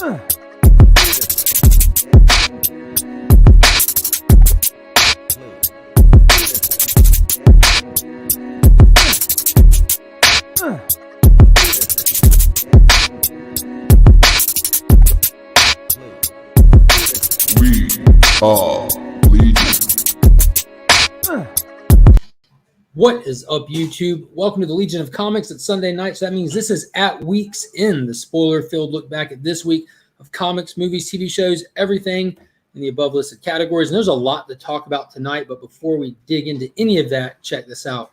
We are Legion. What is up, YouTube? Welcome to the Legion of Comics. It's Sunday night, so that means this is at week's end, the spoiler-filled look back at this week of comics, movies, TV shows, everything in the above listed categories. And there's a lot to talk about tonight, but before we dig into any of that, check this out.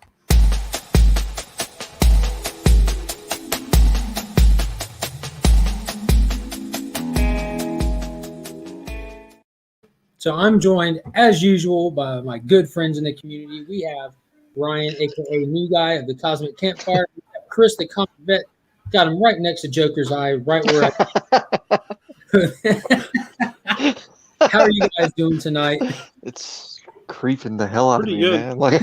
So I'm joined, as usual, by my good friends in the community. We have Ryan, a.k.a. New Guy of the Cosmic Campfire. We have Chris, the comic vet. Got him right next to Joker's Eye, right where How are you guys doing tonight? It's creeping the hell out Pretty of me, good. man. Like,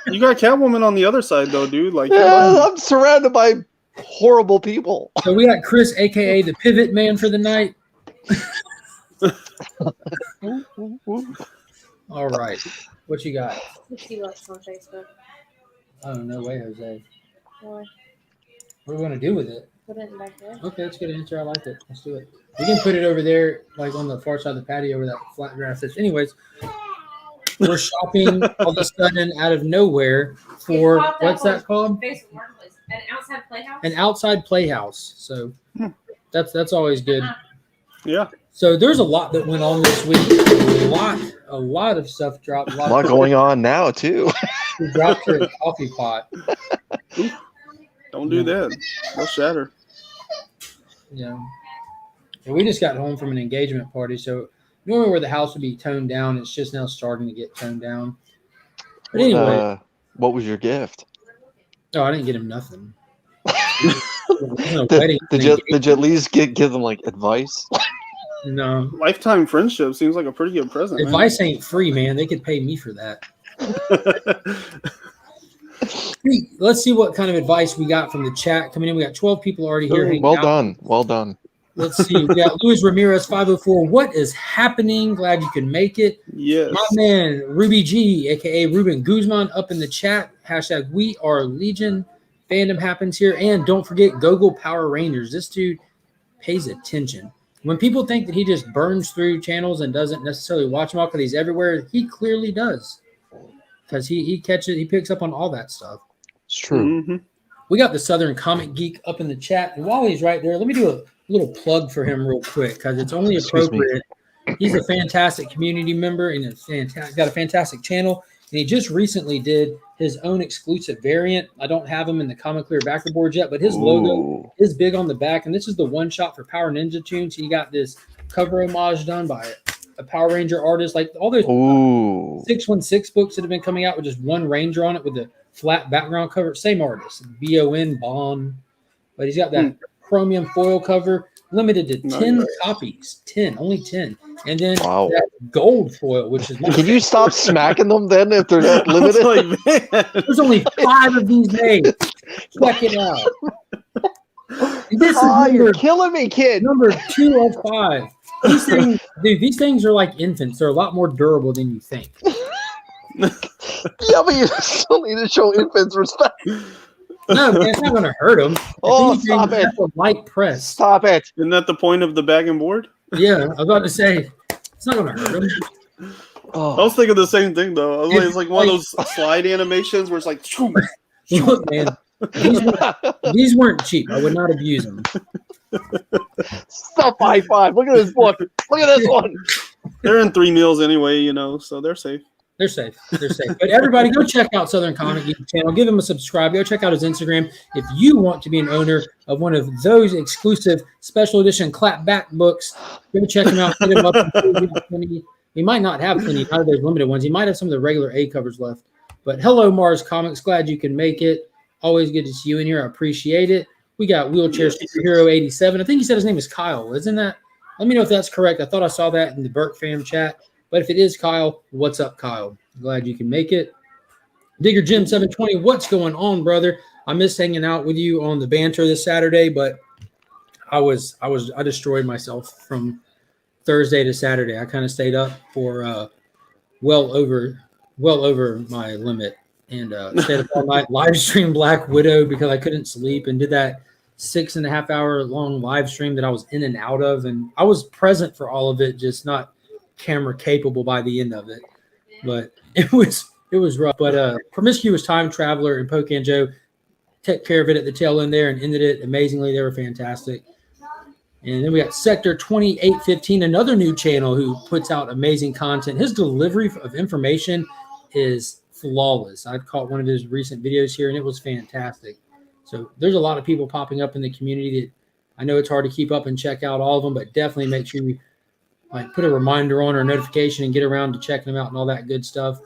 You got Catwoman on the other side, though, dude. Like, yeah, I'm surrounded by horrible people. So we got Chris, a.k.a. the Pivot Man for the night. All right. What you got? He looks on Facebook. Oh, no way, Jose. Why? What are we going to do with it? Put it back there. Okay, that's a good answer. I like it. Let's do it. We can put it over there, like on the far side of the patio where that flat grass is. Anyways, we're shopping all of a sudden out of nowhere for, what's that called? Facebook Marketplace. An outside playhouse? An outside playhouse. So that's always good. yeah. So there's a lot that went on this week. A lot of stuff dropped. A lot going on now, too. We dropped your coffee pot. Don't do that. They'll shatter. Yeah. And we just got home from an engagement party. So normally where the house would be toned down, it's just now starting to get toned down. But anyway. What was your gift? Oh, I didn't get him nothing. No wedding. Did you at least give them, like, advice? No. Lifetime friendship seems like a pretty good present. man. Advice ain't free, man. They could pay me for that. Let's see what kind of advice we got from the chat coming in. We got 12 people already here. hanging Well out. done. Well done. Let's see. We got Luis Ramirez 504. What is happening? Glad you can make it. Yes. My man Ruby G, aka Ruben Guzman, up in the chat. Hashtag We Are Legion. Fandom happens here. And don't forget Gogol Power Rangers. This dude pays attention. When people think that he just burns through channels and doesn't necessarily watch them all because he's everywhere, he clearly does. Because he picks up on all that stuff. It's true. Mm-hmm. We got the Southern Comic Geek up in the chat. And while he's right there, let me do a little plug for him real quick because it's only appropriate. He's a fantastic community member and got a fantastic channel. And he just recently did his own exclusive variant. I don't have him in the Comic Clear backer boards yet, but his logo is big on the back. And this is the one shot for Power Ninja Tunes. He got this cover homage done by a Power Ranger artist. Like all those 616 books that have been coming out with just one Ranger on it with a flat background cover. Same artist, B-O-N, Bond. But he's got that chromium foil cover, limited to 10 copies. 10, only 10. And then that gold foil, which is... Can you stop smacking them then if they're not limited? Like, man. There's only 5 of these made. Check it out. This is You're killing me, kid. number 2 of 5. These things are like infants. They're a lot more durable than you think. Yeah, but you still need to show infants respect. No, man, it's not going to hurt them. Stop it. A light press. Stop it. Isn't that the point of the bag and board? Yeah, I was about to say, it's not going to hurt them. I was thinking the same thing, though. I was like, it's like one of those slide animations where it's like, Look, man, these weren't cheap. I would not abuse them. Stop high five. Look at this one. Look at this one. they're in 3 meals anyway, you know, so they're safe. They're safe. They're safe. But everybody, go check out Southern Comic Geek channel. Give him a subscribe. Go check out his Instagram. If you want to be an owner of one of those exclusive special edition clapback books, go check him out. Hit him up. He might not have plenty out of those limited ones. He might have some of the regular A covers left. But hello, Mars Comics. Glad you can make it. Always good to see you in here. I appreciate it. We got Wheelchair Superhero 87. I think he said his name is Kyle. Isn't that? Let me know if that's correct. I thought I saw that in the Burke fam chat. But if it is Kyle, what's up, Kyle? Glad you can make it. Digger Jim 720, what's going on, brother? I missed hanging out with you on the banter this Saturday, but I destroyed myself from Thursday to Saturday. I kind of stayed up for well over my limit and stayed up all night, live streamed Black Widow because I couldn't sleep, and did that 6.5 hour long live stream that I was in and out of, and I was present for all of it, just not camera capable by the end of it. But it was rough. But Promiscuous Time Traveler and Poke and Joe took care of it at the tail end there and ended it amazingly. They were fantastic. And then we got Sector 2815, another new channel who puts out amazing content. His delivery of information is flawless. I caught one of his recent videos here, and it was fantastic. So there's a lot of people popping up in the community that I know it's hard to keep up and check out all of them, but definitely make sure you like put a reminder on or a notification and get around to checking them out and all that good stuff.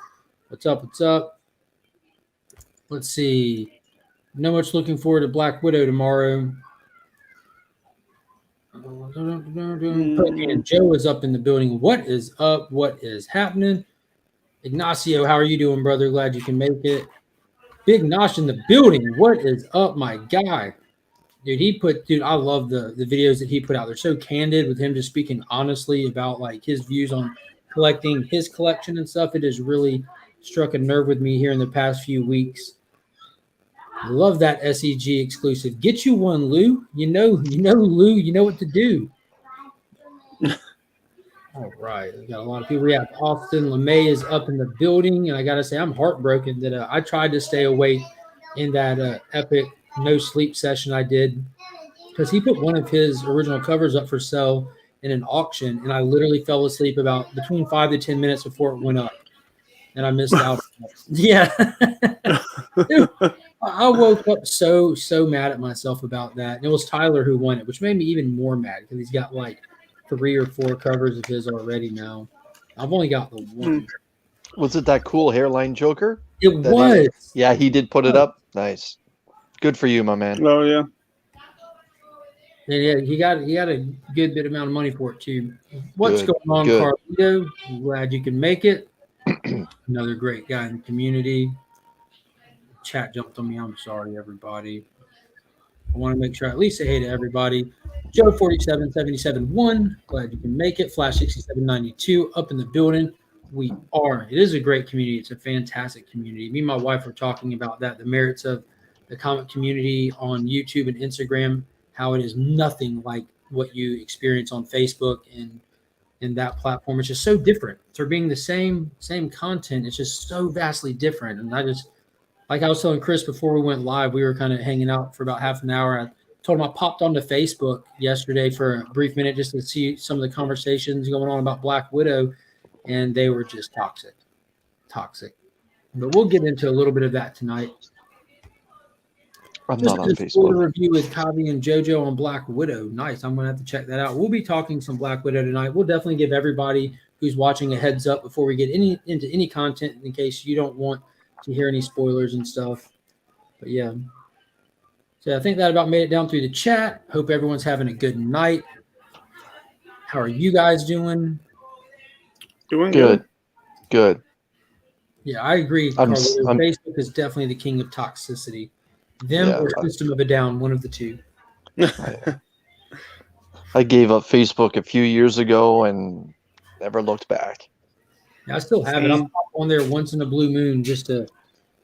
What's up? What's up? Let's see. No much looking forward to Black Widow tomorrow. And Joe is up in the building. What is up? What is happening? Ignacio, how are you doing, brother? Glad you can make it. Big Nosh in the building. What is up, my guy? Dude, I love the videos that he put out. They're so candid with him just speaking honestly about like his views on collecting his collection and stuff. It has really struck a nerve with me here in the past few weeks. I love that SEG exclusive. Get you one, Lou. You know, Lou, you know what to do. All right. We got a lot of people. We have Austin LeMay is up in the building. And I got to say, I'm heartbroken that I tried to stay awake in that epic no sleep session I did, because he put one of his original covers up for sale in an auction. And I literally fell asleep about between 5 to 10 minutes before it went up. And I missed out. Yeah. Dude, I woke up so mad at myself about that. And it was Tyler who won it, which made me even more mad because he's got like 3 or 4 covers of his already now. I've only got the one. Was it that cool hairline Joker? It was. Yeah, he did put it up. Nice. Good for you, my man. Oh yeah. And yeah, he got a good bit amount of money for it too. What's Good, going on, good. Carlito? I'm glad you can make it. Another great guy in the community. Chat jumped on me. I'm sorry, everybody. I want to make sure I at least say hey to everybody. Joe 47771, glad you can make it. Flash 6792 up in the building. We are. It is a great community. It's a fantastic community. Me and my wife were talking about that, the merits of the comic community on YouTube and Instagram, how it is nothing like what you experience on Facebook and in that platform. It's just so different. For being the same content, it's just so vastly different. And I just, like I was telling Chris before we went live, we were kind of hanging out for about half an hour. I told him I popped onto Facebook yesterday for a brief minute just to see some of the conversations going on about Black Widow, and they were just toxic. But we'll get into a little bit of that tonight. I'm Just not on a Facebook. review with Kavi and JoJo on Black Widow. Nice. I'm going to have to check that out. We'll be talking some Black Widow tonight. We'll definitely give everybody who's watching a heads up before we get into any content in case you don't want to hear any spoilers and stuff. But yeah. So I think that about made it down through the chat. Hope everyone's having a good night. How are you guys doing? Doing good. Good. Yeah, I agree, I'm- Carlo. I'm- Facebook is definitely the king of toxicity. Them or System of a Down, one of the two. I gave up Facebook a few years ago and never looked back. Yeah, I still have it. I'm on there once in a blue moon just to.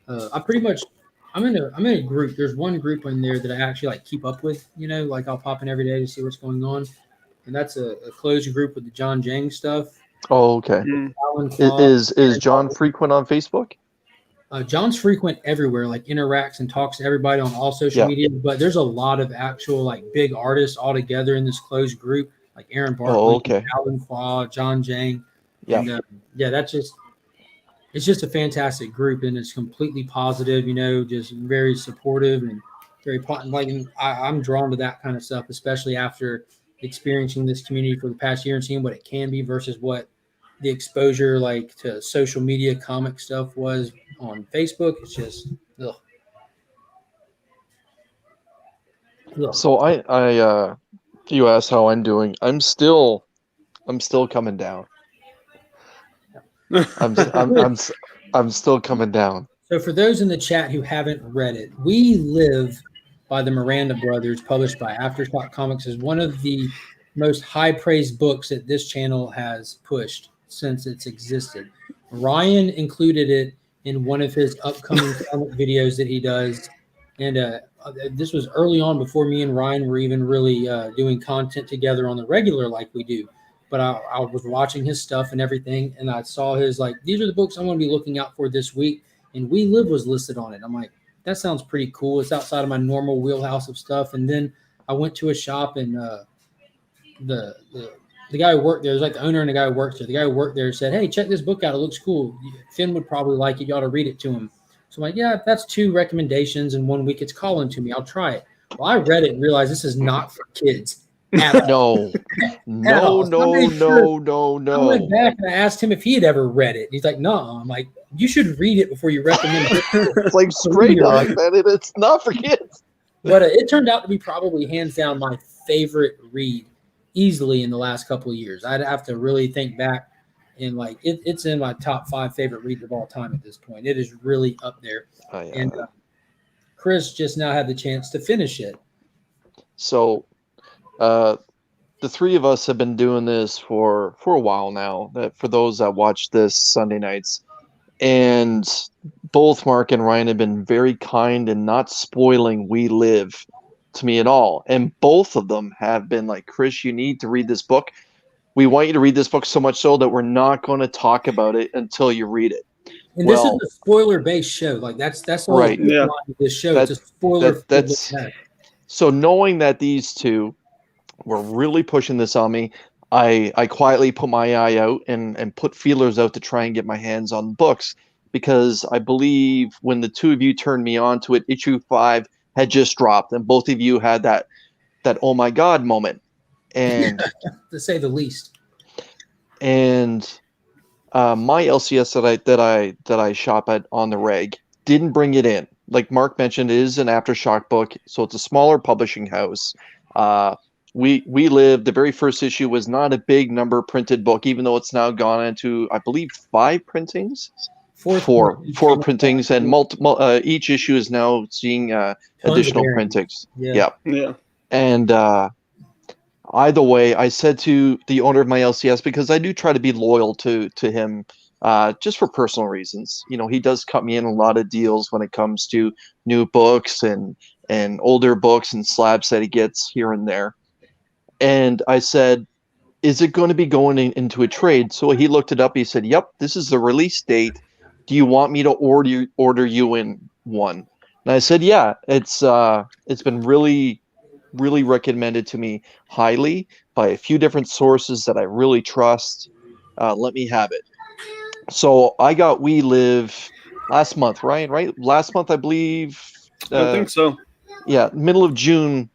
I'm in a group. There's one group in there that I actually like keep up with. You know, like I'll pop in every day to see what's going on, and that's a closed group with the John Jang stuff. Oh, okay. Alan Claw, Is John frequent on Facebook? John's frequent everywhere, like interacts and talks to everybody on all social media. But there's a lot of actual like big artists all together in this closed group, like Aaron Bartley, Alan Claw, John Jang. Yeah. And, it's just a fantastic group, and it's completely positive. You know, just very supportive and very like. I'm drawn to that kind of stuff, especially after experiencing this community for the past year and seeing what it can be versus what the exposure like to social media comic stuff was on Facebook. It's just ugh. Ugh. So I you asked how I'm doing. I'm still coming down. I'm still coming down. So for those in the chat who haven't read it, we live by the Miranda brothers, published by Aftershock Comics, is one of the most high praised books that this channel has pushed since it's existed. Ryan included it in one of his upcoming comic videos that he does. And this was early on, before me and Ryan were even really doing content together on the regular like we do. But I was watching his stuff and everything, and I saw his, like, these are the books I'm going to be looking out for this week. And We Live was listed on it. I'm like, that sounds pretty cool. It's outside of my normal wheelhouse of stuff. And then I went to a shop, and the guy who worked there, it was like the owner and the guy who worked there. The guy who worked there said, "Hey, check this book out. It looks cool. Finn would probably like it. You ought to read it to him." So I'm like, yeah, if that's 2 recommendations in 1 week, it's calling to me. I'll try it. Well, I read it and realized this is not for kids. No, no, no. I went back and I asked him if he had ever read it. He's like, no. I'm like, you should read it before you recommend it. It's like Stray Dog, man. It's not for kids. But it turned out to be probably hands down my favorite read easily in the last couple of years. I'd have to really think back, and like it's in my top 5 favorite reads of all time at this point. It is really up there. Oh, yeah. And Chris just now had the chance to finish it. So the 3 of us have been doing this for a while now. That for those that watch this Sunday nights, and both Mark and Ryan have been very kind and not spoiling We Live to me at all. And both of them have been like, Chris, you need to read this book. We want you to read this book so much so that we're not going to talk about it until you read it. And this is a spoiler-based show. Like that's the right. Line of this show. It's a spoiler. So knowing that these 2 were really pushing this on me, I quietly put my eye out and put feelers out to try and get my hands on books, because I believe when the 2 of you turned me on to it, issue 5 had just dropped, and both of you had that oh my god moment, and to say the least. And my LCS that I shop at on the reg didn't bring it in. Like Mark mentioned, it is an Aftershock book, so it's a smaller publishing house. We Live, the very first issue was not a big number printed book, even though it's now gone into, I believe, 5 printings. Four printings, and multiple. Each issue is now seeing additional printings. Yeah. And either way, I said to the owner of my LCS, because I do try to be loyal to him, just for personal reasons. You know, he does cut me in a lot of deals when it comes to new books and older books and slabs that he gets here and there. And I said, is it going to be going into a trade? So he looked it up. He said, yep, this is the release date. Do you want me to order you in one? And I said, yeah, it's been really, really recommended to me highly by a few different sources that I really trust. Let me have it. So I got We Live last month, Ryan, right? Last month, I believe. I think so. Yeah, middle of June,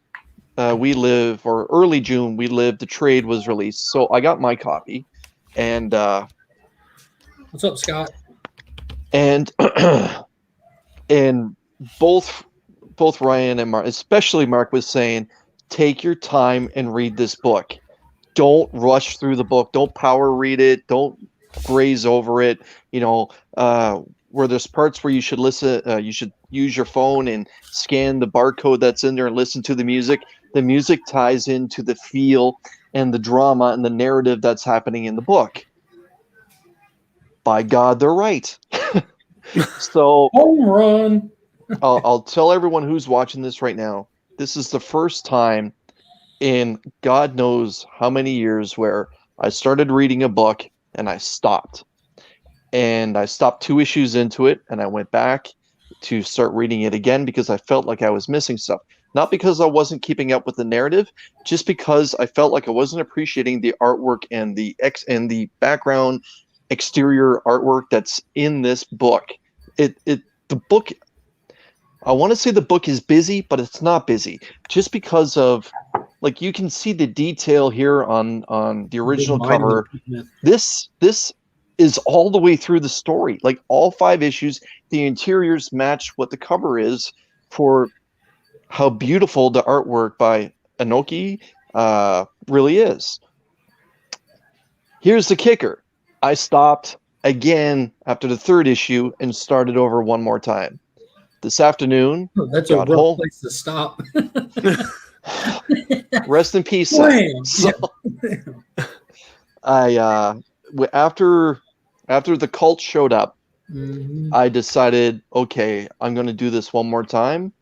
We Live, or early June, We Live, the trade was released. So I got my copy. And what's up, Scott? And and both Ryan and Mark, especially Mark, was saying, take your time and read this book. Don't rush through the book. Don't power read it. Don't graze over it. You know, where there's parts where you should listen, you should use your phone and scan the barcode that's in there and listen to the music. The music ties into the feel and the drama and the narrative that's happening in the book. By God, they're right. So home run. I'll tell everyone who's watching this right now, this is the first time in God knows how many years where I started reading a book and I stopped. And I stopped 2 issues into it, and I went back to start reading it again because I felt like I was missing stuff. Not because I wasn't keeping up with the narrative, just because I felt like I wasn't appreciating the artwork and the background exterior artwork that's in this book. The book, I want to say the book is busy, but it's not busy. Just because of, like, you can see the detail here on the original cover. This is all the way through the story. Like, all 5 issues, the interiors match what the cover is for how beautiful the artwork by Inoki really is. Here's the kicker. I stopped again after the 3rd issue and started over one more time. this afternoon. That's a got rough home. place to stop. Rest in peace, Seth. Wham! So, after the cult showed up, Mhm. I decided, okay, I'm going to do this one more time,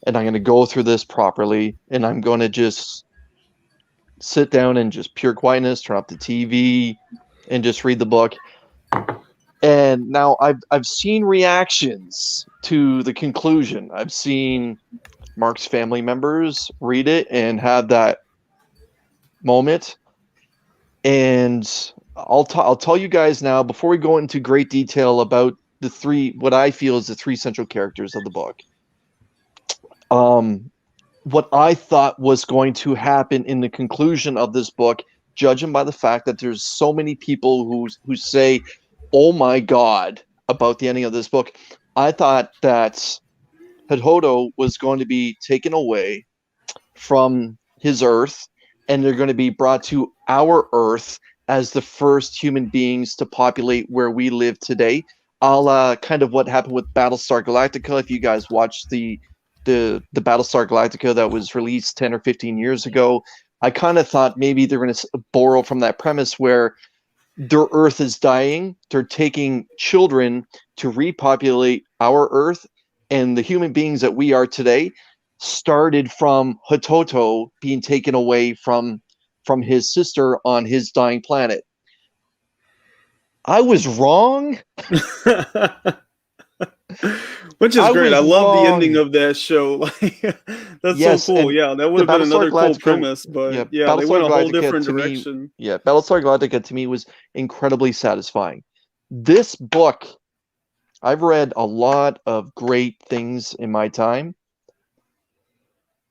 and I'm going to go through this properly, and I'm going to just sit down and just pure quietness, turn off the TV, and just read the book. And now I've seen reactions to the conclusion. I've seen Mark's family members read it and have that moment. And I'll tell you guys now, before we go into great detail about the three, what I feel is the three central characters of the book. What I thought was going to happen in the conclusion of this book, judging by the fact that there's so many people who say, "Oh my God," about the ending of this book. I thought that Hototo was going to be taken away from his Earth, and they're going to be brought to our Earth as the first human beings to populate where we live today. A la kind of what happened with Battlestar Galactica. If you guys watched the Battlestar Galactica that was released 10 or 15 years ago, I kind of thought maybe they're going to borrow from that premise where their Earth is dying. They're taking children to repopulate our Earth, and the human beings that we are today started from Hototo being taken away from his sister on his dying planet. I was wrong. Which is great. I was love the wrong. ending of that show. Like, that's Yes, so cool. and Yeah, that would have the been another Battlestar cool Galactica- premise, but yeah, yeah, they Battlestar went a whole Galactica different to me- direction. Yeah, Battlestar Galactica to me was incredibly satisfying. This book, I've read a lot of great things in my time.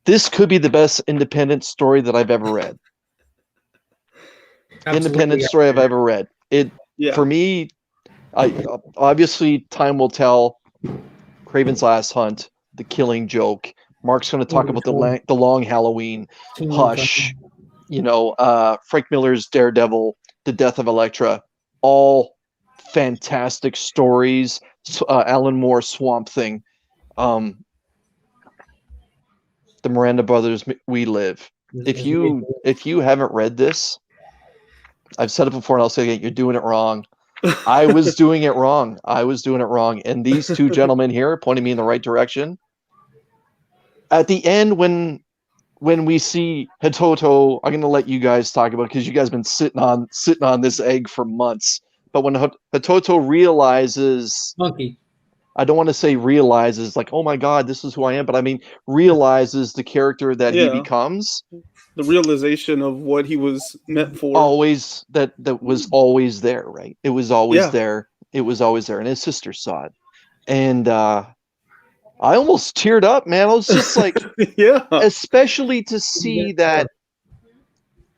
This could be the best independent story that I've ever read. Independent story I've ever read. Yeah. For me, obviously time will tell. Craven's Last Hunt, The Killing Joke. Mark's going to talk about the Long Halloween, Hush. Frank Miller's Daredevil, The Death of Elektra. All fantastic stories. Alan Moore, Swamp Thing. The Miranda Brothers, We Live. If you haven't read this, I've said it before and I'll say it again, you're doing it wrong. I was doing it wrong. And these two gentlemen here pointed me in the right direction. At the end, when we see Hototo, I'm going to let you guys talk about it because you guys have been sitting on this egg for months. But when Hototo realizes, Monkey. I don't want to say realizes, like, oh my God, this is who I am, but I mean realizes the character that he becomes. The realization of what he was meant for. Always that was always there, right? It was always there. It was always there, and his sister saw it, and I almost teared up, man. I was just like, especially to see that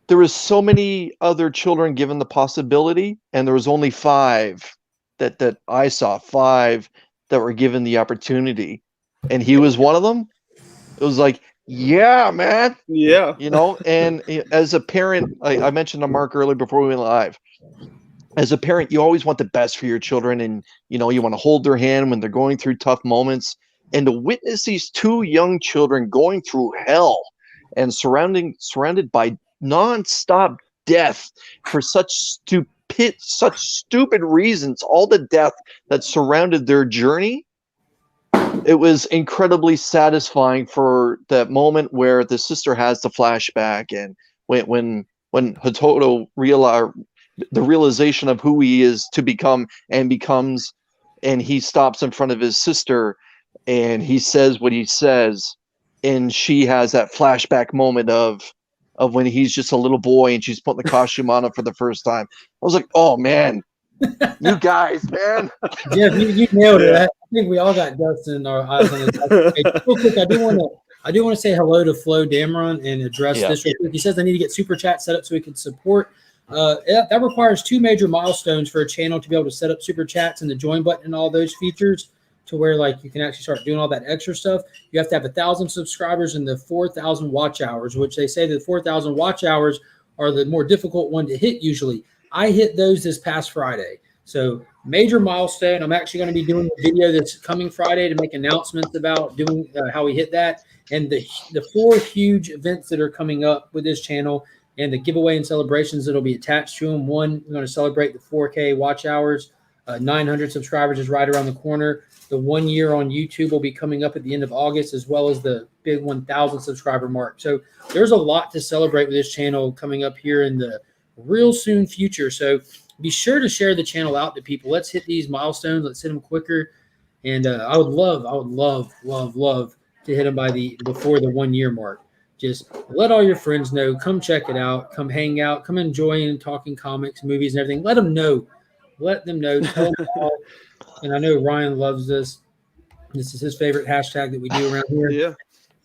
there was so many other children given the possibility, and there was only 5 that I saw, 5 that were given the opportunity, and he was one of them. It was like, yeah, man. Yeah. And as a parent, I mentioned to Mark earlier before we went live, as a parent, you always want the best for your children, and you want to hold their hand when they're going through tough moments. And to witness these 2 young children going through hell and surrounded by nonstop death for such stupid reasons, all the death that surrounded their journey. It was incredibly satisfying for that moment where the sister has the flashback, and when Hototo the realization of who he is to become and becomes, and he stops in front of his sister and he says what he says, and she has that flashback moment of when he's just a little boy and she's putting the costume on him for the first time. I was like, oh man, you guys, man. Jeff, you nailed it. I think we all got dust in our eyes on this. Hey, real quick, I do want to say hello to Flo Dameron and address this real quick. He says I need to get super chat set up so we can support. That requires 2 major milestones for a channel to be able to set up super chats and the join button and all those features to where like you can actually start doing all that extra stuff. You have to have 1,000 subscribers and the 4,000 watch hours, which they say the 4,000 watch hours are the more difficult one to hit usually. I hit those this past Friday. So major milestone. I'm actually going to be doing a video that's coming Friday to make announcements about doing how we hit that, and the 4 huge events that are coming up with this channel, and the giveaway and celebrations that'll be attached to them. One, we're going to celebrate the 4K watch hours. 900 subscribers is right around the corner. The 1 year on YouTube will be coming up at the end of August, as well as the big 1,000 subscriber mark. So there's a lot to celebrate with this channel coming up here in the real soon future. So be sure to share the channel out to people. Let's hit these milestones. Let's hit them quicker. And I would love to hit them before the 1 year mark. Just let all your friends know. Come check it out. Come hang out. Come enjoy and talking comics, movies, and everything. Let them know. Let them know. Tell them all. And I know Ryan loves this. This is his favorite hashtag that we do around here. Yeah.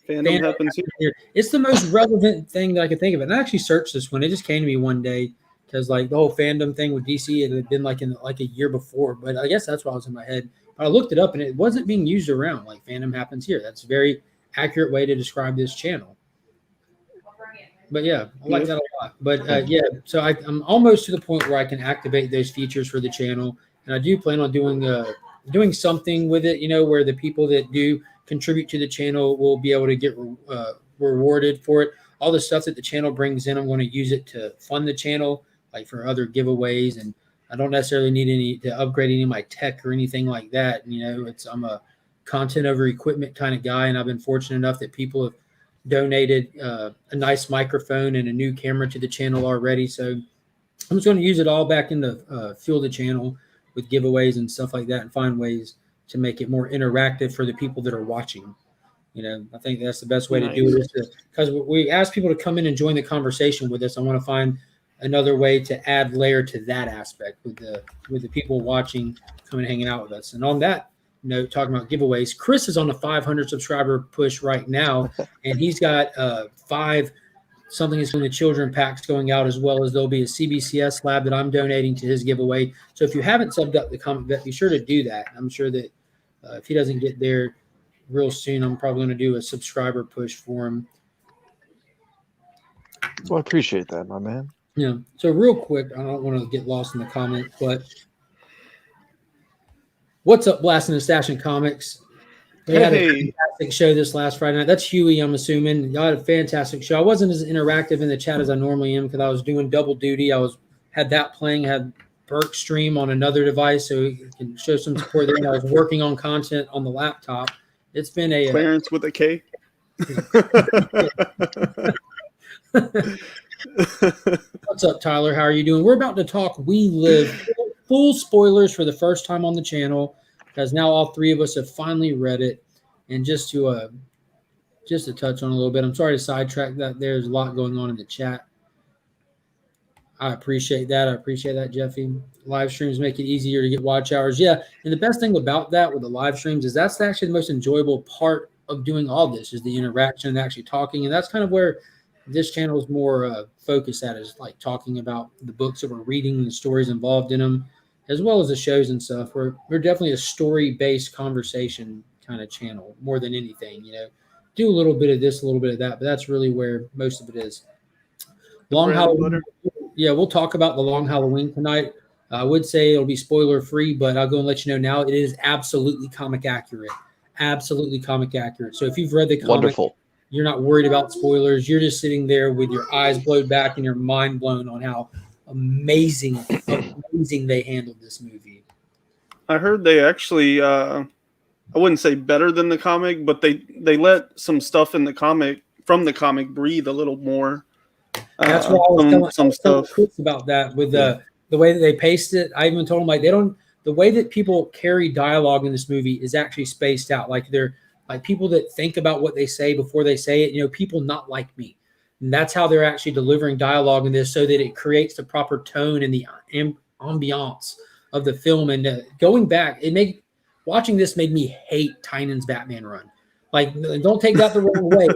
Fandom happens here. It's the most relevant thing that I could think of. And I actually searched this one. It just came to me one day because like the whole fandom thing with DC, it had been like in like a year before. But I guess that's what was in my head. But I looked it up and it wasn't being used around. Like fandom happens here. That's a very accurate way to describe this channel. But yeah, I like that a lot. But yeah, so I'm almost to the point where I can activate those features for the channel. And I do plan on doing something with it, you know, where the people that do contribute to the channel will be able to get rewarded for it. All the stuff that the channel brings in, I'm going to use it to fund the channel, like for other giveaways. And I don't necessarily need to upgrade any of my tech or anything like that. You know, I'm a content over equipment kind of guy, and I've been fortunate enough that people have donated a nice microphone and a new camera to the channel already. So I'm just going to use it all back into fuel the channel with giveaways and stuff like that, and find ways to make it more interactive for the people that are watching. You know, I think that's the best way to do it, because we ask people to come in and join the conversation with us. I want to find another way to add layer to that aspect with the people watching, coming and hanging out with us. And on that note, talking about giveaways, Chris is on the 500 subscriber push right now, and he's got 5 something is from the children packs going out, as well as there'll be a CBCS lab that I'm donating to his giveaway. So if you haven't subbed up the Comic Vet, be sure to do that. I'm sure that if he doesn't get there real soon, I'm probably going to do a subscriber push for him. Well, I appreciate that, my man. Yeah. So real quick, I don't want to get lost in the comments, but what's up, Blasting and Stashing Comics? They had a fantastic show this last Friday night. That's Huey, I'm assuming. Y'all had a fantastic show. I wasn't as interactive in the chat as I normally am because I was doing double duty. Had that playing, had Burke stream on another device so he can show some support there. And I was working on content on the laptop. It's been a Clarence with a K. What's up, Tyler? How are you doing? We're about to talk We Live. Full spoilers for the first time on the channel, because now all 3 of us have finally read it. And just to touch on a little bit, I'm sorry to sidetrack that. There's a lot going on in the chat. I appreciate that. Jeffy. Live streams make it easier to get watch hours. Yeah, and the best thing about that with the live streams is that's actually the most enjoyable part of doing all this, is the interaction and actually talking. And that's kind of where this channel is more focused at, is like talking about the books that we're reading and the stories involved in them, as well as the shows and stuff. We're definitely a story-based conversation kind of channel more than anything. You know, do a little bit of this, a little bit of that, but that's really where most of it is. Long Halloween. Yeah, we'll talk about the Long Halloween tonight. I would say it'll be spoiler-free, but I'll go and let you know now. It is absolutely comic accurate. Absolutely comic accurate. So if you've read the comic, wonderful, you're not worried about spoilers. You're just sitting there with your eyes blowed back and your mind blown on how amazing they handled this movie. I heard they actually, I wouldn't say better than the comic, but they let some stuff in the comic, from the comic, breathe a little more. That's what I was telling stuff Chris about that with the way that they paced it. I even told him, like, the way that people carry dialogue in this movie is actually spaced out. Like, they're like people that think about what they say before they say it, you know, people not like me. And that's how they're actually delivering dialogue in this, so that it creates the proper tone and the ambiance of the film. And going back, watching this made me hate Tynan's Batman run. Like, don't take that the wrong way.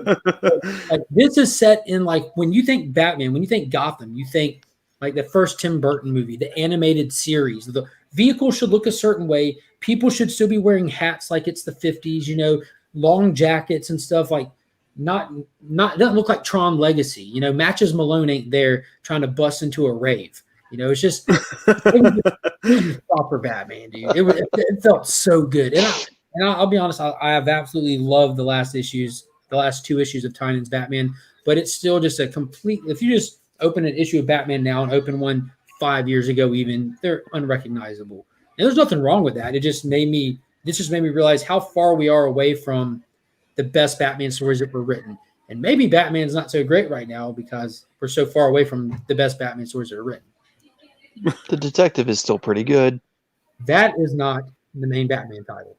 Like, this is set in, like, when you think Batman, when you think Gotham, you think like the first Tim Burton movie, the animated series. The vehicle should look a certain way. People should still be wearing hats like it's the 50s, you know, long jackets and stuff. Like, not it doesn't look like Tron Legacy. You know, Matches Malone ain't there trying to bust into a rave. You know, it's just it was just proper Batman, dude. It felt so good, and I'll be honest, I have absolutely loved the last two issues of Tynion's Batman, but it's still just a complete. If you just open an issue of Batman now and open one 5 years ago, even they're unrecognizable, and there's nothing wrong with that. It just made me realize how far we are away from the best Batman stories that were written. And maybe Batman's not so great right now because we're so far away from the best Batman stories that are written. The Detective is still pretty good. That is not the main Batman title.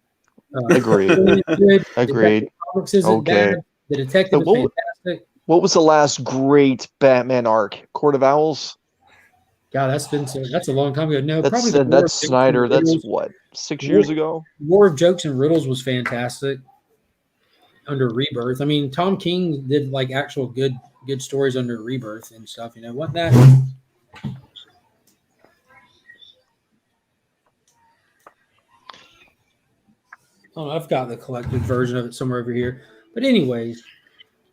Agreed. Good. Agreed. Comics isn't Okay. bad. The Detective is fantastic. What was the last great Batman arc? Court of Owls? God, that's a long time ago. No, That's probably that's Snyder. That's what, 6 years ago? War of Jokes and Riddles was fantastic. Under Rebirth, I mean, Tom King did like actual good stories under Rebirth and stuff. You know, wasn't that? Oh, I've got the collected version of it somewhere over here. But anyways,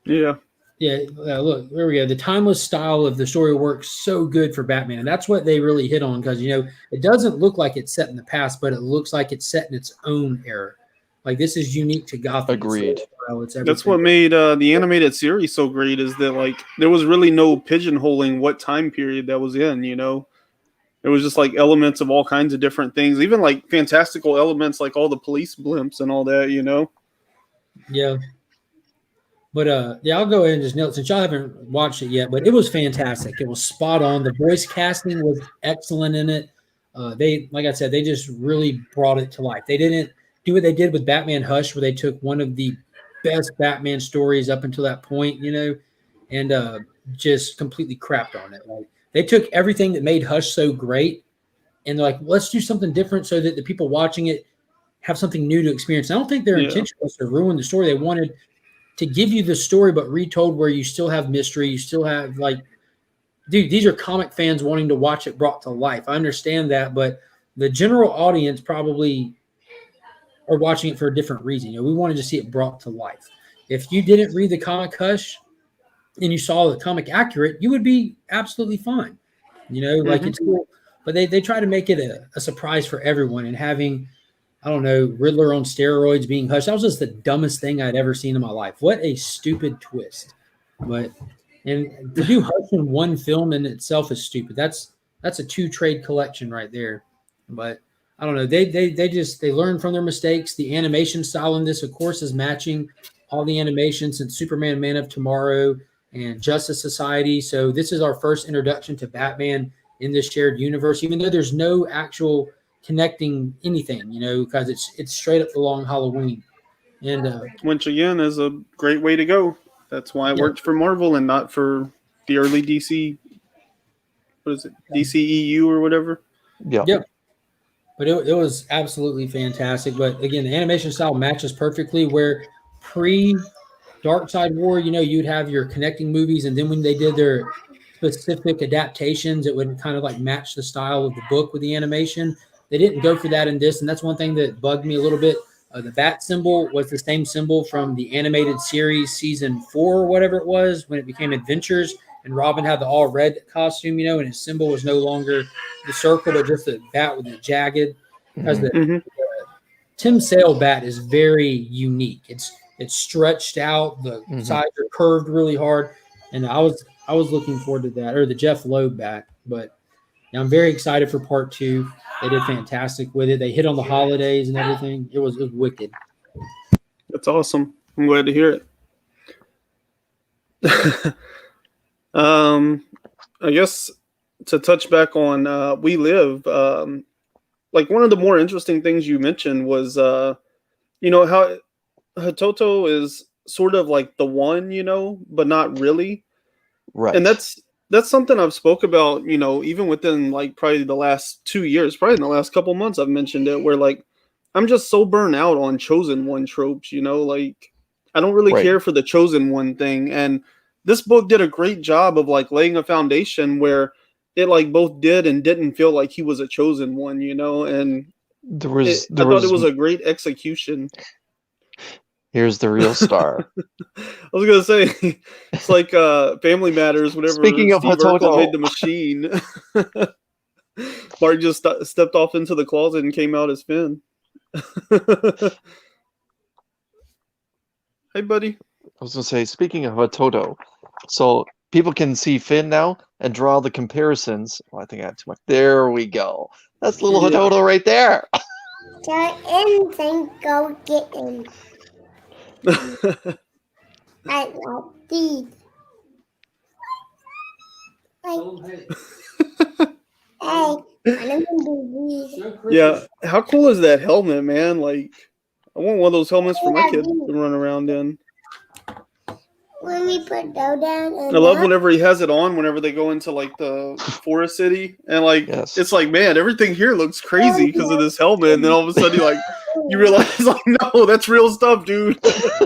Yeah. Look, there we go. The timeless style of the story works so good for Batman, and that's what they really hit on because it doesn't look like it's set in the past, but it looks like it's set in its own era. Like this is unique to Gotham. Agreed. That's what made the animated series so great is that like there was really no pigeonholing what time period that was in. It was just like elements of all kinds of different things, even like fantastical elements like all the police blimps and all that. Yeah. But I'll go ahead and just note since y'all haven't watched it yet, but it was fantastic. It was spot on. The voice casting was excellent in it. They, like I said, they just really brought it to life. They didn't do what they did with Batman Hush, where they took one of the best Batman stories up until that point, and just completely crapped on it. Like they took everything that made Hush so great, and they're like, let's do something different so that the people watching it have something new to experience. I don't think their intention was to ruin the story. They wanted to give you the story, but retold where you still have mystery. You still have dude, these are comic fans wanting to watch it brought to life. I understand that, but the general audience probably are watching it for a different reason. We wanted to see it brought to life. If you didn't read the comic Hush and you saw the comic accurate, you would be absolutely fine. It's cool. But they try to make it a surprise for everyone, and having, I don't know, Riddler on steroids being Hush. That was just the dumbest thing I'd ever seen in my life. What a stupid twist. And to do Hush in one film in itself is stupid. That's a 2-trade collection right there. But I don't know. They learn from their mistakes. The animation style in this, of course, is matching all the animation since Superman, Man of Tomorrow, and Justice Society. So this is our first introduction to Batman in this shared universe, even though there's no actual connecting anything, because it's straight up the Long Halloween. And which again is a great way to go. That's why it worked for Marvel and not for the early DC. What is it? DCEU or whatever. Yeah. Yep. But it was absolutely fantastic. But again, the animation style matches perfectly. Where pre-Dark Side War, you'd have your connecting movies, and then when they did their specific adaptations, it would kind of like match the style of the book with the animation. They didn't go for that in this, and that's one thing that bugged me a little bit. The bat symbol was the same symbol from the animated series season 4 or whatever it was when it became Adventures, and Robin had the all red costume, and his symbol was no longer the circle, but just a bat with a jagged. Because the Tim Sale bat is very unique. It's stretched out. The sides are curved really hard, and I was looking forward to that, or the Jeff Loeb bat. But I'm very excited for part 2. They did fantastic with it. They hit on the holidays and everything. It was wicked. That's awesome. I'm glad to hear it. I guess to touch back on We Live, like one of the more interesting things you mentioned was, how Hatoto is sort of like the one, but not really. Right. And that's something I've spoke about, even within like probably the last 2 years, probably in the last couple months, I've mentioned it where like, I'm just so burnt out on chosen one tropes, like I don't really care for the chosen one thing. And this book did a great job of like laying a foundation where it like both did and didn't feel like he was a chosen one, and I thought it was a great execution. Here's the real star. I was gonna say it's like Family Matters, whenever Speaking of Steve Hatoto, Urkel made the machine. Mark just stepped off into the closet and came out as Finn. Hey, buddy. I was gonna say, speaking of Hototo, so people can see Finn now and draw the comparisons. Oh, I think I had too much. There we go. That's little Yeah. Hototo right there. Get in, then go get in. I love these. Hey, I don't do these. Yeah, how cool is that helmet, man? Like, I want one of those helmets for my kid to run around in. When we put dough down and I love whenever he has it on, whenever they go into like the forest city, and like Yes. it's like, man, everything here looks crazy because of this helmet, and then all of a sudden you realize like, no, that's real stuff, dude.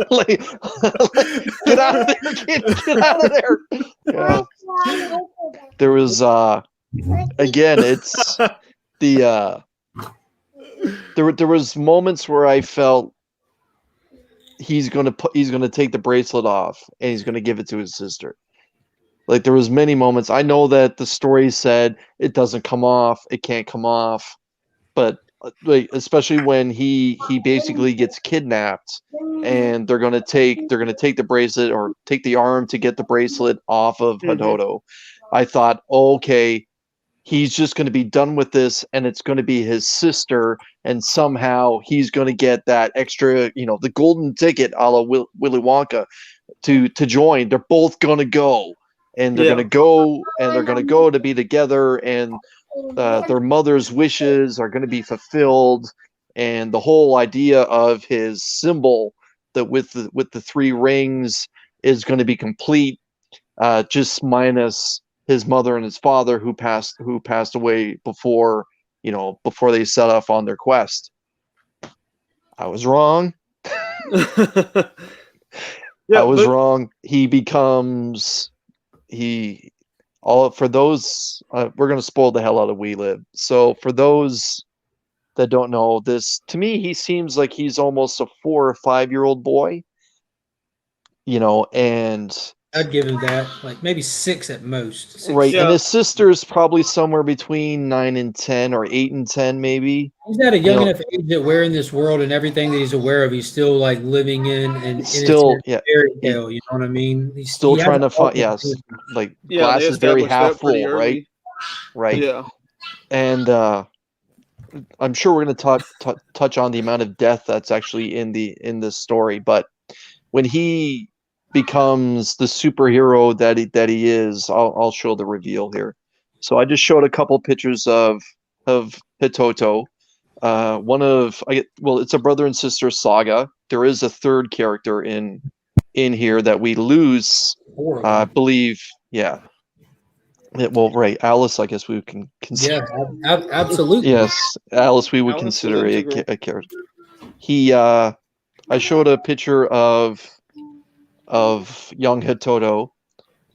Like, get out of there, kid! Get out of there! Yeah. There was again, it's the there was moments where I felt he's gonna take the bracelet off and he's gonna give it to his sister. Like there was many moments. I know that the story said it doesn't come off, it can't come off, but like especially when he basically gets kidnapped and they're gonna take the bracelet or take the arm to get the bracelet off of Hototo. I thought, okay, he's just going to be done with this and it's going to be his sister and somehow he's going to get that extra, the golden ticket a la Willy Wonka to join. They're both going to go and they're going to go and they're going to go to be together and their mother's wishes are going to be fulfilled. And the whole idea of his symbol that with the three rings is going to be complete, just minus his mother and his father who passed away before they set off on their quest. I was wrong. I was wrong. He becomes for those we're going to spoil the hell out of We Live. So for those that don't know this, to me he seems like he's almost a 4 or 5 year old boy, and I'd give him that, like maybe 6 at most. 6. Right, Yeah. and his sister's probably somewhere between 9 and 10 or 8 and 10 maybe. He's at a young enough age that we're in this world and everything that he's aware of, he's still like living in and Still, it's fairy tale, you know what I mean? He's Still trying to find, like glass is very half full, right? Right. Yeah. And I'm sure we're going to touch on the amount of death that's actually in this story, but when he becomes the superhero that he is, I'll show the reveal here. So I just showed a couple pictures of Hototo. It's a brother and sister saga. There is a third character in here that we lose, I believe. Yeah. Right, Alice. I guess we can consider. Yeah, absolutely. Yes, Alice. We would Alice consider was a integral. character. I showed a picture of young Hototo,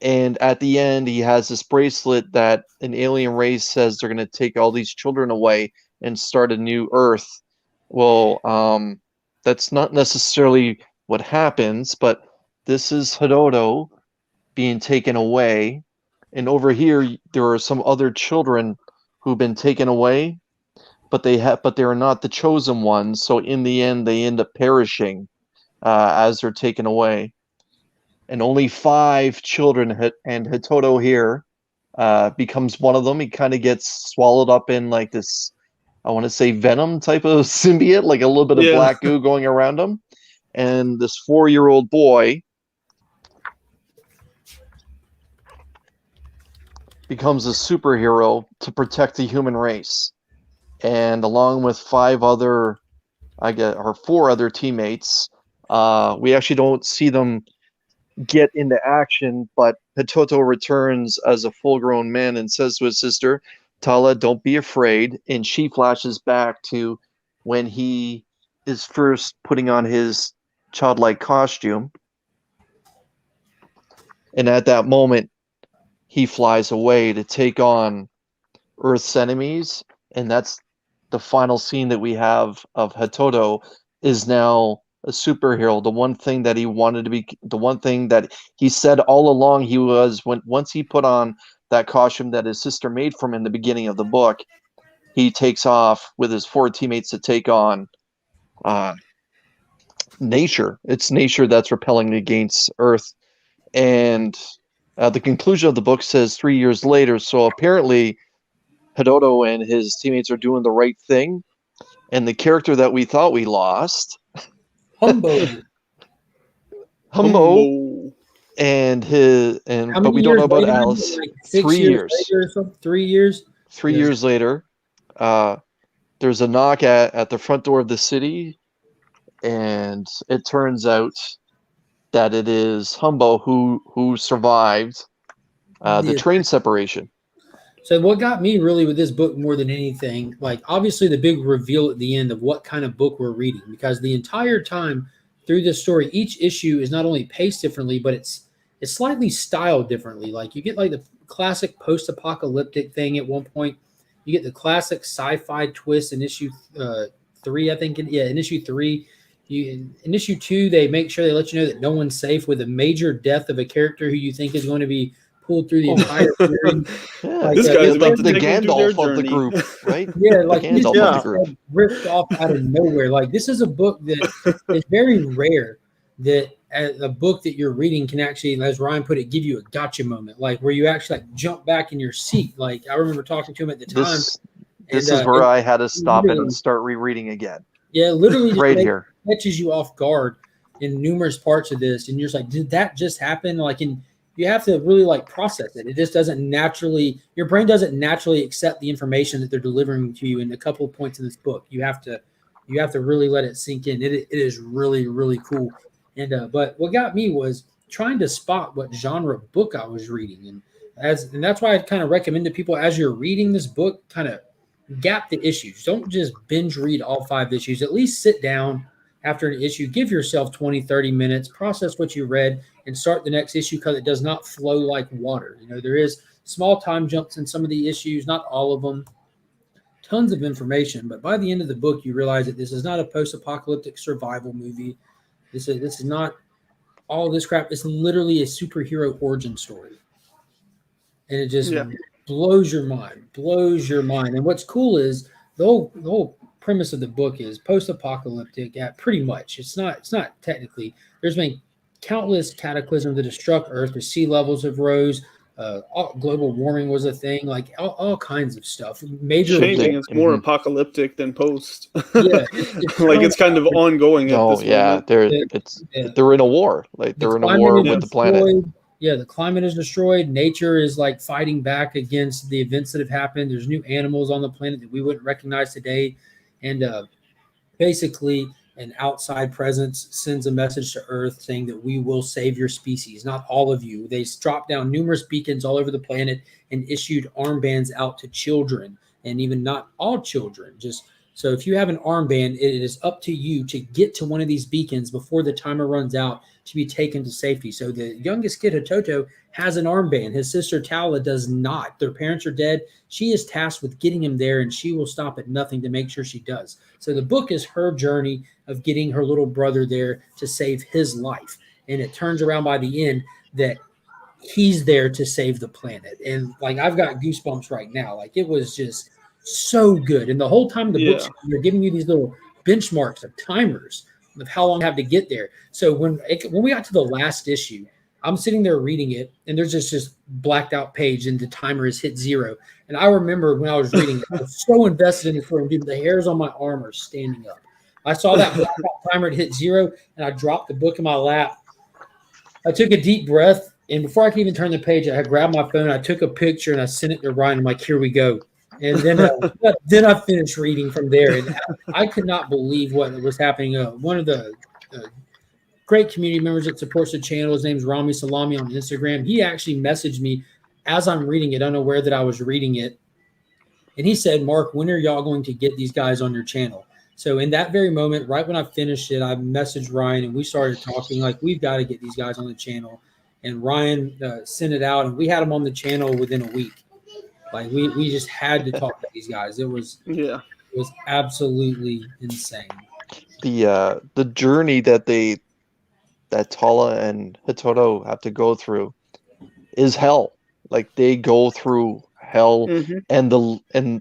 and at the end he has this bracelet that an alien race says they're going to take all these children away and start a new Earth. Well, that's not necessarily what happens, but this is Hototo being taken away, and over here there are some other children who've been taken away, but they are not the chosen ones. So in the end, they end up perishing as they're taken away. And only 5 children, and Hototo here becomes one of them. He kind of gets swallowed up in like this, I want to say venom type of symbiote, like a little bit of black goo going around him. And this 4-year-old boy becomes a superhero to protect the human race. And along with 4 other teammates, we actually don't see them get into action, but Hototo returns as a full-grown man and says to his sister, Tala, don't be afraid. And she flashes back to when he is first putting on his childlike costume. And at that moment, he flies away to take on Earth's enemies. And that's the final scene that we have of Hototo is now a superhero. The one thing that he wanted to be, the one thing that he said all along he was, once he put on that costume that his sister made for him in the beginning of the book. He takes off with his 4 teammates to take on nature. It's nature that's repelling against Earth. And the conclusion of the book says 3 years later. So apparently, Hidoto and his teammates are doing the right thing. And the character that we thought we lost, Humbo. Humbo, and How but many we don't years know about later? Alice. Like 6 3 years years. later or something? 3 years? 3 Yeah. years later, there's a knock at the front door of the city, and it turns out that it is Humbo who survived the Yeah. train separation. So what got me really with this book more than anything, like obviously the big reveal at the end of what kind of book we're reading, because the entire time through this story, each issue is not only paced differently, but it's slightly styled differently. Like you get like the classic post-apocalyptic thing at one point. You get the classic sci-fi twist in issue 3, I think. In issue 3. In issue 2, they make sure they let you know that no one's safe with a major death of a character who you think is going to be pulled through the entire series. Yeah, Like, This guy's about to the take them through their Gandalf of the journey. group, right? Yeah, like Gandalf he's of Yeah. the group. ripped off out of nowhere. Like this is a book that is very rare that a book that you're reading can actually, as Ryan put it, give you a gotcha moment, like where you actually like jump back in your seat. Like I remember talking to him at the time. This is where I had to stop it and start rereading again. Yeah, literally just Right here. catches you off guard in numerous parts of this, and you're just like, did that just happen? Like, and you have to really like process it. It just doesn't naturally, your brain doesn't naturally accept the information that they're delivering to you in a couple of points in this book. You have to really let it sink in. It is really, really cool. And but what got me was trying to spot what genre book I was reading, and that's why I kind of recommend to people, as you're reading this book, kind of gap the issues. Don't just binge read all 5 issues. At least sit down after an issue, give yourself 20, 30 minutes, process what you read, and start the next issue, because it does not flow like water. You know, there is small time jumps in some of the issues, not all of them, tons of information. But by the end of the book, you realize that this is not a post-apocalyptic survival movie. This is not all this crap. It's literally a superhero origin story. And it just blows your mind. And what's cool is the whole premise of the book is post-apocalyptic. Pretty much, it's not technically. There's been countless cataclysms that have struck Earth. The sea levels have rose. Global warming was a thing. Like all kinds of stuff. Major Changing. It's more apocalyptic than post. Yeah, like it's kind of ongoing at this moment. They're in a war. Like they're in a war with the planet. Yeah, the climate is destroyed. Nature is like fighting back against the events that have happened. There's new animals on the planet that we wouldn't recognize today. And basically, an outside presence sends a message to Earth saying that we will save your species, not all of you. They dropped down numerous beacons all over the planet and issued armbands out to children, and even not all children. So if you have an armband, it is up to you to get to one of these beacons before the timer runs out to be taken to safety. So the youngest kid, Hototo, has an armband. His sister Tala does not. Their parents are dead. She is tasked with getting him there, and she will stop at nothing to make sure she does. So the book is her journey of getting her little brother there to save his life. And it turns around by the end that he's there to save the planet. And like, I've got goosebumps right now. Like, it was just so good. And the whole time the books, they're giving you these little benchmarks of timers of how long I have to get there. So when we got to the last issue, I'm sitting there reading it, and there's just blacked out page, and the timer has hit 0. And I remember when I was reading it, I was so invested in the story, dude, the hairs on my arm are standing up. I saw that blackout timer hit 0, and I dropped the book in my lap. I took a deep breath, and before I could even turn the page, I grabbed my phone, I took a picture, and I sent it to Ryan. I'm like, here we go. And then I finished reading from there, and I could not believe what was happening. One of the great community members that supports the channel, his name's Rami Salami on Instagram. He actually messaged me as I'm reading it, unaware that I was reading it. And he said, Mark, when are y'all going to get these guys on your channel? So in that very moment, right when I finished it, I messaged Ryan, and we started talking like, we've got to get these guys on the channel. And Ryan sent it out, and we had them on the channel within a week. Like we just had to talk to these guys. It was absolutely insane. The journey that Tala and Hitoto have to go through is hell. Like they go through hell, Mhm.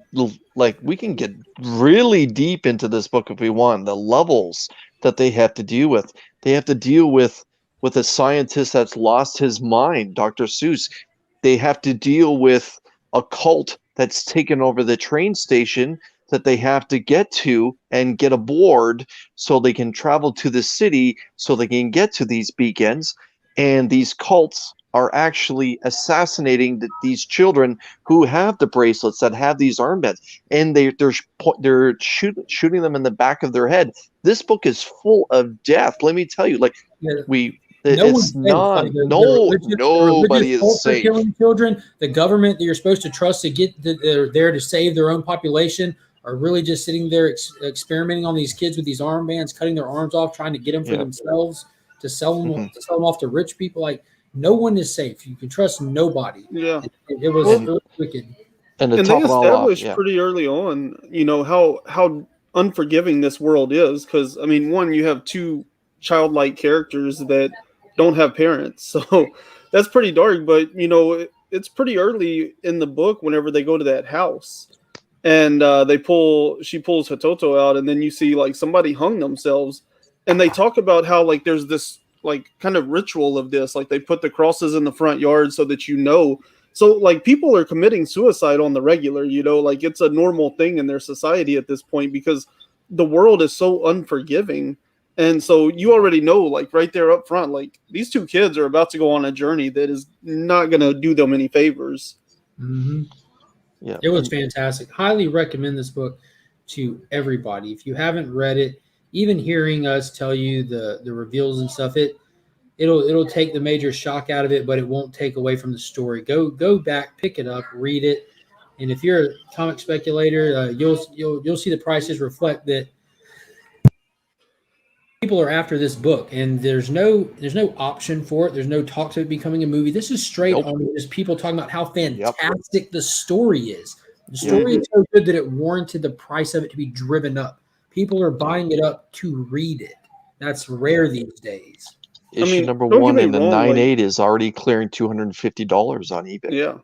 like we can get really deep into this book if we want. The levels that they have to deal with. They have to deal with a scientist that's lost his mind, Dr. Seuss. They have to deal with a cult that's taken over the train station that they have to get to and get aboard so they can travel to the city so they can get to these beacons. And these cults are actually assassinating these children who have the bracelets, that have these armbands, and they're shooting them in the back of their head. This book is full of death. Let me tell you, like Yeah, no it's one's safe. Like the nobody religious is cults are safe. killing children. The government that you're supposed to trust to get they're there to save their own population are really just sitting there experimenting on these kids with these armbands, cutting their arms off, trying to get them for Yeah. themselves to sell them Mhm. off to rich people. Like no one is safe. You can trust nobody. Yeah. It was Well, wicked. And to And they top it all off, established pretty early on, how unforgiving this world is. Because I mean, one, you have two childlike characters that don't have parents, so that's pretty dark. But it's pretty early in the book whenever they go to that house, and she pulls Hatoto out, and then you see like somebody hung themselves, and they talk about how like there's this like kind of ritual of this, like they put the crosses in the front yard so that so like people are committing suicide on the regular, like it's a normal thing in their society at this point because the world is so unforgiving. And so you already know, like right there up front, like these two kids are about to go on a journey that is not going to do them any favors. Mm-hmm. yeah, It was fantastic. Highly recommend this book to everybody. If you haven't read it, even hearing us tell you the reveals and stuff, it'll take the major shock out of it, but it won't take away from the story. Go back, pick it up, read it, and if you're a comic speculator, you'll see the prices reflect that people are after this book, and there's no option for it. There's no talks of it becoming a movie. This is straight Nope. on just people talking about how Yep. fantastic the story is. The Yep. story is so good that it warranted the price of it to be driven up. People are buying it up to read it. That's rare these days. Issue mean, number don't get 1 me in the wrong, 9.8 is already clearing $250 on eBay. Yeah.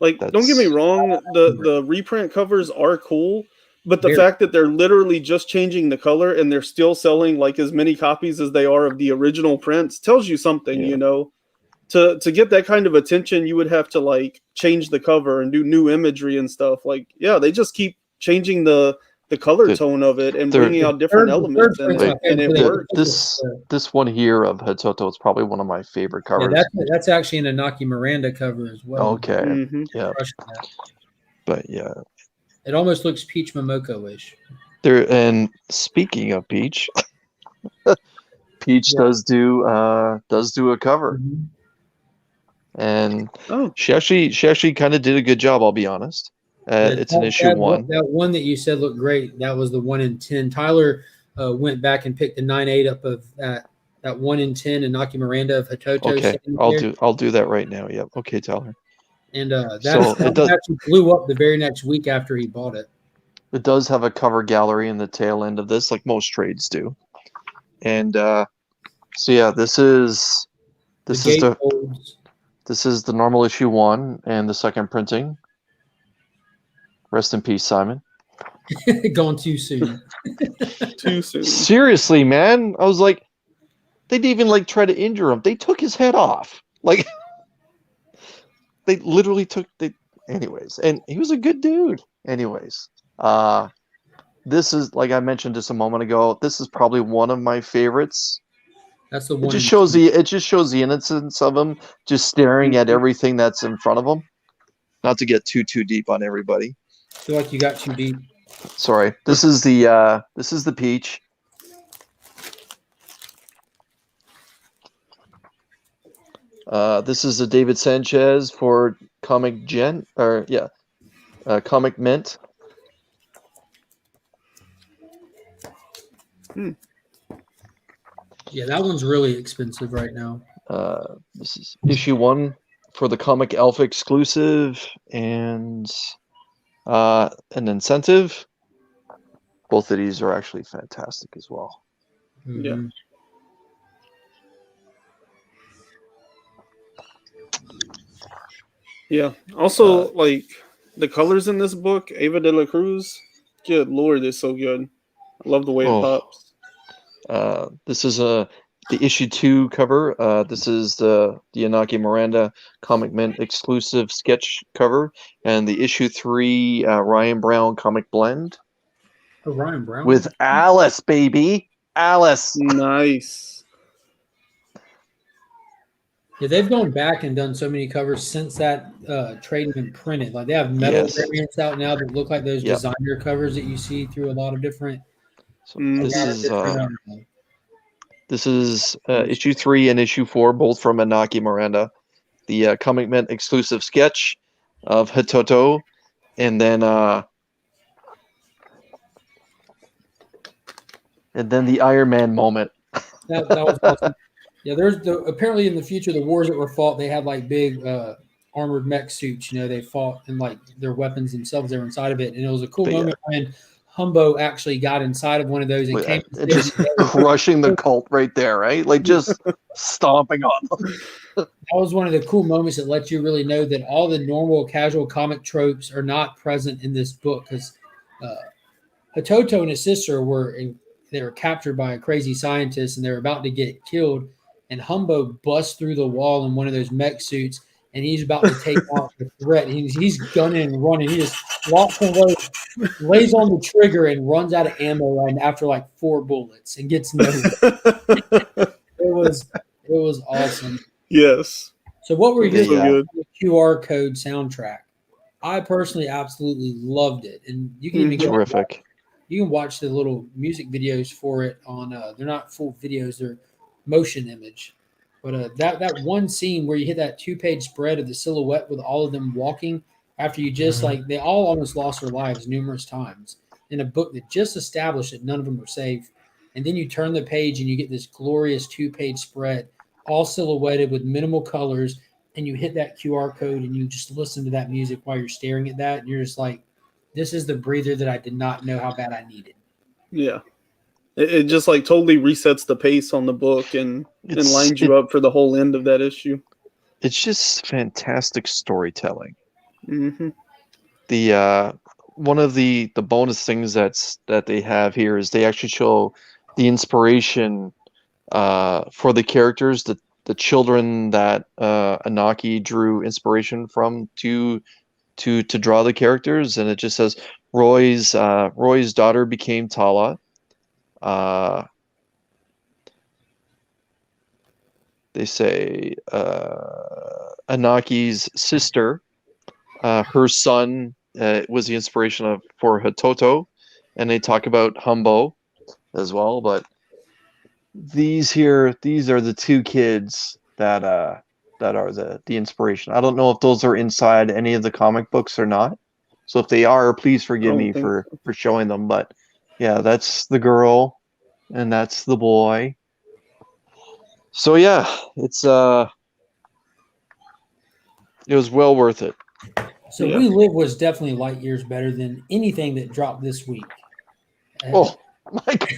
Like, don't get me wrong, the reprint covers are cool, but the fact that they're literally just changing the color and they're still selling like as many copies as they are of the original prints tells you something, To get that kind of attention, you would have to like change the cover and do new imagery and stuff. Like, yeah, they just keep changing the color tone of it and bringing out different elements in it, and it works. This one here of Hatoto is probably one of my favorite covers. Yeah, that's actually an Anaki Miranda cover as well. Okay. Mhm. Yeah. But yeah. It almost looks Peach Momoko-ish. And speaking of Peach, Peach does do a cover. Mm-hmm. And she actually kind of did a good job, I'll be honest. It's an issue 1. That one that you said looked great. That was the 1 in 10. Tyler went back and picked the 9.8 up of that 1 in 10 and Naki Miranda of Hatoto. Okay, I'll do that right now. Yep. Okay, Tyler. And that actually blew up the very next week after he bought it. It does have a cover gallery in the tail end of this, like most trades do. And so yeah, this is the normal issue 1 and the second printing. Rest in peace, Simon. Gone too soon. Too soon. Seriously, man. I was like, they didn't even like try to injure him. They took his head off. Like they literally anyways, and he was a good dude. Anyways, this is, like I mentioned just a moment ago, this is probably one of my favorites. That's the one. It just shows the innocence of him, just staring at everything that's in front of him. Not to get too deep on everybody. I feel like you got too deep. Sorry. This is the Peach. This is a David Sanchez for Comic Mint. Yeah, that one's really expensive right now. This is issue 1 for the Comic Alpha exclusive and an incentive. Both of these are actually fantastic as well. Mm-hmm. Yeah. Yeah. Also, like the colors in this book, Ava de la Cruz. Good lord, it's so good. I love the way it Oh. pops. This is the issue 2 cover. This is the Inaki Miranda Comic Mint exclusive sketch cover, and the issue 3 Ryan Brown comic blend Oh, Ryan Brown. with Alice, baby, Alice. Nice. Yeah, they've gone back and done so many covers since that trade been printed. Like they have metal Yes. variants out now that look like those Yep. designer covers that you see through a lot of different. So Mm. this is issue 3 and issue 4, both from Inaki Miranda. The Comic Mint exclusive sketch of Hitoto, and then the Iron Man moment. That was awesome. Yeah, there's apparently in the future the wars that were fought, they had like big armored mech suits. You know, they fought and like their weapons themselves, they were inside of it, and it was a cool moment when Humbo actually got inside of one of those and came and just crushing the cult right there, right? Like just stomping on them. That was one of the cool moments that lets you really know that all the normal casual comic tropes are not present in this book, because Hitoto and his sister they were captured by a crazy scientist and they were about to get killed, and Humbo busts through the wall in one of those mech suits and he's about to take out the threat. He's gunning and running. He just walks away, lays on the trigger and runs out of ammo and after like 4 bullets and gets nowhere. It was awesome. Yes. So what were your so the QR code soundtrack? I personally absolutely loved it, and you can even go terrific. You can watch the little music videos for it on. They're not full videos; they're motion image. But that one scene where you hit that 2-page spread of the silhouette with all of them walking after you just like they all almost lost their lives numerous times in a book that just established that none of them were safe, and then you turn the page and you get this glorious 2-page spread, all silhouetted with minimal colors, and you hit that QR code and you just listen to that music while you're staring at that, and you're just like, this is the breather that I did not know how bad I needed. Yeah. It just like totally resets the pace on the book and lines you up for the whole end of that issue. It's just fantastic storytelling. Mm-hmm. The one of the bonus things that they have here is they actually show the inspiration for the characters, the children that Inaki drew inspiration from to draw the characters, and it just says Roy's daughter became Tala. They say Anaki's sister, her son was the inspiration for Hitoto, and they talk about Humbo as well. But these are the 2 kids that are the inspiration. I don't know if those are inside any of the comic books or not. So if they are, please forgive me for showing them. But yeah, that's the girl and that's the boy. So yeah, it was well worth it. So We Live was definitely light years better than anything that dropped this week. Oh my God.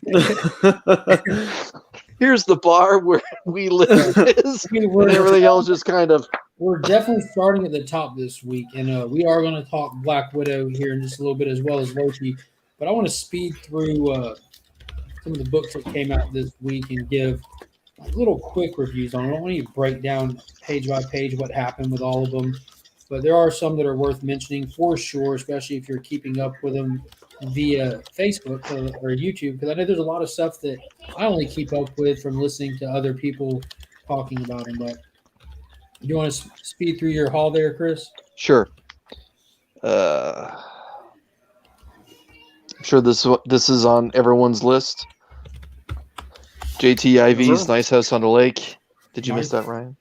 Here's the bar where We Live is, and everything else just kind of. We're definitely starting at the top this week, and we are going to talk Black Widow here in just a little bit, as well as Loki. But I want to speed through some of the books that came out this week and give little quick reviews on it. I don't want you to break down page by page what happened with all of them, but there are some that are worth mentioning for sure, especially if you're keeping up with them via Facebook or YouTube, because I know there's a lot of stuff that I only keep up with from listening to other people talking about them. But do you want to speed through your haul there, Chris? Sure. I'm sure this is on everyone's list. JTIV's Nice House on the Lake. Did you miss that, Ryan?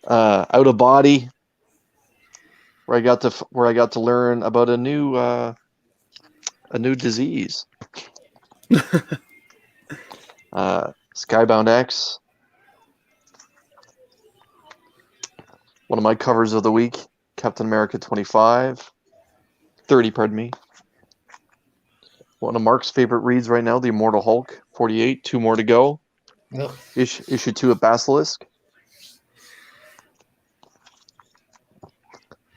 Out of Body, where I got to learn about a new disease. Skybound X. One of my covers of the week, Captain America 30, pardon me. One of Mark's favorite reads right now, The Immortal Hulk, 48, 2 more to go. Issue 2 of Basilisk.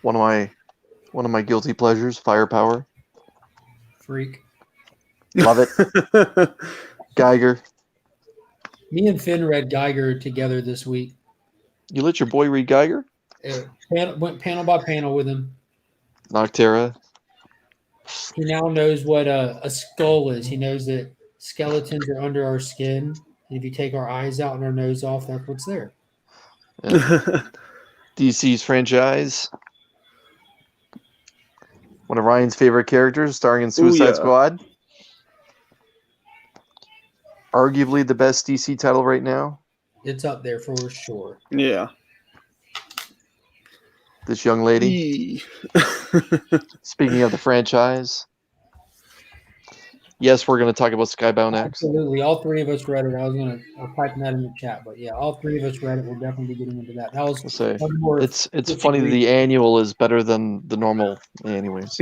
One of my guilty pleasures, Firepower. Freak. Love it. Geiger. Me and Finn read Geiger together this week. You let your boy read Geiger? Went panel by panel with him. Noctera. He now knows what a skull is. He knows that skeletons are under our skin. And if you take our eyes out and our nose off, that's what's there. Yeah. DC's franchise. One of Ryan's favorite characters, starring in Suicide Squad. Arguably the best DC title right now. It's up there for sure. Yeah. This young lady. Speaking of the franchise. Yes, we're going to talk about Skybound X. Absolutely. All three of us read it. I was going to type that in the chat. But yeah, all three of us read it. We'll definitely be getting into that. That was one more. It's funny that the annual is better than the normal. Anyways.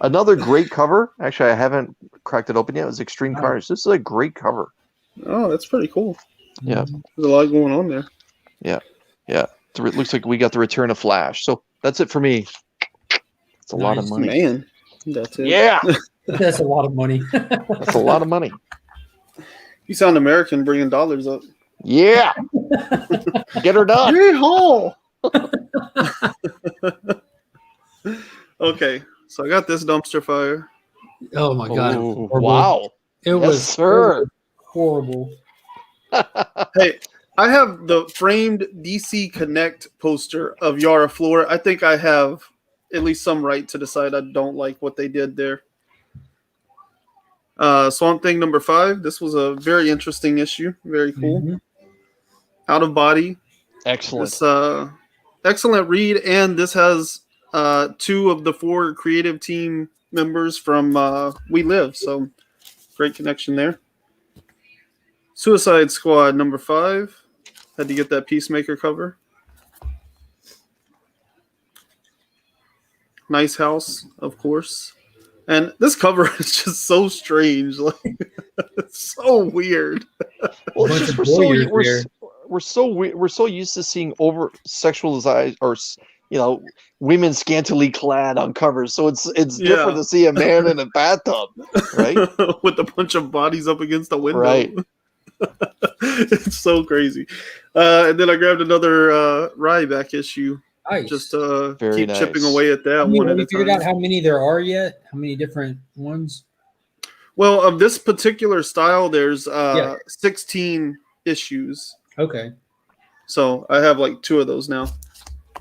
Another great cover. Actually, I haven't cracked it open yet. It was Extreme Carnage. This is a great cover. Oh, that's pretty cool. Yeah. There's a lot going on there. Yeah. Yeah. It looks like we got the return of Flash. So that's it for me. It's a lot of money. Man, that's it. Yeah. That's a lot of money. That's a lot of money. You sound American bringing dollars up. Yeah. Get her done. Yeehaw! Okay, so I got this dumpster fire. Oh my god! Oh, wow! It was sir. Horrible. Hey, I have the framed DC Connect poster of Yara Flor. I think I have at least some right to decide I don't like what they did there. Swamp Thing number 5. This was a very interesting issue. Very cool. Mm-hmm. Out of Body. Excellent. This, excellent read, and this has 2 of the 4 creative team members from We Live. So great connection there. Suicide Squad number 5. Had to get that Peacemaker cover. Nice House, of course. And this cover is just so strange. Like, it's so weird. Well, it's just we're so used to seeing over sexualized or women scantily clad on covers. So it's different to see a man in a bathtub, right? With a bunch of bodies up against the window. Right. It's so crazy. And then I grabbed another Ryback issue. Nice. Just Very keep nice. chipping away at that one Have at you a figured time. out how many there are yet? How many different ones? Well, of this particular style, there's 16 issues. Okay. So I have like 2 of those now.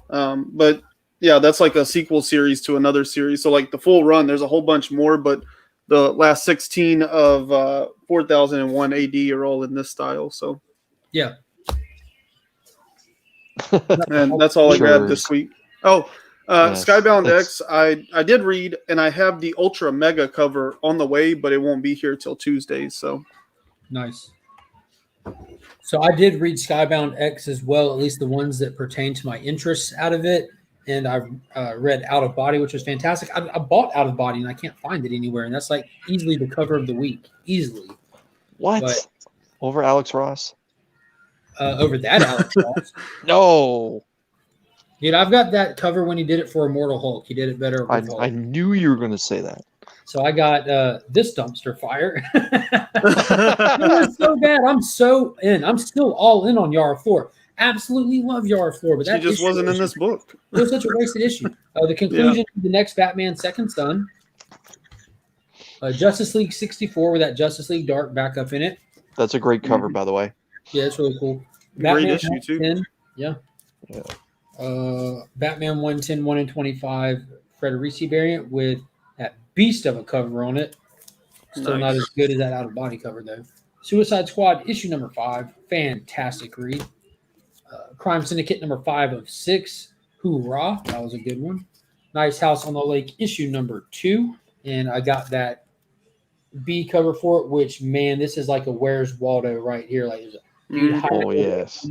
But yeah, that's like a sequel series to another series. So like the full run, there's a whole bunch more, but the last 16 of 4001 AD are all in this style. So yeah. And that's all I grabbed this week. Oh, Skybound X, I did read, and I have the Ultra Mega cover on the way, but it won't be here till Tuesday. So nice. So I did read Skybound X as well, at least the ones that pertain to my interests out of it. And I read Out of Body, which was fantastic. I bought Out of Body, and I can't find it anywhere. And that's like easily the cover of the week. Easily. What? But, over Alex Ross? Over that Alex Ross. No. Dude, I've got that cover when he did it for Immortal Hulk. He did it better with Hulk. I knew you were going to say that. So I got this dumpster fire. It was so bad. I'm so in. I'm still all in on Yara Flor. Absolutely love Yara Flor, but that she just wasn't in this book. It was such a wasted issue. The conclusion of the next Batman Second Son. Justice League 64 with that Justice League Dark backup in it. That's a great cover, by the way. Yeah, it's really cool. Great Batman issue, too. 110, yeah. Batman 110, 1 in 25 Frederici variant with that beast of a cover on it. Still not as good as that Out of Body cover, though. Suicide Squad issue number 5. Fantastic read. Crime Syndicate number 5 of 6. Hoorah. That was a good one. Nice House on the Lake issue number 2. And I got that B cover for it, which, man, this is like a Where's Waldo right here. Like, there's a dude yes.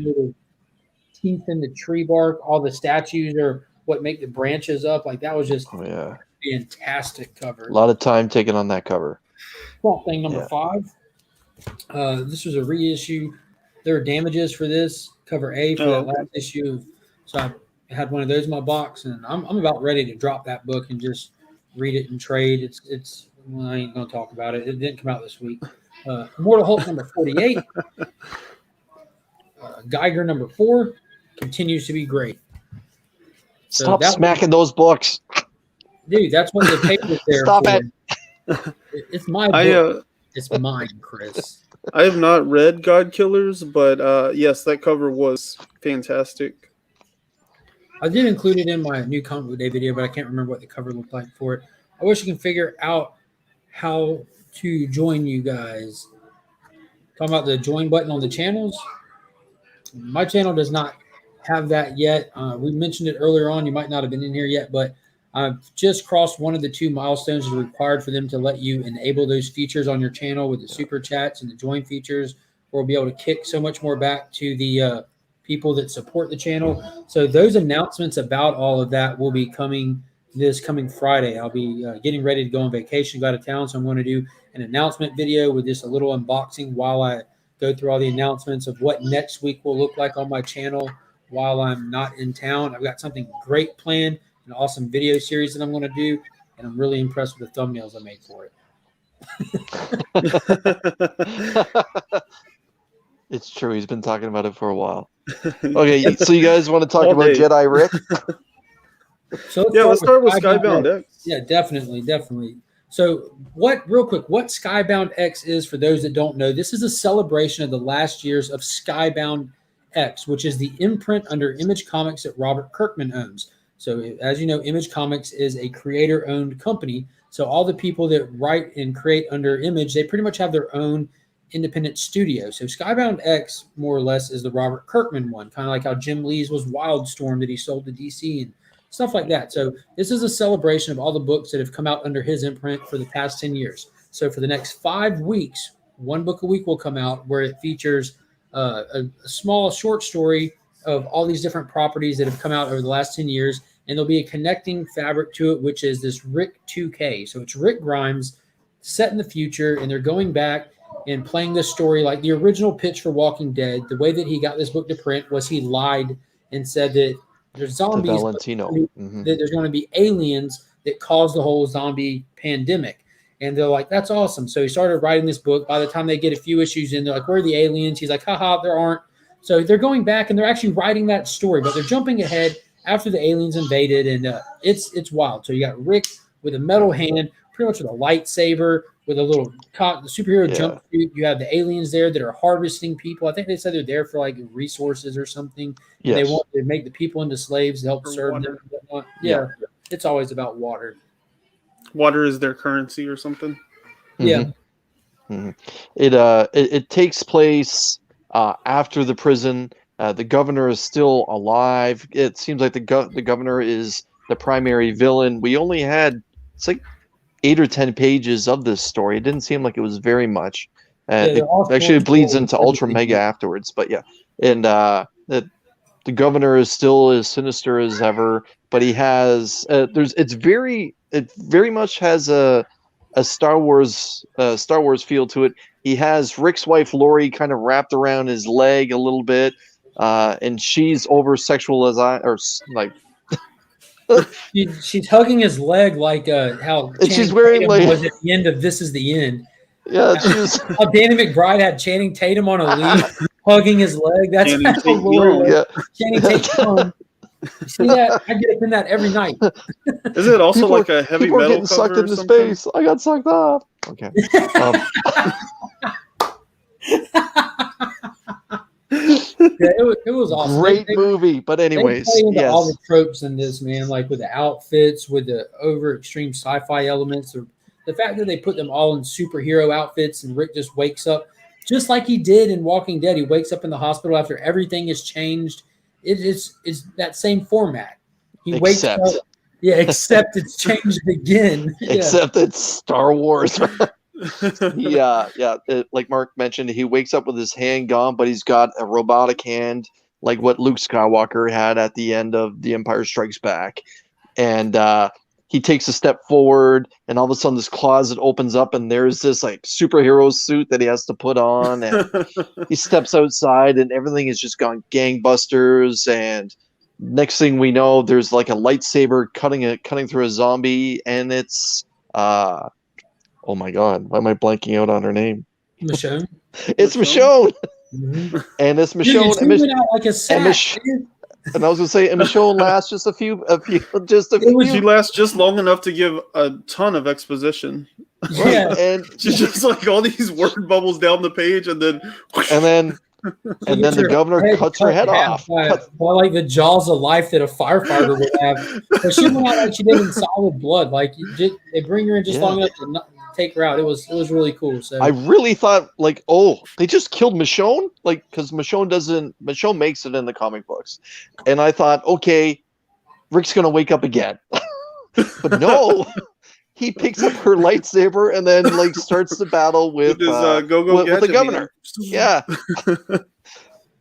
Teeth in the tree bark. All the statues are what make the branches up. Like, that was just fantastic cover. A lot of time taken on that cover. Swamp Thing number 5. This was a reissue. There were damages for this cover A for that last issue. So I had one of those in my box, and I'm about ready to drop that book and just read it and trade. It's well, I ain't gonna talk about it. It didn't come out this week. Immortal Hulk number 48. Geiger number 4 continues to be great. So Stop that smacking those books. dude, that's what the paper's there Stop for. it. It's my book. I It's mine, Chris. I have not read God Killers, but yes, that cover was fantastic. I did include it in my new comic book day video, but I can't remember what the cover looked like for it. I wish I can figure out how to join you guys. Talking about the join button on the channels. My channel does not have that yet. We mentioned it earlier on. You might not have been in here yet, but I've just crossed one of the 2 milestones that are required for them to let you enable those features on your channel with the super chats and the join features. We'll be able to kick so much more back to the people that support the channel. So those announcements about all of that will be coming this coming Friday. I'll be getting ready to go on vacation, go out of town. So I'm going to do an announcement video with just a little unboxing while I go through all the announcements of what next week will look like on my channel while I'm not in town. I've got something great planned, an awesome video series that I'm going to do, and I'm really impressed with the thumbnails I made for it. It's true. He's been talking about it for a while. Okay, so you guys want to talk All about day. Jedi Rick? So Let's start with Skybound Skybound X. Yeah, definitely. So real quick, what Skybound X is, for those that don't know, this is a celebration of the last years of Skybound X, which is the imprint under Image Comics that Robert Kirkman owns. So as you know, Image Comics is a creator-owned company. So all the people that write and create under Image, they pretty much have their own independent studio. So Skybound X, more or less, is the Robert Kirkman one, kind of like how Jim Lee's was Wildstorm that he sold to DC and stuff like that. So this is a celebration of all the books that have come out under his imprint for the past 10 years. So for the next 5 weeks, 1 book a week will come out where it features a small short story of all these different properties that have come out over the last 10 years. And there'll be a connecting fabric to it, which is this Rick 2K. So it's Rick Grimes set in the future, and they're going back and playing this story like the original pitch for Walking Dead. The way that he got this book to print was he lied and said that there's zombies, Valentino. that there's going to be aliens that caused the whole zombie pandemic. And they're like, that's awesome. So he started writing this book. By the time they get a few issues in, they're like, where are the aliens? He's like, haha, there aren't. So they're going back and they're actually writing that story, but they're jumping ahead after the aliens invaded, and it's wild. So you got Rick with a metal hand, pretty much with a lightsaber, with a little superhero jumpsuit. You have the aliens there that are harvesting people. I think they said they're there for like resources or something. Yes. They want to make the people into slaves to help serve them. Yeah, it's always about water. Water is their currency or something. Yeah. Mm-hmm. It takes place after the prison. The governor is still alive. It seems like the governor is the primary villain. We only had, it's like 8 or 10 pages of this story. It didn't seem like it was very much. It bleeds into Ultra Mega afterwards. But yeah, and the governor is still as sinister as ever. But he has it very much has a Star Wars feel to it. He has Rick's wife Lori kind of wrapped around his leg a little bit. And she's over sexualized, or like she's hugging his leg like how she's wearing Tatum like was at the end of This Is the End. Yeah, how Danny McBride had Channing Tatum on a leash hugging his leg. That's Channing how Tatum. Lori Yeah. Channing Tatum. You see that? I get up in that every night. Is it also People like a heavy people are metal getting cover sucked or into something? space. I got sucked off. Okay. Yeah, it was awesome. Great movie, but anyways, they play into all yes. the tropes in this, man, like with the outfits, with the over extreme sci-fi elements, or the fact that they put them all in superhero outfits, and Rick just wakes up just like he did in Walking Dead. He wakes up in the hospital after everything has changed. It's that same format. He wakes up. Yeah, except it's changed again. Except it's Star Wars. Like Mark mentioned, he wakes up with his hand gone, but he's got a robotic hand, like what Luke Skywalker had at the end of The Empire Strikes Back. And he takes a step forward, and all of a sudden this closet opens up, and there's this like superhero suit that he has to put on, and he steps outside, and everything is just gone gangbusters. And next thing we know, there's like a lightsaber cutting through a zombie, and it's oh my god, why am I blanking out on her name? Michonne. It's Michonne? Michonne, and it's Dude, Michonne, she went out like a sack. dude. and I was gonna say, and Michonne lasts just a few. She lasts just long enough to give a ton of exposition. Yeah. and She's just like all these word bubbles down the page, and then the governor cuts her head off. by like the jaws of life that a firefighter would have. But she went out like she did in Solid Blood. Like they bring her in just long enough to not take her out. It was really cool. So I really thought like, oh, they just killed Michonne, like because Michonne makes it in the comic books, and I thought, okay, Rick's gonna wake up again, but no. He picks up her lightsaber and then like starts the battle with his with the governor. Yeah,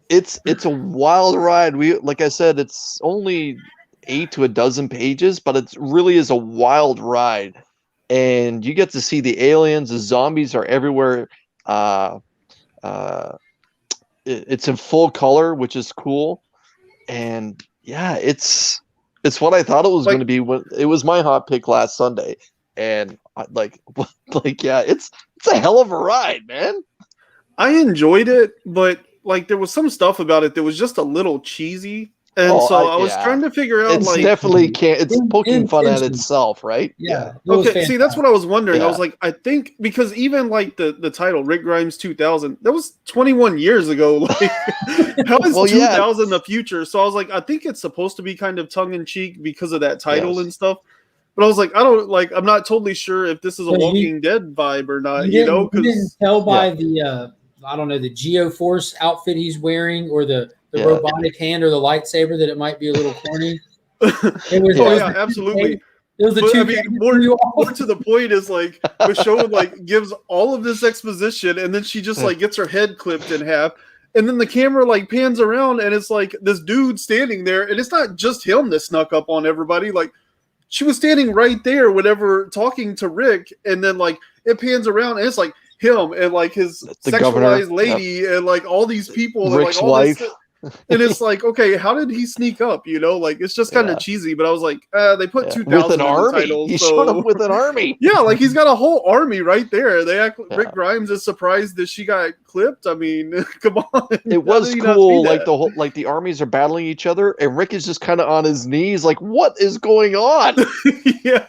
it's a wild ride. Like I said, it's only 8 to a dozen pages, but it really is a wild ride. And you get to see the aliens. The zombies are everywhere. It's in full color, which is cool. And yeah, it's what I thought it was going to be. It was my hot pick last Sunday. And like yeah, it's a hell of a ride, man. I enjoyed it, but like there was some stuff about it that was just a little cheesy, and I was trying to figure out. It's definitely it's poking fun at itself, right? Yeah. Okay, see, that's what I was wondering. I was like, I think because even like the title Rick Grimes 2000, that was 21 years ago. Like, how is 2000 the future? So I was like, I think it's supposed to be kind of tongue in cheek because of that title and stuff. But I was like, I'm not totally sure if this is a Walking Dead vibe or not. You didn't tell by the I don't know, the Geoforce outfit he's wearing or the robotic hand or the lightsaber that it might be a little corny. Absolutely. It was the but, two. I mean, more to the point is like Michonne like gives all of this exposition and then she just like gets her head clipped in half. And then the camera like pans around and it's like this dude standing there, and it's not just him that snuck up on everybody. Like, she was standing right there whenever talking to Rick, and then like it pans around and it's like him and like his sexualized governor, lady and like all these people Rick's and like all wife. this and it's like, okay, how did he sneak up? Like it's just kind of cheesy, but I was like, they put 2000 with an in army. the title, He showed up with an army. Yeah, like he's got a whole army right there. Rick Grimes is surprised that she got clipped. I mean, come on. It was cool. Like the armies are battling each other, and Rick is just kind of on his knees, like, what is going on? Yeah.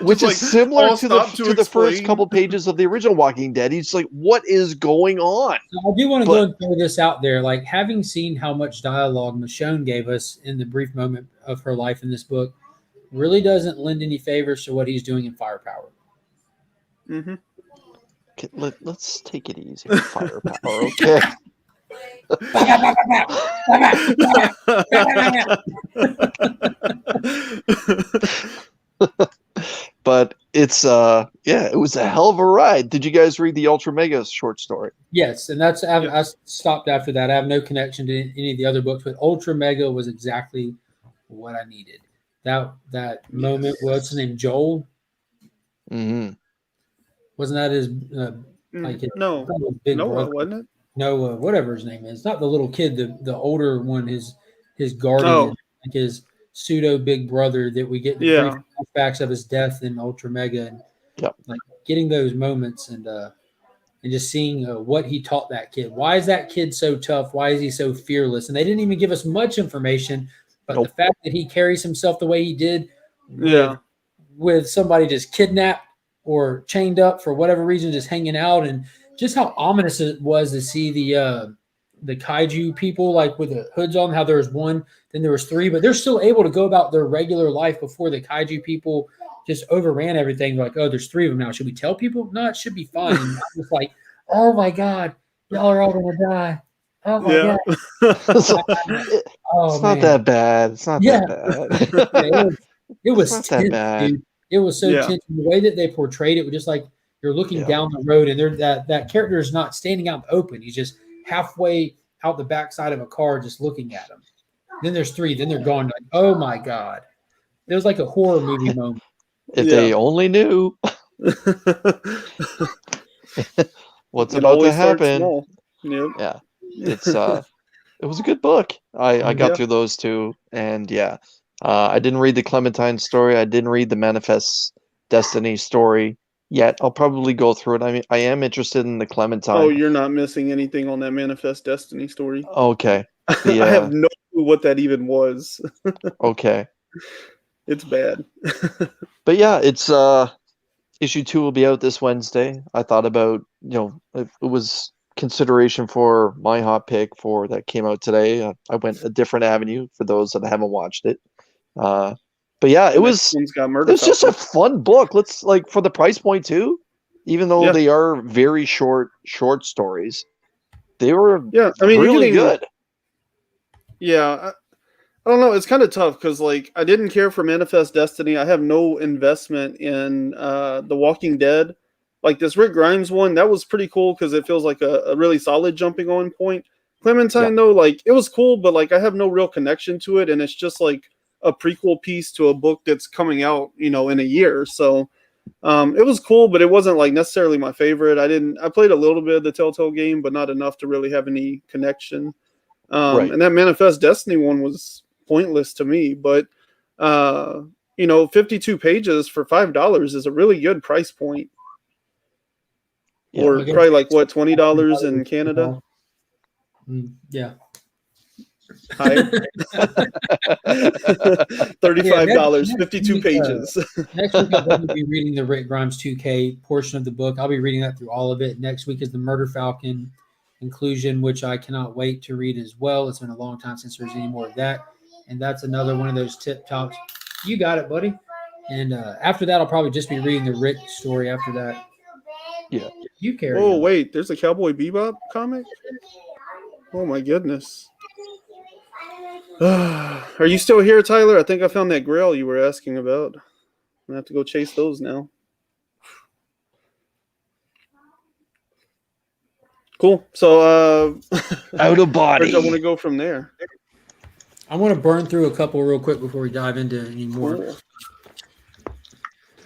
Which is similar to the first couple pages of the original Walking Dead. He's like, what is going on? So I do want to go and throw this out there. Like, having seen how much dialogue Michonne gave us in the brief moment of her life in this book really doesn't lend any favors to what he's doing in Firepower. Mm-hmm. Okay, let's take it easy with Firepower, okay? But it's it was a hell of a ride. Did you guys read the Ultra Mega short story? Yes, and that's I stopped after that. I have no connection to any of the other books, but Ultra Mega was exactly what I needed. That moment, what's his name, Joel? Mm-hmm. Wasn't that his like his, no big Noah, brother? wasn't it? Noah, whatever his name is. Not the little kid, the older one, his guardian, like his pseudo big brother that we get brief flashbacks of his death in Ultra Mega, and like getting those moments and just seeing what he taught that kid. Why is that kid so tough? Why is he so fearless? And they didn't even give us much information, but the fact that he carries himself the way he did with somebody just kidnapped or chained up for whatever reason, just hanging out, and just how ominous it was to see the kaiju people like with the hoods on, how there was one, then there was three, but they're still able to go about their regular life before the kaiju people just overran everything. Like, oh, there's three of them now. Should we tell people? No, it should be fine. And I was like, oh my God, y'all are all going to die. Oh my God. It's not that bad. It's not that bad. It was tense, that bad. Dude. It was so tense. The way that they portrayed it was just like you're looking down the road, and that character is not standing out in the open. He's just halfway out the backside of a car just looking at them. Then there's three. Then they're gone. Like, oh my God. It was like a horror movie moment. If they only knew what's about to happen. Yep. Yeah. It's it was a good book. I got Yeah. through those two, and yeah, I didn't read the Clementine story. I didn't read the Manifest Destiny story yet. I'll probably go through it. I mean, I am interested in the Oh, Clementine. you're not missing anything on that Manifest Destiny story. Okay, the I have no clue what that even was. okay, It's bad. but yeah, it's issue 2 will be out this Wednesday. I thought about, it was consideration for my hot pick for that came out today. I went a different avenue for those that haven't watched it. But yeah, The next one's got Murder just a Falcon. fun book. Let's like for the price point too, even though Yeah. they are very short stories, they were Yeah, I mean, really good. Yeah, I don't know. It's kind of tough because, like, I didn't care for Manifest Destiny. I have no investment in The Walking Dead. Like this Rick Grimes one, that was pretty cool because it feels like a really solid jumping on point. Clementine, though, like, it was cool, but like I have no real connection to it, and it's just like a prequel piece to a book that's coming out, in a year. So it was cool, but it wasn't like necessarily my favorite. I played a little bit of the Telltale game, but not enough to really have any connection. Right. And that Manifest Destiny one was pointless to me, but 52 pages for $5 is a really good price point. Yeah. Or Okay. probably like what, $20 in Canada? Yeah. Higher. $35, next 52 week, pages. Next week, I'll definitely be reading the Rick Grimes 2K portion of the book. I'll be reading that through all of it. Next week is the Murder Falcon inclusion, which I cannot wait to read as well. It's been a long time since there's any more of that. And that's another one of those tip tops. You got it, buddy. And after that, I'll probably just be reading the Rick story after that. Yeah. You carry Oh, on. wait, there's a Cowboy Bebop comic? Oh, my goodness. Are you still here, Tyler? I think I found that grail you were asking about. I'm going to have to go chase those now. Cool. So, Out of body. where do I want to go from there? I want to burn through a couple real quick before we dive into any more. Cool.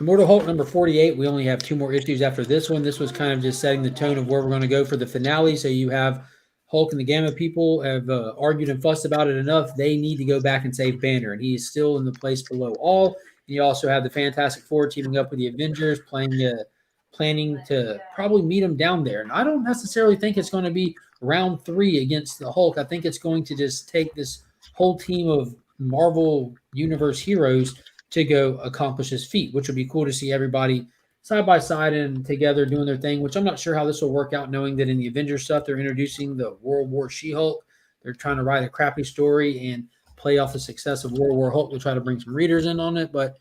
Immortal Hulk number 48. We only have 2 more issues after this one. This was kind of just setting the tone of where we're going to go for the finale. So you have Hulk and the Gamma people have argued and fussed about it enough. They need to go back and save Banner, and he is still in the place below all. And you also have the Fantastic Four teaming up with the Avengers, planning to probably meet him down there. And I don't necessarily think it's going to be round 3 against the Hulk. I think it's going to just take this whole team of Marvel Universe heroes to go accomplish his feat, which would be cool to see everybody side by side and together doing their thing, which I'm not sure how this will work out, knowing that in the Avengers stuff, they're introducing the World War She-Hulk. They're trying to write a crappy story and play off the success of World War Hulk to try to bring some readers in on it. But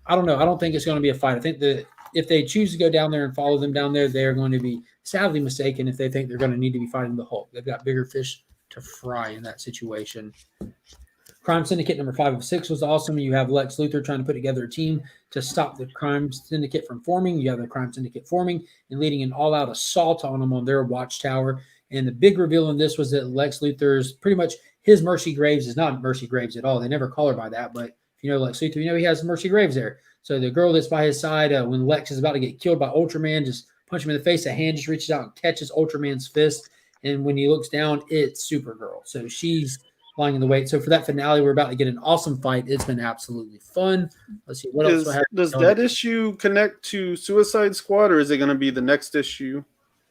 I don't know. I don't think it's going to be a fight. I think that if they choose to go down there and follow them down there, they're going to be sadly mistaken if they think they're going to need to be fighting the Hulk. They've got bigger fish to fry in that situation. Crime Syndicate number 5 of 6 was awesome. You have Lex Luthor trying to put together a team to stop the Crime Syndicate from forming. You have the Crime Syndicate forming and leading an all-out assault on them on their watchtower. And the big reveal in this was that Lex Luthor's pretty much his Mercy Graves is not Mercy Graves at all. They never call her by that, but if you know Lex Luthor, you know he has Mercy Graves there. So the girl that's by his side when Lex is about to get killed by Ultraman, just punch him in the face. A hand just reaches out and catches Ultraman's fist. And when he looks down, it's Supergirl. So she's lying in the wait. So for that finale, we're about to get an awesome fight. It's been absolutely fun. Let's see what else do I have. Does that issue connect to Suicide Squad, or is it going to be the next issue?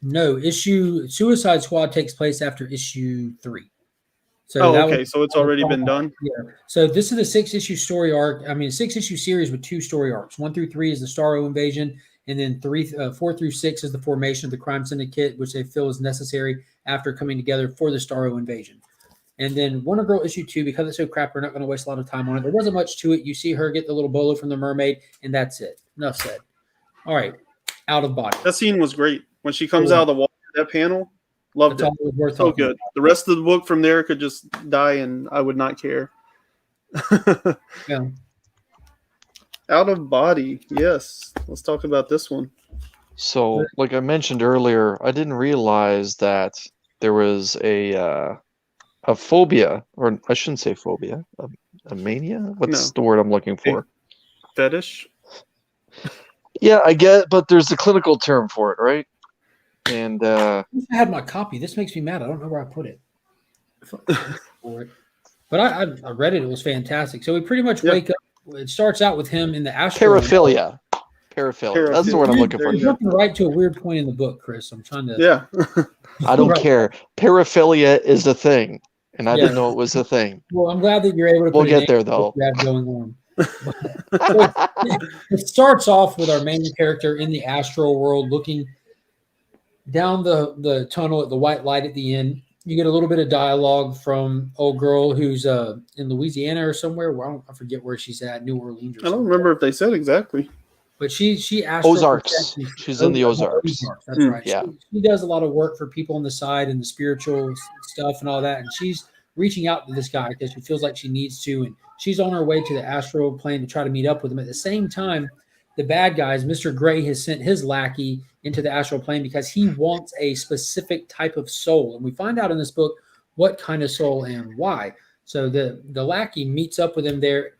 No, Suicide Squad takes place after issue 3. So okay. So it's already been done. Yeah. So this is a 6-issue story arc. I mean, 6-issue series with 2 story arcs. 1 through 3 is the Starro invasion, and then 4 through 6 is the formation of the Crime Syndicate, which they feel is necessary after coming together for the Starro invasion. And then Wonder Girl issue 2, because it's so crap, we're not going to waste a lot of time on it. There wasn't much to it. You see her get the little bolo from the mermaid, and that's it. Enough said. All right. Out of body. That scene was great. When she comes out of the water, that panel, loved That's it. all it was worth So talking good. The rest of the book from there could just die, and I would not care. Yeah. Out of body. Yes. Let's talk about this one. So, like I mentioned earlier, I didn't realize that there was a phobia, or I shouldn't say phobia, a mania? What's the word I'm looking for? Fetish? Yeah, I get, but there's a clinical term for it, right? And I had my copy. This makes me mad. I don't know where I put it. for it. But I read it. It was fantastic. So we pretty much wake up. It starts out with him in the astral. Paraphilia. Paraphilia. That's the word I'm looking for. You're jumping right to a weird point in the book, Chris. I'm trying to. Yeah. I don't Right. care. Paraphilia is a thing, and I didn't know it was a thing. Well, I'm glad that you're able to. We'll put a get name there, to though. what you have going on. It starts off with our main character in the astral world, looking down the tunnel at the white light at the end. You get a little bit of dialogue from old girl who's in Louisiana or somewhere. Well, I forget where she's at, New Orleans. Or I don't remember if they said exactly. But she astral Ozarks. projects- She's in the Ozarks. That's right. Yeah. She does a lot of work for people on the side and the spiritual stuff and all that. And she's reaching out to this guy because she feels like she needs to. And she's on her way to the astral plane to try to meet up with him. At the same time, the bad guys, Mr. Gray has sent his lackey into the astral plane because he wants a specific type of soul. And we find out in this book what kind of soul and why. So the lackey meets up with him there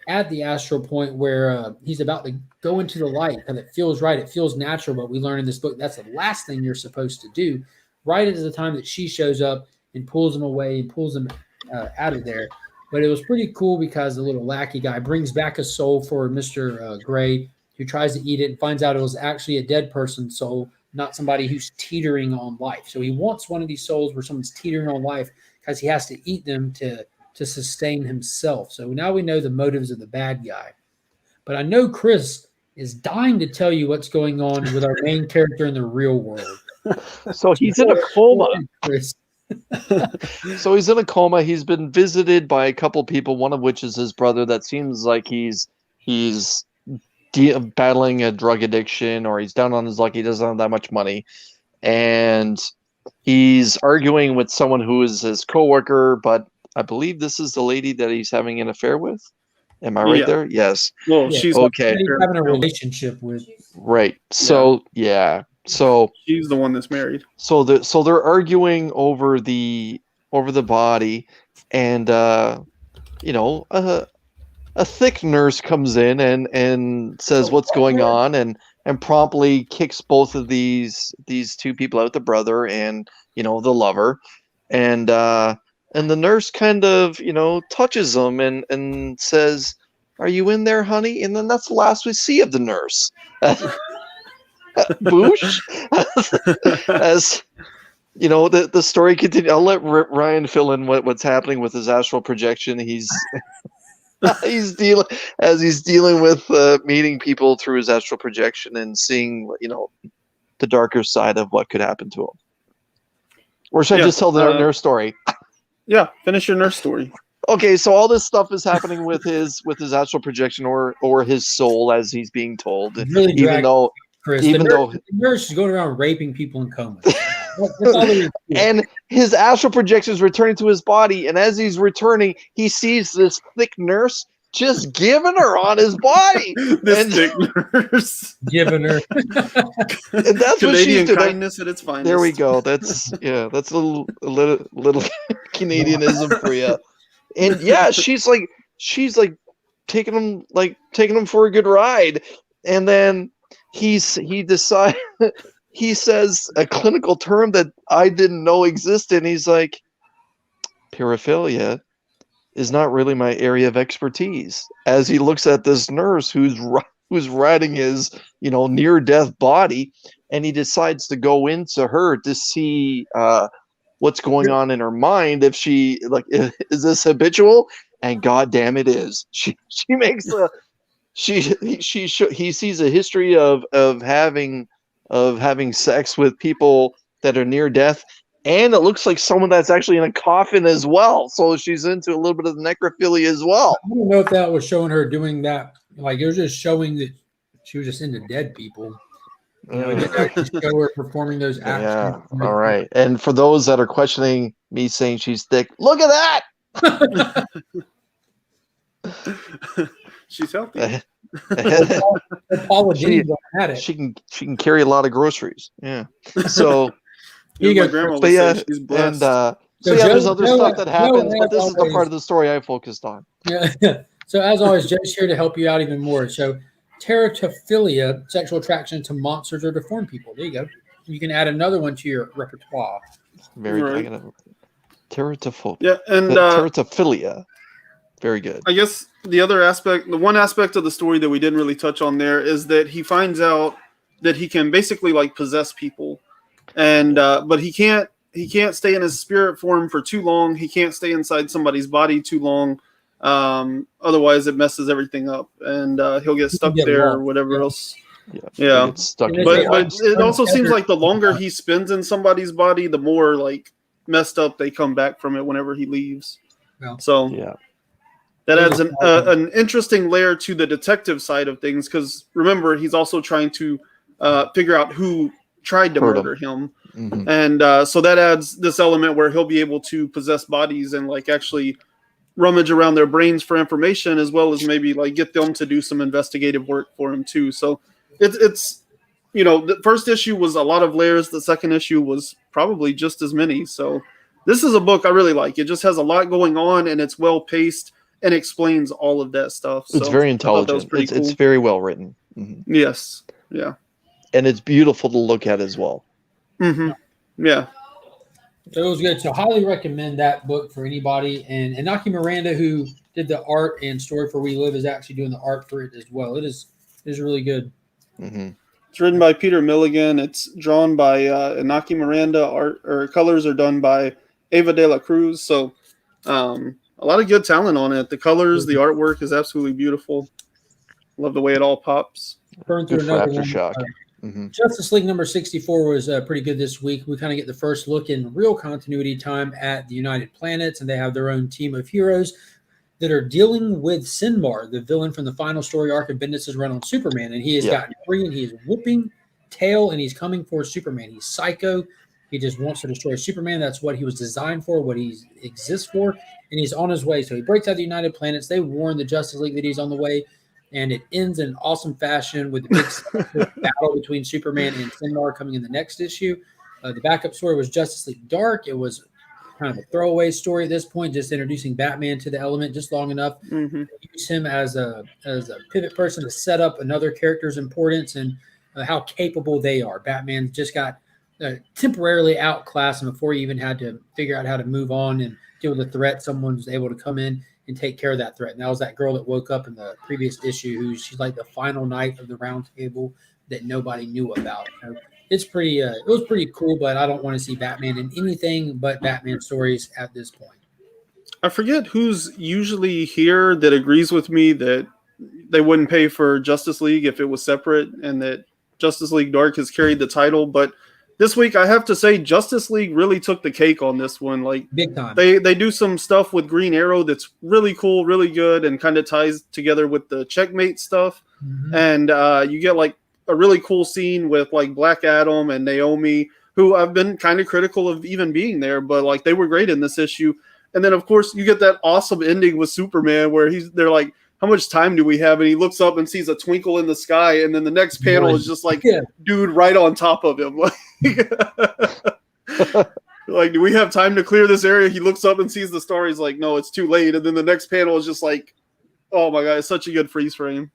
at the astral point where he's about to go into the light because it feels right. It feels natural. But we learn in this book that's the last thing you're supposed to do. Right at the time that she shows up and pulls him away and pulls him out of there. But it was pretty cool because the little lackey guy brings back a soul for Mr. Gray, who tries to eat it and finds out it was actually a dead person's soul, not somebody who's teetering on life. So he wants one of these souls where someone's teetering on life because he has to eat them to sustain himself. So now we know the motives of the bad guy. But I know Chris is dying to tell you what's going on with our main character in the real world. So he's in a coma. Chris. So he's in a coma. He's been visited by a couple people, one of which is his brother. That seems like he's battling a drug addiction, or he's down on his luck. He doesn't have that much money, and he's arguing with someone who is his coworker. But I believe this is the lady that he's having an affair with. Am I right there? Yes. Well, Yeah. she's Okay. He's having a relationship with. Right. So yeah. So she's the one that's married. So they're arguing over the body, and a thick nurse comes in and says what's going on, and promptly kicks both of these two people out, the brother and the lover, and the nurse kind of touches them and says, "Are you in there, honey?" And then that's the last we see of the nurse. Boosh. As the story continues. I'll let Ryan fill in what's happening with his astral projection. He's dealing with meeting people through his astral projection and seeing the darker side of what could happen to him. Or should I just tell the nurse story? Yeah, finish your nurse story. Okay, so all this stuff is happening with his astral projection or his soul, as he's being told. Really Chris, the nurse is going around raping people in comas. That's all there is. And his astral projection is returning to his body, and as he's returning, he sees this thick nurse just giving her on his body. Thick nurse giving her. And that's Canadian what she's doing. kindness at its finest. There we go. That's a little Canadianism for you. And yeah, she's like taking him for a good ride, and then he decides. He says a clinical term that I didn't know existed. He's like, paraphilia is not really my area of expertise. As he looks at this nurse who's riding his, near-death body, and he decides to go into her to see what's going on in her mind. If she is this habitual? And goddamn, it is. She makes he sees a history of having sex with people that are near death, and it looks like someone that's actually in a coffin as well. So she's into a little bit of the necrophilia as well. I don't know if that was showing her doing that. Like, it was just showing that she was just into dead people. It didn't actually show her performing those actions. Yeah. All right. And for those that are questioning me saying she's thick, look at that. She's healthy. She can carry a lot of groceries. Yeah. So you my grandma would say she's blessed. There's other stuff that happens, but this is the part of the story I focused on. Yeah. So as always, Joe's here to help you out even more. So teratophilia, sexual attraction to monsters or deformed people. There you go. You can add another one to your repertoire. Teratophilia. Yeah, and Teratophilia. Very good. I guess the one aspect of the story that we didn't really touch on there is that he finds out that he can basically like possess people, and but he can't stay in his spirit form for too long. He can't stay inside somebody's body too long, otherwise it messes everything up, and he'll get stuck get there lost. or whatever Yeah. else. Yeah. Yeah. He gets stuck And in there's But chaos. it also seems untethered- like the longer he spends in somebody's body, the more like messed up they come back from it whenever he leaves. Yeah. So Yeah. that There's adds an interesting layer to the detective side of things, because remember, he's also trying to figure out who tried to Hurt murder him. Mhm. And so that adds this element where he'll be able to possess bodies and like actually rummage around their brains for information, as well as maybe like get them to do some investigative work for him too. So it's the first issue was a lot of layers. The second issue was probably just as many. So this is a book I really like. It just has a lot going on, and it's well paced and explains all of that stuff. So It's very I thought that was intelligent. pretty It's cool. very well written. Yes. Yeah. And it's beautiful to look at as well. Mm-hmm. Yeah. So it was good. So highly recommend that book for anybody. And Inaki Miranda, who did the art and story for We Live, is actually doing the art for it as well. It is really good. Hmm. It's written by Peter Milligan. It's drawn by Inaki Miranda. Art or colors are done by Ava de la Cruz. So a lot of good talent on it. The colors, the artwork is absolutely beautiful. Love the way it all pops. Burn through Good for another one. Aftershock. Hmm. Justice League number 64 was pretty good this week. We kind of get the first look in real continuity time at the United Planets, and they have their own team of heroes that are dealing with Sinmar, the villain from the final story arc of Bendis' run on Superman. And he has gotten free, and he is whooping tail, and he's coming for Superman. He's psycho. He just wants to destroy Superman. That's what he was designed for, what he exists for, and he's on his way. So he breaks out the United Planets. They warn the Justice League that he's on the way, and it ends in awesome fashion with the big battle between Superman and Sinmar coming in the next issue. The backup story was Justice League Dark. It was kind of a throwaway story at this point, just introducing Batman to the element just long enough Mm-hmm. to use him as a pivot person to set up another character's importance and how capable they are. Batman just got temporarily outclassed, and before he even had to figure out how to move on and deal with the threat, someone was able to come in and take care of that threat. And that was that girl that woke up in the previous issue, who she's like the final night of the round table that nobody knew about. So it's pretty, it was pretty cool, but I don't want to see Batman in anything but Batman stories at this point. I forget who's usually here that agrees with me that they wouldn't pay for Justice League if it was separate, and that Justice League Dark has carried the title. But this week, I have to say, Justice League really took the cake on this one. Like, Big time. they do some stuff with Green Arrow that's really cool, really good, and kind of ties together with the Checkmate stuff. Mhm. And you get like a really cool scene with like Black Adam and Naomi, who I've been kind of critical of even being there, but like they were great in this issue. And then of course you get that awesome ending with Superman where they're like, how much time do we have? And he looks up and sees a twinkle in the sky, and then the next panel is just like, dude right on top of him. Like, do we have time to clear this area? He looks up and sees the star. He's like, no, it's too late. And then the next panel is just like, oh my God, it's such a good freeze frame.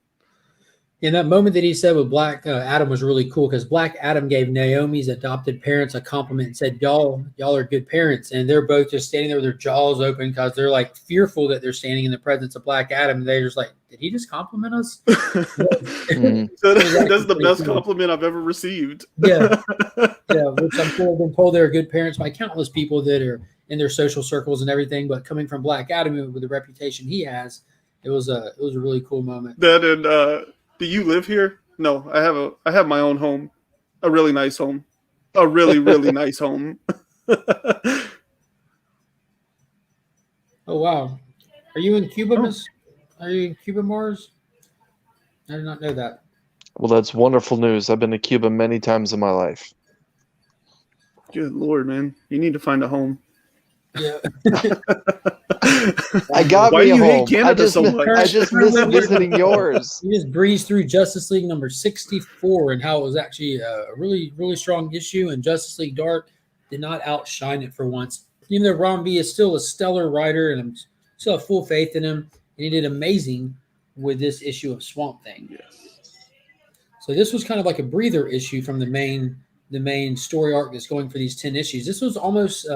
And that moment that he said with Black Adam was really cool, because Black Adam gave Naomi's adopted parents a compliment and said, y'all are good parents. And they're both just standing there with their jaws open because they're like fearful that they're standing in the presence of Black Adam. And they're just like, did he just compliment us? Mhm. That's the best compliment I've ever received. Yeah. Which I'm sure I've been told they're good parents by countless people that are in their social circles and everything. But coming from Black Adam with the reputation he has, it was a really cool moment. That and do you live here? No, I have my own home, a really nice home, a really really nice home. Oh wow, are you in Cuba, Miss? Are you in Cuba, Mars? I did not know that. Well, that's wonderful news. I've been to Cuba many times in my life. Good Lord, man, you need to find a home. Yeah. I got Why me do a you hate home. Canada so much? I just miss visiting yours. You just breezed through Justice League number 64 and how it was actually a really, really strong issue, and Justice League Dark did not outshine it for once. Even though Ron B is still a stellar writer, and I'm still have full faith in him, and he did amazing with this issue of Swamp Thing. Yes. So this was kind of like a breather issue from the main story arc that's going for these 10 issues. This was almost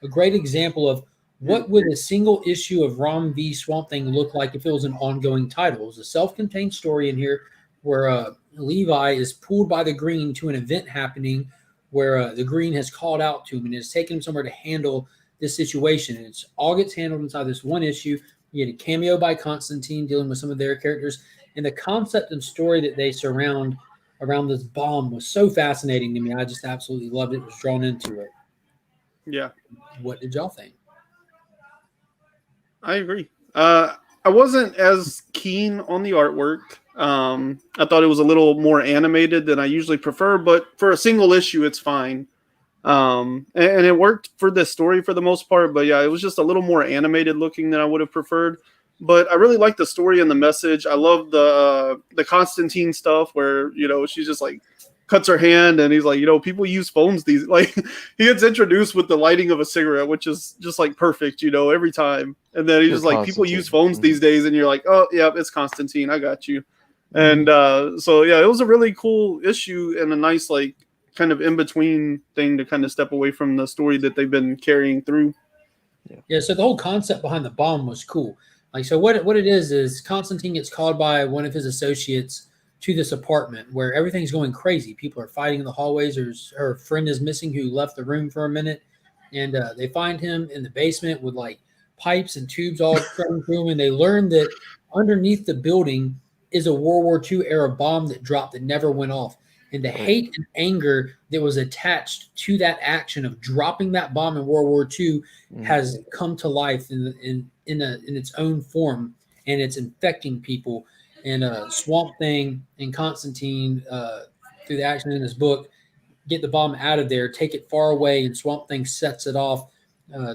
a great example of what would a single issue of Rom v Swamp Thing look like if it was an ongoing title. It was a self-contained story in here where Levi is pulled by the Green to an event happening where the Green has called out to him and has taken him somewhere to handle this situation. And it's all gets handled inside this one issue. You get a cameo by Constantine dealing with some of their characters, and the concept and story that they surround around this bomb was so fascinating to me. I just absolutely loved it. Was drawn into it. Yeah, What did y'all think? I agree. I wasn't as keen on the artwork. I thought it was a little more animated than I usually prefer, but for a single issue, it's fine. And it worked for this story for the most part, but yeah, it was just a little more animated looking than I would have preferred. But I really like the story and the message. I love the Constantine stuff where, you know, she's just like cuts her hand and he's like, you know, people use phones these like he gets introduced with the lighting of a cigarette, which is just like perfect, you know, every time. And then he's just like, people use phones these days, and you're like, oh yeah, it's Constantine, I got you. And so yeah, it was a really cool issue and a nice like kind of in between thing to kind of step away from the story that they've been carrying through. Yeah, so the whole concept behind the bomb was cool. Like, so what it is Constantine gets called by one of his associates to this apartment where everything's going crazy. People are fighting in the hallways. Her friend is missing who left the room for a minute, and they find him in the basement with like pipes and tubes all running through him, and they learn that underneath the building is a World War II era bomb that dropped that never went off. And the hate and anger that was attached to that action of dropping that bomb in World War II has come to life in its own form, and it's infecting people. And Swamp Thing and Constantine, through the action in this book, get the bomb out of there, take it far away, and Swamp Thing sets it off,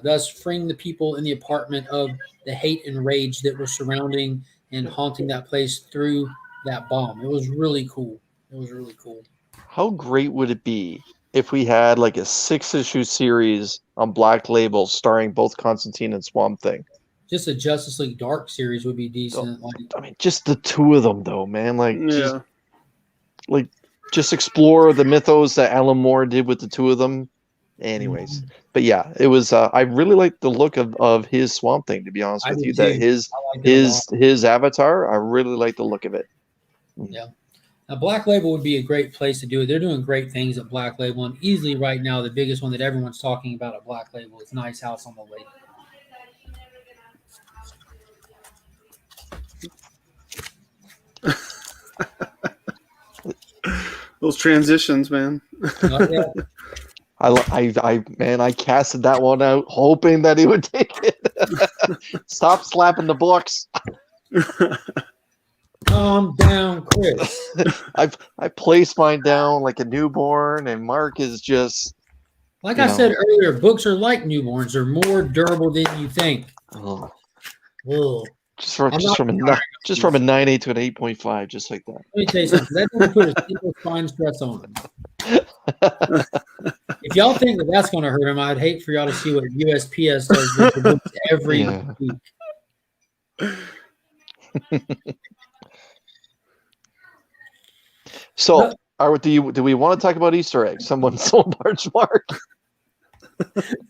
thus freeing the people in the apartment of the hate and rage that was surrounding and haunting that place through that bomb. It was really cool. It was really cool. How great would it be if we had like a 6-issue series on Black Label starring both Constantine and Swamp Thing? Just a Justice League Dark series would be decent. I mean, just the two of them, though, man. Like, Yeah. just explore the mythos that Alan Moore did with the two of them. Anyways, but yeah, it was. I really like the look of his Swamp Thing. To be honest with you, that his avatar, I really like the look of it. Yeah. Now, Black Label would be a great place to do it. They're doing great things at Black Label, and easily right now the biggest one that everyone's talking about at Black Label is Nice House on the Lake. Those transitions, man. Yeah. I casted that one out hoping that he would take it. Stop slapping the books. Calm down, Chris. I placed mine down like a newborn, and Mark is just like I said earlier. Books are like newborns; they're more durable than you think. Oh. Ugh. Just from a 9.8 to an 8.5, just like that. Let me tell you something. That doesn't put a single fine stress on him. If y'all think that that's going to hurt him, I'd hate for y'all to see what USPS does with the books every week. So, do we want to talk about Easter eggs? Someone sold March Mark. The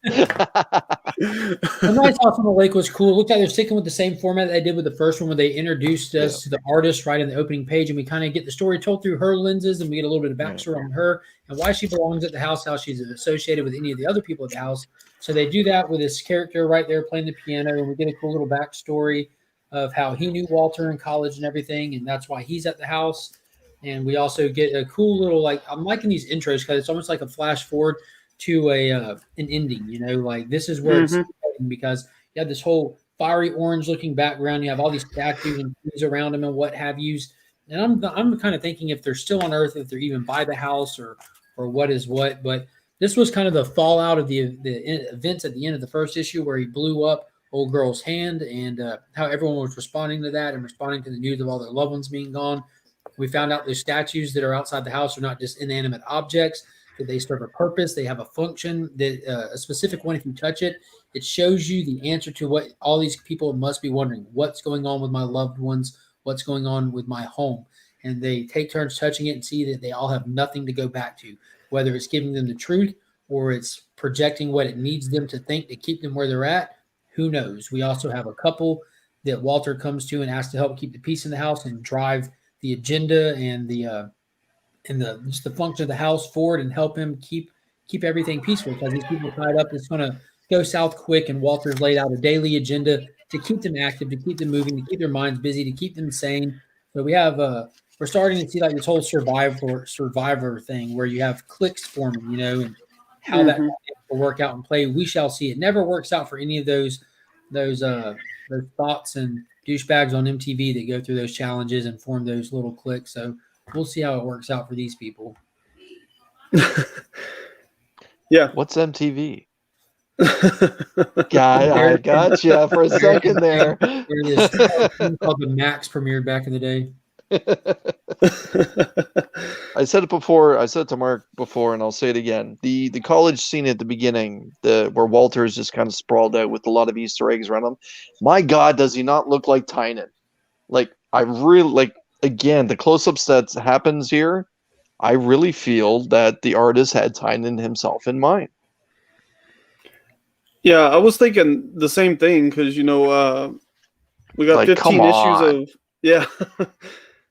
Nice House on the Lake was cool. It looked like they're sticking with the same format they did with the first one, where they introduced us to the artist right in the opening page, and we kind of get the story told through her lenses, and we get a little bit of backstory on her and why she belongs at the house, how she's associated with any of the other people at the house. So they do that with this character right there playing the piano, and we get a cool little backstory of how he knew Walter in college and everything, and that's why he's at the house. And we also get a cool little, like, I'm liking these intros because it's almost like a flash forward to an ending, like this is where it's because you have this whole fiery orange looking background. You have all these statues and trees around them and what have yous. And I'm kind of thinking if they're still on Earth, if they're even by the house or what is what. But this was kind of the fallout of the events at the end of the first issue where he blew up old girl's hand and how everyone was responding to that and responding to the news of all their loved ones being gone. We found out the statues that are outside the house are not just inanimate objects. That they serve a purpose, they have a function, that a specific one, if you touch it, it shows you the answer to what all these people must be wondering. What's going on with my loved ones? What's going on with my home? And they take turns touching it and see that they all have nothing to go back to, whether it's giving them the truth or it's projecting what it needs them to think to keep them where they're at. Who knows? We also have a couple that Walter comes to and asks to help keep the peace in the house and drive the agenda and the just the function of the house forward and help him keep everything peaceful, because these people tied up, it's going to go south quick. And Walter's laid out a daily agenda to keep them active, to keep them moving, to keep their minds busy, to keep them sane. So we have we're starting to see like this whole survivor thing where you have cliques forming, and how that will work out and play. We shall see. It never works out for any of those thoughts and douchebags on MTV that go through those challenges and form those little cliques. So we'll see how it works out for these people. Yeah. What's MTV? Guy, I got you for a second there. This called the Max premiered back in the day. I said it before. I said it to Mark before, and I'll say it again. The college scene at the beginning, where Walter is just kind of sprawled out with a lot of Easter eggs around him. My God, does he not look like Tynan? Like, I really like. Again, the close-ups that happens here, I really feel that the artist had Tynan himself in mind. Yeah, I was thinking the same thing because we got Like, 15 issues of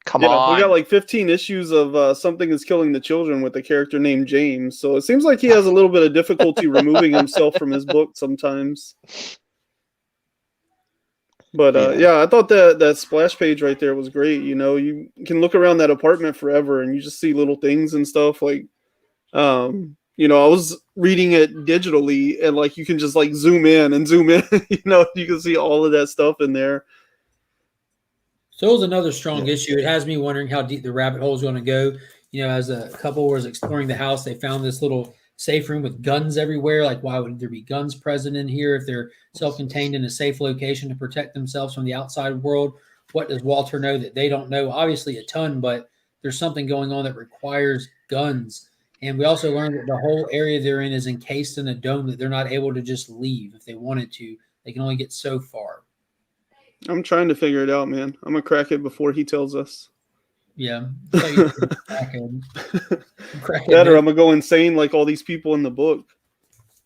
Come we on. got like 15 issues of Something is Killing the Children with a character named James. So it seems like he has a little bit of difficulty removing himself from his book sometimes. But I thought that splash page right there was great. You can look around that apartment forever and you just see little things and stuff like, I was reading it digitally and like you can just like zoom in and zoom in, you can see all of that stuff in there. So it was another strong issue. It has me wondering how deep the rabbit hole is going to go. As a couple was exploring the house, they found this little safe room with guns everywhere. Like, why would there be guns present in here if they're self-contained in a safe location to protect themselves from the outside world? What does Walter know that they don't know? Obviously a ton, but there's something going on that requires guns. And we also learned that the whole area they're in is encased in a dome that they're not able to just leave if they wanted to. They can only get so far. I'm trying to figure it out, man. I'm going to crack it before he tells us. Yeah. That or I'm going to go insane like all these people in the book.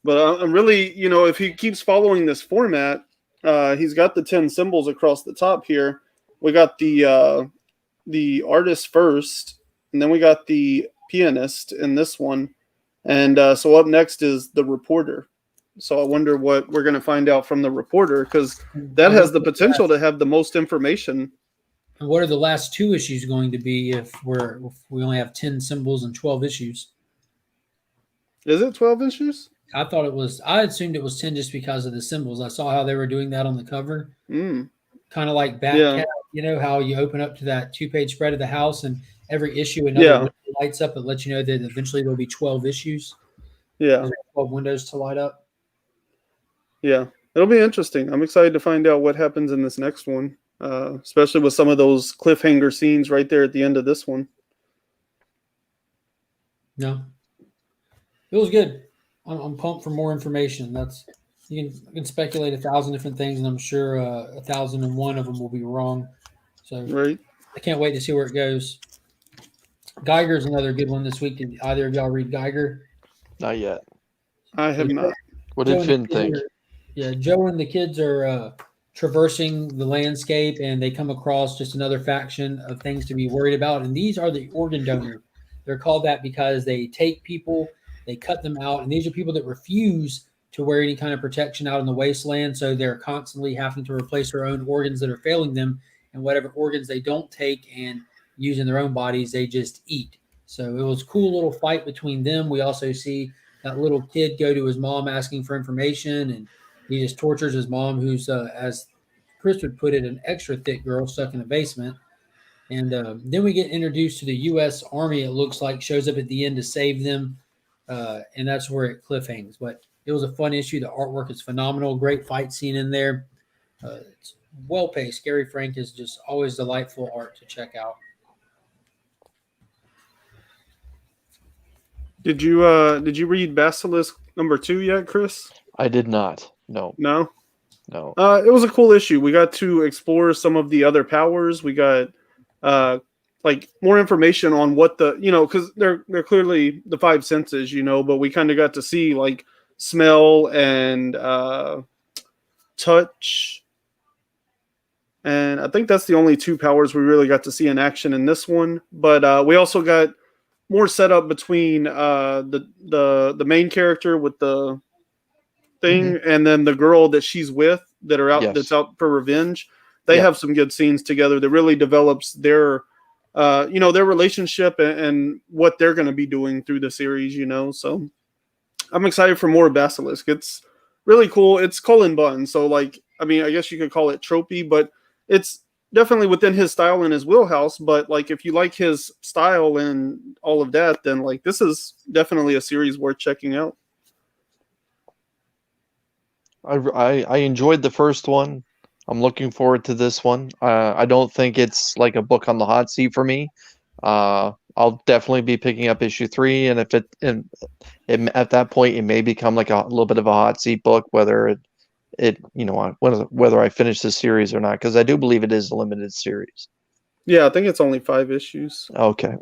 But I'm really, if he keeps following this format, he's got the 10 symbols across the top here. We got the artist first, and then we got the pianist in this one. And so up next is the reporter. So I wonder what we're going to find out from the reporter, because that has the potential to have the most information. And what are the last two issues going to be if we only have 10 symbols and 12 issues? Is it 12 issues? I assumed it was 10 just because of the symbols. I saw how they were doing that on the cover. Kind of like Batcat, how you open up to that 2-page spread of the house and every issue another window lights up. It lets you know that eventually there'll be 12 issues. Yeah. 12 windows to light up. Yeah, it'll be interesting. I'm excited to find out what happens in this next one, especially with some of those cliffhanger scenes right there at the end of this one. No, it was good. I'm pumped for more information. You can speculate 1,000 different things, and I'm sure 1,001 of them will be wrong. So right. I can't wait to see where it goes. Geiger's another good one this week. Did either of y'all read Geiger? Not yet. I have not. What did Finn think? Joe and the kids are traversing the landscape, and they come across just another faction of things to be worried about. And these are the organ donors. They're called that because they take people, they cut them out, and these are people that refuse to wear any kind of protection out in the wasteland. So they're constantly having to replace their own organs that are failing them, and whatever organs they don't take and use in their own bodies, they just eat. So it was a cool little fight between them. We also see that little kid go to his mom asking for information, and he just tortures his mom, who's, as Chris would put it, an extra thick girl stuck in a basement. And then we get introduced to the U.S. Army, it looks like, shows up at the end to save them. And that's where it cliffhangs. But it was a fun issue. The artwork is phenomenal. Great fight scene in there. It's well-paced. Gary Frank is just always delightful art to check out. Did you read Basilisk #2 yet, Chris? I did not. No. It was a cool issue. We got to explore some of the other powers. We got like more information on what the, because they're clearly the five senses, but we kind of got to see like smell and touch, and I think that's the only two powers we really got to see in action in this one. But we also got more setup between the main character with the thing and then the girl that she's with that are out that's out for revenge. They have some good scenes together that really develops their their relationship and what they're going to be doing through the series, so I'm excited for more Basilisk. It's really cool. It's Cullen Bunn, so like, I mean, I guess you could call it tropey, but it's definitely within his style and his wheelhouse. But like, if you like his style and all of that, then like, this is definitely a series worth checking out. I enjoyed the first one. I'm looking forward to this one. I don't think it's like a book on the hot seat for me. I'll definitely be picking up issue 3, and if it at that point it may become like a little bit of a hot seat book, whether whether I finish the series or not, because I do believe it is a limited series. Yeah, I think it's only 5 issues. Okay.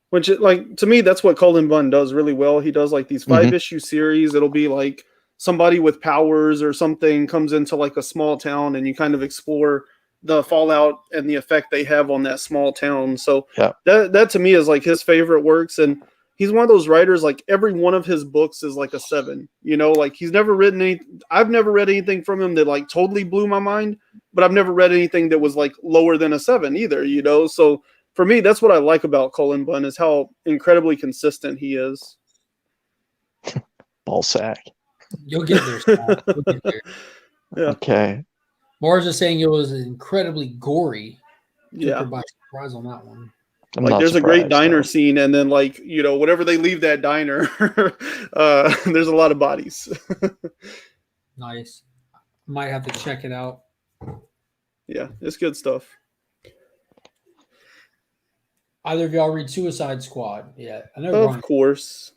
Which, like, to me, that's what Cullen Bunn does really well. He does like these 5-issue series. It'll be like somebody with powers or something comes into like a small town, and you kind of explore the fallout and the effect they have on that small town. So that to me is like his favorite works. And he's one of those writers, like every one of his books is like a 7, like he's never written I've never read anything from him that like totally blew my mind, but I've never read anything that was like lower than a 7 either, So for me, that's what I like about Cullen Bunn, is how incredibly consistent he is. Ball sack. You'll get there, Scott. You'll get there. Yeah. Okay. Mars is saying it was incredibly gory. Yeah. Took her by surprise on that one. Like, there's a great diner scene, and then like, whenever they leave that diner, there's a lot of bodies. Nice. Might have to check it out. Yeah, it's good stuff. Either of y'all read Suicide Squad? Yeah, I know. Of course.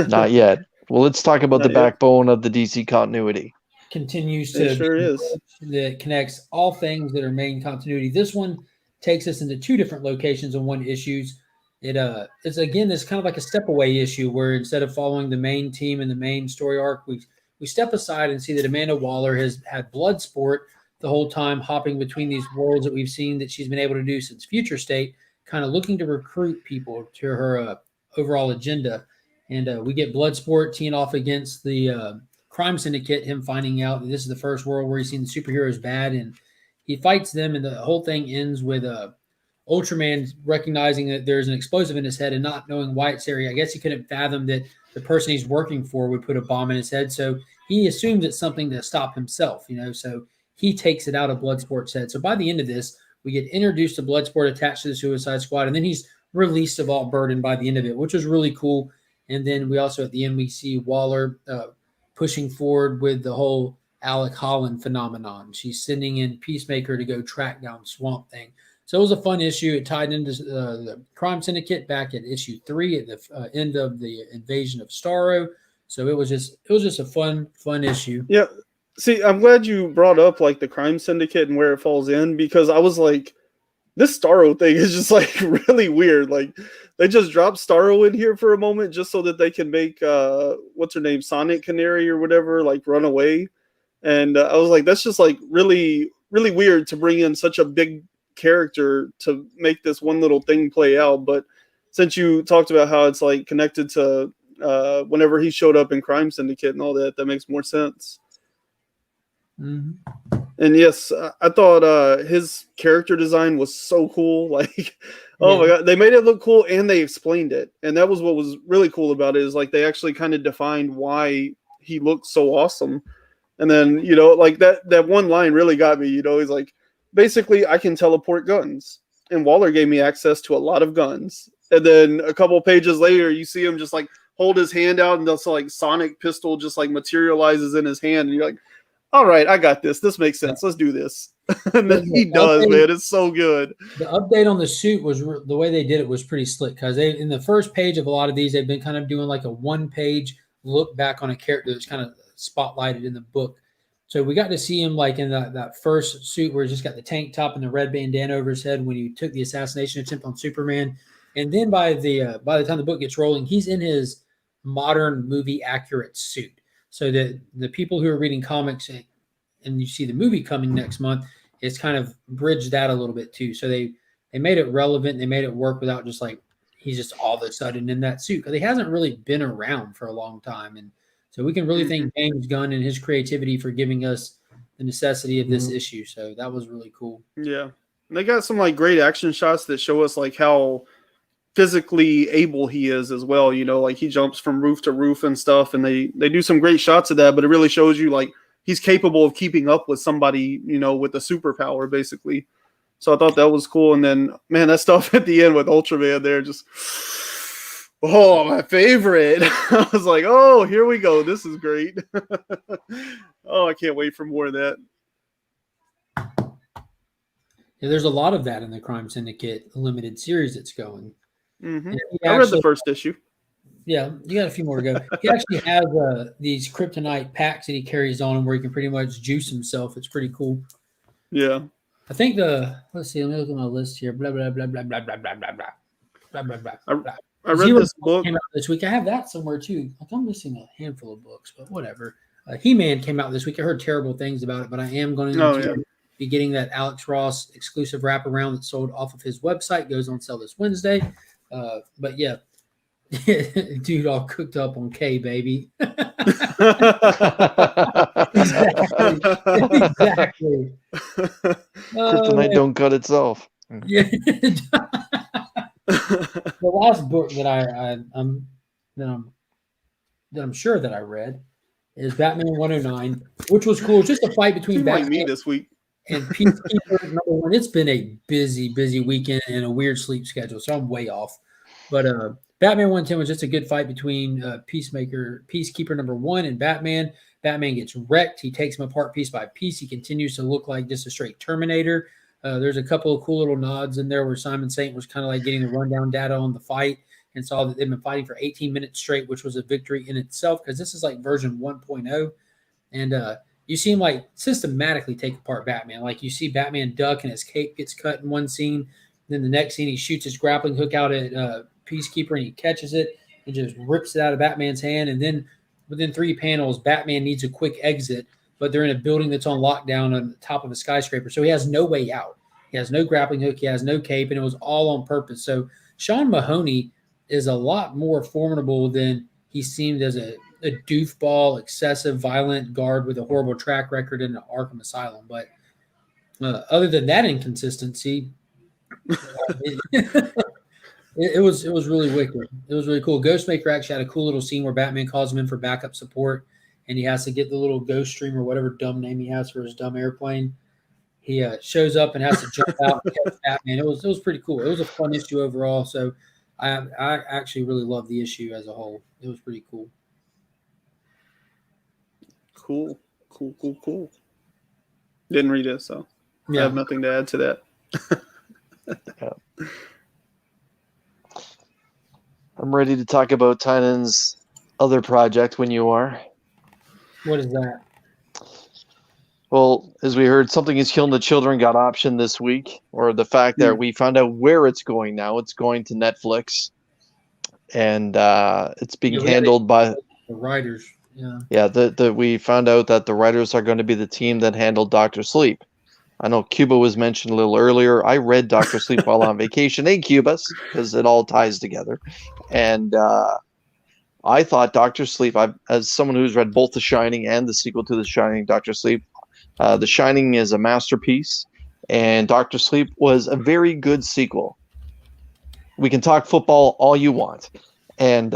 Not yet. Well, let's talk about the backbone of the DC continuity. Continues to it sure is. That connects all things that are main continuity. This one takes us into 2 different locations in one issues. It's again, it's kind of like a step away issue where instead of following the main team and the main story arc, we step aside and see that Amanda Waller has had blood sport the whole time, hopping between these worlds that we've seen that she's been able to do since Future State, kind of looking to recruit people to her overall agenda. And we get Bloodsport teeing off against the crime syndicate, him finding out that this is the first world where he's seen the superheroes bad, and he fights them, and the whole thing ends with Ultraman recognizing that there's an explosive in his head and not knowing why it's there. I guess he couldn't fathom that the person he's working for would put a bomb in his head, so he assumes it's something to stop himself, so he takes it out of Bloodsport's head. So by the end of this, we get introduced to Bloodsport attached to the Suicide Squad, and then he's released of all burden by the end of it, which was really cool. And then we also, at the end, we see Waller pushing forward with the whole Alec Holland phenomenon. She's sending in Peacemaker to go track down Swamp Thing. So it was a fun issue. It tied into the Crime Syndicate back at issue 3 at the end of the invasion of Starro. So it was just a fun issue. Yeah. See, I'm glad you brought up like the Crime Syndicate and where it falls in, because I was like, this Starro thing is just like really weird. Like, they just dropped Starro in here for a moment just so that they can make what's her name, Sonic Canary or whatever, like run away. And I was like, that's just like really, really weird to bring in such a big character to make this one little thing play out. But since you talked about how it's like connected to whenever he showed up in Crime Syndicate and all that, that makes more sense. Mm-hmm. And yes, I thought his character design was so cool. Like, oh my God, they made it look cool and they explained it. And that was what was really cool about it, is like they actually kind of defined why he looked so awesome. And then, like that one line really got me, he's like, basically I can teleport guns. And Waller gave me access to a lot of guns. And then a couple pages later, you see him just like hold his hand out, and this like sonic pistol just like materializes in his hand. And you're like, all right, I got this. This makes sense. Let's do this. And then he does, man. It's so good. The update on the suit was the way they did it was pretty slick, because they, in the first page of a lot of these, they've been kind of doing like a 1-page look back on a character that's kind of spotlighted in the book. So we got to see him like in that first suit where he's just got the tank top and the red bandana over his head when he took the assassination attempt on Superman. And then by the time the book gets rolling, he's in his modern movie accurate suit. So that the people who are reading comics and you see the movie coming next month, it's kind of bridged that a little bit too. So they made it relevant. They made it work without just like he's just all of a sudden in that suit because he hasn't really been around for a long time. And so we can really thank James Gunn and his creativity for giving us the necessity of this issue. So that was really cool. Yeah. And they got some like great action shots that show us like how physically able he is as well. You know, like he jumps from roof to roof and stuff. And they do some great shots of that, but it really shows you like he's capable of keeping up with somebody, you know, with a superpower basically. So I thought that was cool. And then, man, that stuff at the end with Ultraman there just, oh, my favorite. I was like, oh, here we go. This is great. Oh, I can't wait for more of that. Yeah, there's a lot of that in the Crime Syndicate limited series that's going. I read the first issue. Yeah, you got a few more to go. He actually has these kryptonite packs that he carries on him where he can pretty much juice himself. It's pretty cool. Yeah. I think let's see, let me look at my list here. Blah, blah, blah, blah, blah, blah, blah, blah, blah, blah, blah, blah. I read this book. Came out this week. I have that somewhere too. Like I'm missing a handful of books, but whatever. He-Man came out this week. I heard terrible things about it, but I am going to be getting that Alex Ross exclusive wraparound that's sold off of his website. Goes on sale this Wednesday. But yeah, dude, all cooked up on K, baby. Exactly. Kryptonite don't cut itself. Yeah. The last book that I'm sure that I read is Batman 109, which was cool. It's just a fight between Batman Batman me this week and Peacekeeper number one. It's been a busy weekend and a weird sleep schedule, so I'm way off. But Batman 110 was just a good fight between Peacekeeper number one and Batman. Batman gets wrecked. He takes him apart piece by piece. He continues to look like just a straight Terminator. There's a couple of cool little nods in there where Simon Saint was kind of like getting the rundown data on the fight and saw that they've been fighting for 18 minutes straight, which was a victory in itself because this is like version 1.0. And you see him like systematically take apart Batman. Like you see Batman duck and his cape gets cut in one scene. Then the next scene, he shoots his grappling hook out at Peacekeeper and he catches it and just rips it out of Batman's hand. And then within 3 panels, Batman needs a quick exit, but they're in a building that's on lockdown on the top of a skyscraper. So he has no way out. He has no grappling hook. He has no cape, and it was all on purpose. So Sean Mahoney is a lot more formidable than he seemed as a doofball, excessive, violent guard with a horrible track record in the Arkham Asylum. But other than that inconsistency, it was really wicked. It was really cool. Ghostmaker actually had a cool little scene where Batman calls him in for backup support, and he has to get the little ghost stream or whatever dumb name he has for his dumb airplane. He shows up and has to jump out and catch Batman. It was pretty cool. It was a fun issue overall. So I actually really loved the issue as a whole. It was pretty cool. Cool. Didn't read it, so I have nothing to add to that. I'm ready to talk about Tynan's other project when you are. What is that? Well, as we heard, Something is Killing the Children got optioned this week, or the fact that we found out where it's going now. It's going to Netflix, and it's being handled by the writers. Yeah. Yeah, we found out that the writers are going to be the team that handled Dr. Sleep. I know Cuba was mentioned a little earlier. I read Dr. Sleep while on vacation in Cuba because it all ties together. And I thought Dr. Sleep, as someone who's read both The Shining and the sequel to The Shining, Dr. Sleep, The Shining is a masterpiece, and Dr. Sleep was a very good sequel. We can talk football all you want. And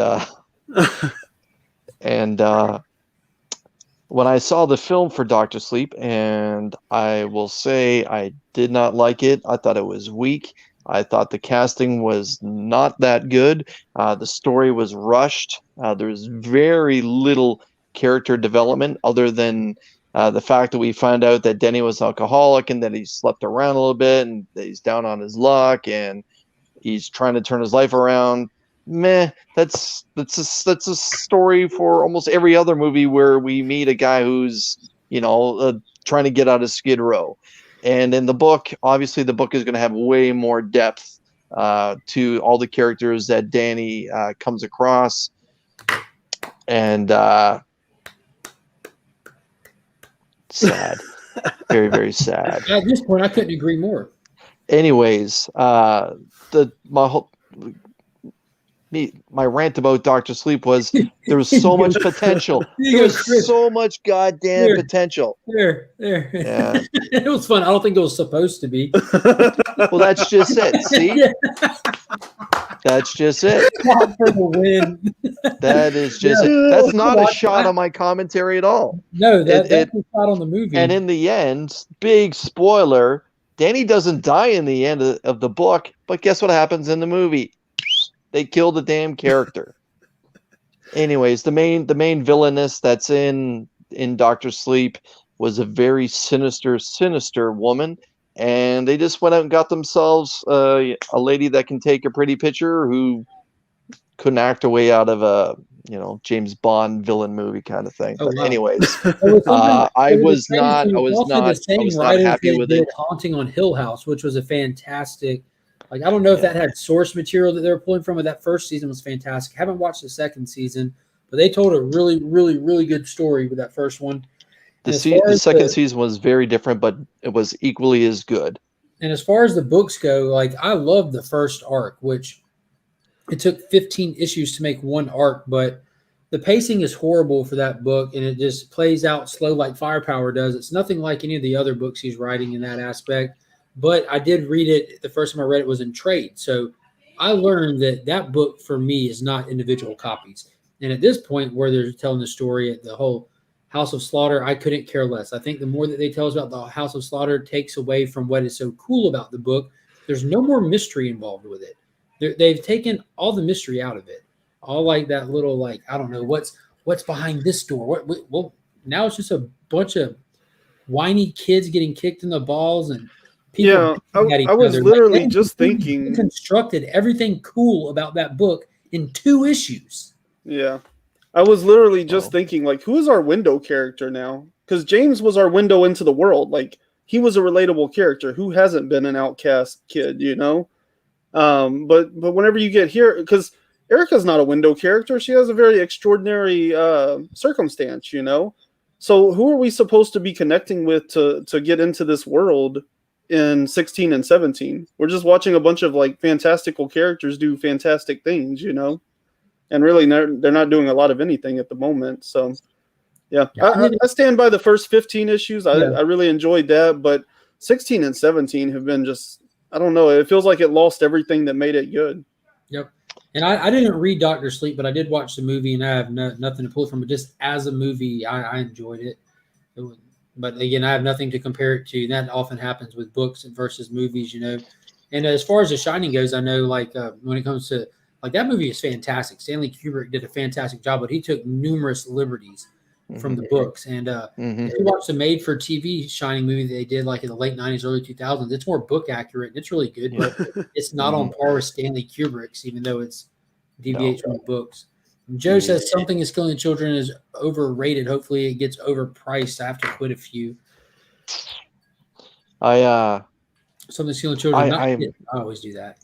when I saw the film for Dr. Sleep, and I will say I did not like it. I thought it was weak. I thought the casting was not that good. The story was rushed. There was very little character development other than the fact that we found out that Denny was alcoholic and that he slept around a little bit and that he's down on his luck and he's trying to turn his life around. Meh, that's a story for almost every other movie where we meet a guy who's trying to get out of Skid Row. And in the book, obviously, the book is going to have way more depth to all the characters that Danny comes across. And sad. Very, very sad. At this point, I couldn't agree more. Anyways, my rant about Dr. Sleep was there was so much potential. There was so much goddamn potential. There. Yeah. It was fun. I don't think it was supposed to be. Well, that's just it. See? That's just it. Shot for the win. That is just it. That's not a shot on my commentary at all. No, that's a shot on the movie. And in the end, big spoiler, Danny doesn't die in the end of the book, but guess what happens in the movie? They kill the damn character. Anyways, the main villainess that's in Dr. Sleep was a very sinister woman, and they just went out and got themselves a lady that can take a pretty picture who couldn't act her way out of a James Bond villain movie kind of thing. But anyways, I was not happy with it. Haunting on Hill House, which was a fantastic. Like, I don't know if that had source material that they were pulling from, but that first season was fantastic. Haven't watched the second season, but they told a really, really, really good story with that first one. The second season was very different, but it was equally as good. And as far as the books go, like, I loved the first arc, which it took 15 issues to make one arc, but the pacing is horrible for that book, and it just plays out slow like Firepower does. It's nothing like any of the other books he's writing in that aspect. But I did read it. The first time I read it was in trade. So I learned that book for me is not individual copies. And at this point where they're telling the story at the whole House of Slaughter, I couldn't care less. I think the more that they tell us about the House of Slaughter takes away from what is so cool about the book. There's no more mystery involved with it. They've taken all the mystery out of it. All like that little, like, I don't know, what's behind this door. Well, now it's just a bunch of whiny kids getting kicked in the balls and people. Yeah, I was literally just thinking. Constructed everything cool about that book in 2 issues. Yeah, I was literally just thinking, like, who is our window character now? Because James was our window into the world. Like, he was a relatable character. Who hasn't been an outcast kid, But whenever you get here, because Erica's not a window character, she has a very extraordinary circumstance, So who are we supposed to be connecting with to get into this world in 16 and 17? We're just watching a bunch of like fantastical characters do fantastic things, and really they're not doing a lot of anything at the moment. So yeah. I stand by the first 15 issues. I really enjoyed that, but 16 and 17 have been just, I don't know, it feels like it lost everything that made it good. Yep. And I didn't read Dr. Sleep, but I did watch the movie, and I have nothing to pull from it. Just as a movie, I enjoyed it. But again, I have nothing to compare it to. That often happens with books versus movies, And as far as The Shining goes, I know, like, when it comes to, like, that movie is fantastic. Stanley Kubrick did a fantastic job, but he took numerous liberties from the books. And if you watch the made-for-TV Shining movie that they did, like, in the late 90s, early 2000s, it's more book accurate, and it's really good, but it's not on par with Stanley Kubrick's, even though it's deviates from the books. Joe says Something is Killing Children is overrated. Hopefully it gets overpriced. I have to quit a few. Something's Killing Children. I always do that.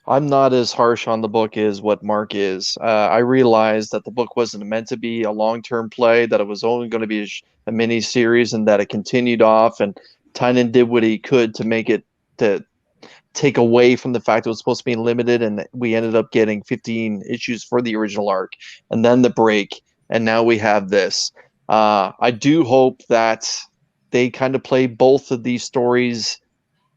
I'm not as harsh on the book as what Mark is. I realized that the book wasn't meant to be a long-term play, that it was only going to be a mini series, and that it continued off. And Tynan did what he could to make it to take away from the fact it was supposed to be limited, and we ended up getting 15 issues for the original arc, and then the break, and now we have this. I do hope that they kind of play both of these stories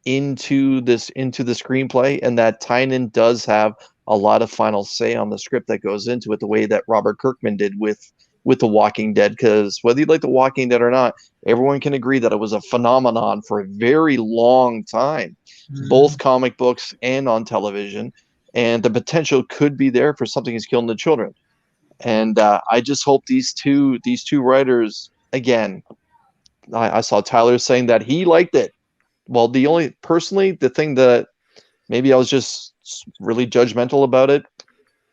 into the screenplay, and that Tynan does have a lot of final say on the script that goes into it, the way that Robert Kirkman did with The Walking Dead. Because whether you like The Walking Dead or not, everyone can agree that it was a phenomenon for a very long time, both comic books and on television, and the potential could be there for Something is Killing the Children. And I just hope these two writers, again, I saw Tyler saying that he liked it. Well, the thing that maybe I was just really judgmental about it,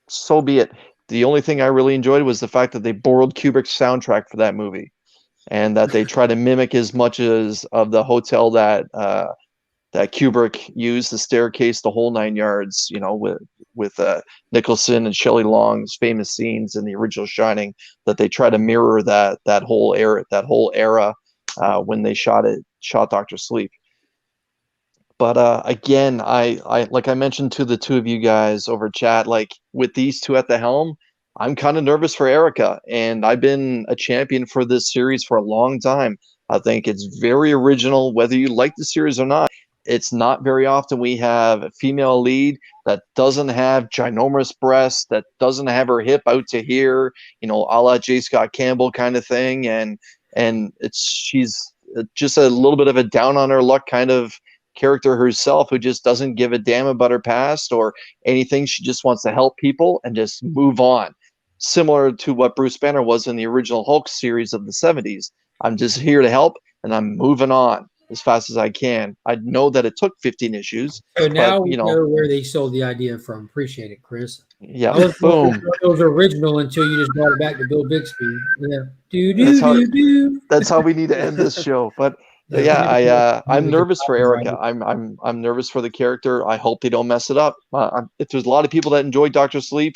so be it. the only thing I really enjoyed was the fact that they borrowed Kubrick's soundtrack for that movie, and that they try to mimic as much as of the hotel that that Kubrick used, the staircase, the whole 9 yards. You know, with Nicholson and Shelley Long's famous scenes in the original Shining, that they try to mirror that whole era when they shot Doctor Sleep. But again, I like I mentioned to the two of you guys over chat, like with these two at the helm, I'm kind of nervous for Erica, and I've been a champion for this series for a long time. I think it's very original, whether you like the series or not. It's not very often we have a female lead that doesn't have ginormous breasts, that doesn't have her hip out to here, you know, a la J. Scott Campbell kind of thing, and she's just a little bit of a down on her luck kind of character herself, who just doesn't give a damn about her past or anything. She just wants to help people and just move on, similar to what Bruce Banner was in the original Hulk series of the 70s. I'm just here to help, and I'm moving on as fast as I can. I know that it took 15 issues. So now but, we you know where they sold the idea from. Appreciate it, Chris. yeah, I was boom. it was original until you just brought it back to Bill Bixby. Yeah. Do That's do how- do do. That's how we need to end this show. But yeah, I'm nervous for Erica. I'm nervous for the character. I hope they don't mess it up. If there's a lot of people that enjoy Doctor Sleep,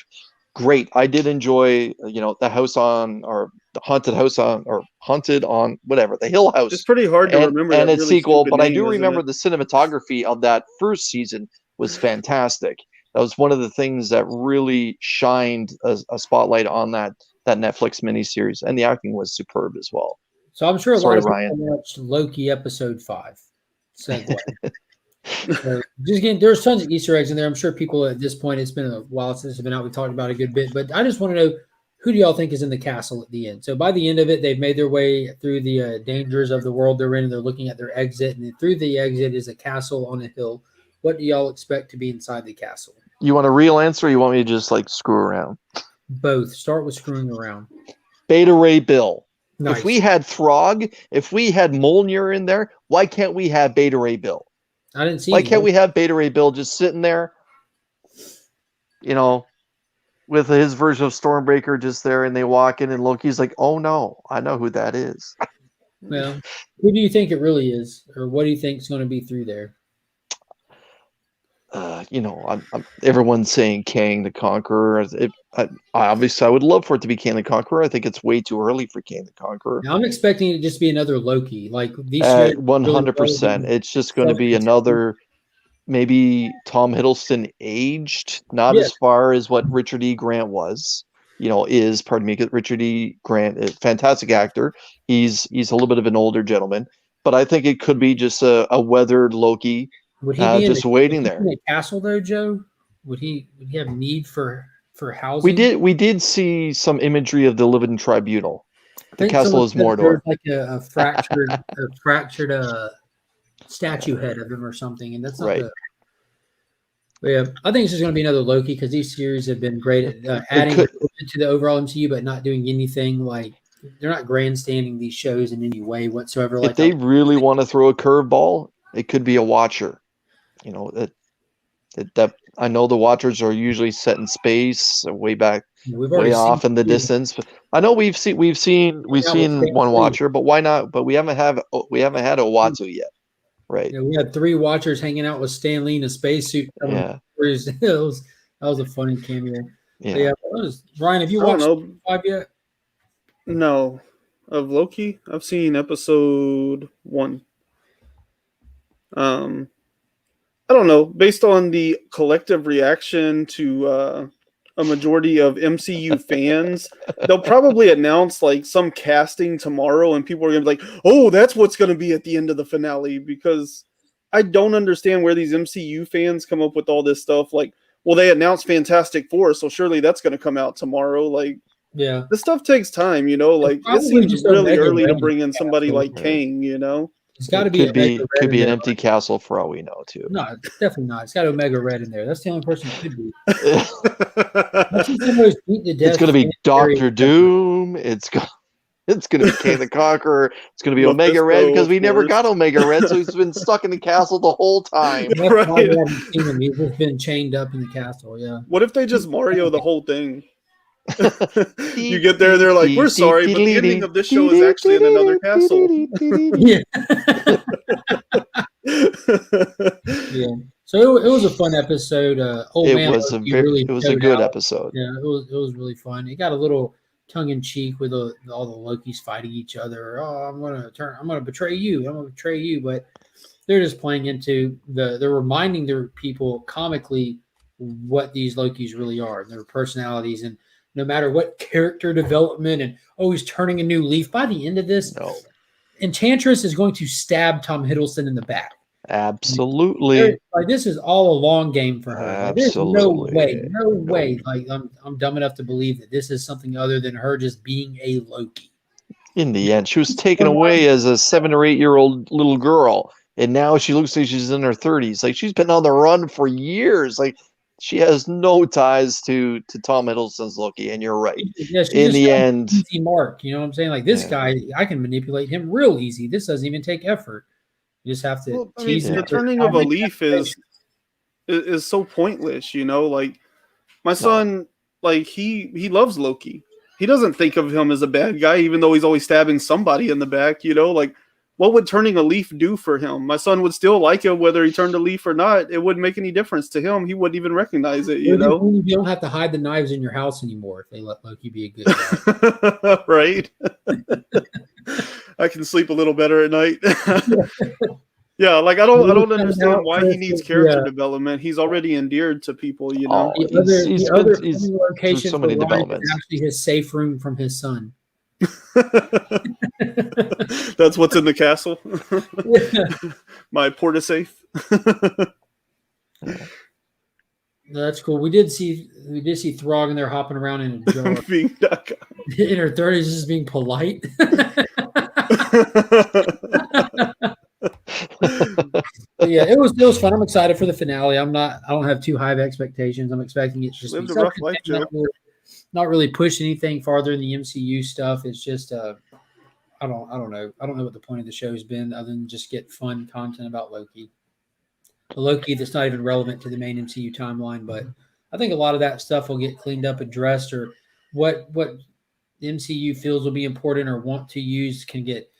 great. I did enjoy, you know, the house on, or the haunted house on, or haunted on, whatever, the Hill House. It's pretty hard to remember and that its really sequel. stupid But I name, do isn't remember it? the cinematography of that first season was fantastic. That was one of the things that really shined a spotlight on that Netflix miniseries, and the acting was superb as well. So I'm sure a Sorry, lot of Ryan. people watched Loki episode 5. Segue. So just getting, there's tons of Easter eggs in there. I'm sure people at this point, it's been a while since it's been out. We talked about it a good bit, but I just want to know, who do y'all think is in the castle at the end? So by the end of it, they've made their way through the dangers of the world they're in, and they're looking at their exit, and then through the exit is a castle on a hill. What do y'all expect to be inside the castle? You want a real answer, or you want me to just like screw around? Both. Start with screwing around. Beta Ray Bill. Nice. If we had Throg, if we had Mjolnir in there, why can't we have Beta Ray Bill? I didn't see. Why can't we have Beta Ray Bill just sitting there, you know, with his version of Stormbreaker just there, and they walk in, and Loki's like, "Oh no, I know who that is." Well, who do you think it really is, or what do you think is going to be through there? You know, everyone's saying Kang the Conqueror. Obviously, I would love for it to be Kang the Conqueror. I think it's way too early for Kang the Conqueror. Now, I'm expecting it to just be another Loki. Like these years, 100%. It's just going to be another, maybe Tom Hiddleston aged, not as far as what Richard E. Grant was. You know, Richard E. Grant is a fantastic actor. He's a little bit of an older gentleman, but I think it could be just a weathered Loki. Would he be just waiting there in a castle though, Joe? Would he have need for housing? We did see some imagery of the Living Tribunal. The castle is Mordor. Like a fractured statue head of him or something, and that's not right. But yeah, I think it's just going to be another Loki, because these series have been great at adding to the overall MCU, but not doing anything like, they're not grandstanding these shows in any way whatsoever. If they really want to throw a curveball, it could be a Watcher. You know, that I know the Watchers are usually set in space, way back, way off in the distance. But I know we've seen one Watcher, but why not? But we haven't had a Watsu yet, right? Yeah, we had 3 Watchers hanging out with Stan Lee in a spacesuit. Yeah, that was a funny cameo. Yeah, Ryan, have you watched 5 yet? No, of Loki, I've seen episode 1. I don't know. Based on the collective reaction to a majority of MCU fans, they'll probably announce like some casting tomorrow, and people are gonna be like, "Oh, that's what's gonna be at the end of the finale." Because I don't understand where these MCU fans come up with all this stuff. Like, well, they announced Fantastic Four, so surely that's gonna come out tomorrow. Like, yeah, this stuff takes time, you know. Like, it seems really early to bring in somebody like Kang, you know. It's got to be could be an empty castle for all we know too. No, definitely not. It's got Omega Red in there. That's the only person it could be. It's going to be Doctor Doom. It's going to be Kang the Conqueror. It's going to be Omega Red, because we never got Omega Red, so he's been stuck in the castle the whole time. Right. I haven't seen him. He's just been chained up in the castle. Yeah. What if they just Mario the whole thing? You get there, they're like, "We're sorry, but the ending of this show is actually in another castle." Yeah. Yeah. So it was a fun episode. Old It man was Loki really it was a showed good out. episode. Yeah, it was really fun. It got a little tongue in cheek with all the Lokis fighting each other. Oh, I'm gonna betray you. I'm gonna betray you. But they're just playing into they're reminding their people comically what these Lokis really are, their personalities, and no matter what character development and always turning a new leaf. By the end of this, No, Enchantress is going to stab Tom Hiddleston in the back. absolutely, Like this is all a long game for her. Like, there's absolutely. no way. Like I'm dumb enough to believe that this is something other than her just being a Loki. In the end, she was taken away as a 7 or 8-year-old little girl, and now she looks like she's in her 30s. Like she's been on the run for years. Like she has no ties to Tom Hiddleston's Loki. And you're right. Yeah, she's In just the got an end, easy mark. You know what I'm saying? Like this Yeah. guy, I can manipulate him real easy. This doesn't even take effort. You just have to Well, I mean, tease the him. turning of a leaf is so pointless. You know, like my son, like he loves Loki. He doesn't think of him as a bad guy, even though he's always stabbing somebody in the back. You know, like what would turning a leaf do for him? My son would still like him whether he turned a leaf or not. It wouldn't make any difference to him. He wouldn't even recognize it. You know, you don't have to hide the knives in your house anymore if they let Loki be a good guy. right? I can sleep a little better at night. Yeah, like I don't understand why he needs character development. He's already endeared to people, you know. Oh, The other he's location so for many Ryan is developments. actually his safe room from his son. That's what's in the castle. My porta safe. That's cool. We did see Throg in there hopping around in a jar. In her 30s, just being polite. Yeah, it was fun. I'm excited for the finale. I don't have too high of expectations. I'm expecting it just Lived to a be rough life, Joe. not really push anything farther in the MCU stuff. It's just I don't know. I don't know what the point of the show's been other than just get fun content about Loki. A Loki that's not even relevant to the main MCU timeline, but I think a lot of that stuff will get cleaned up, addressed, or what the MCU feels will be important or want to use can get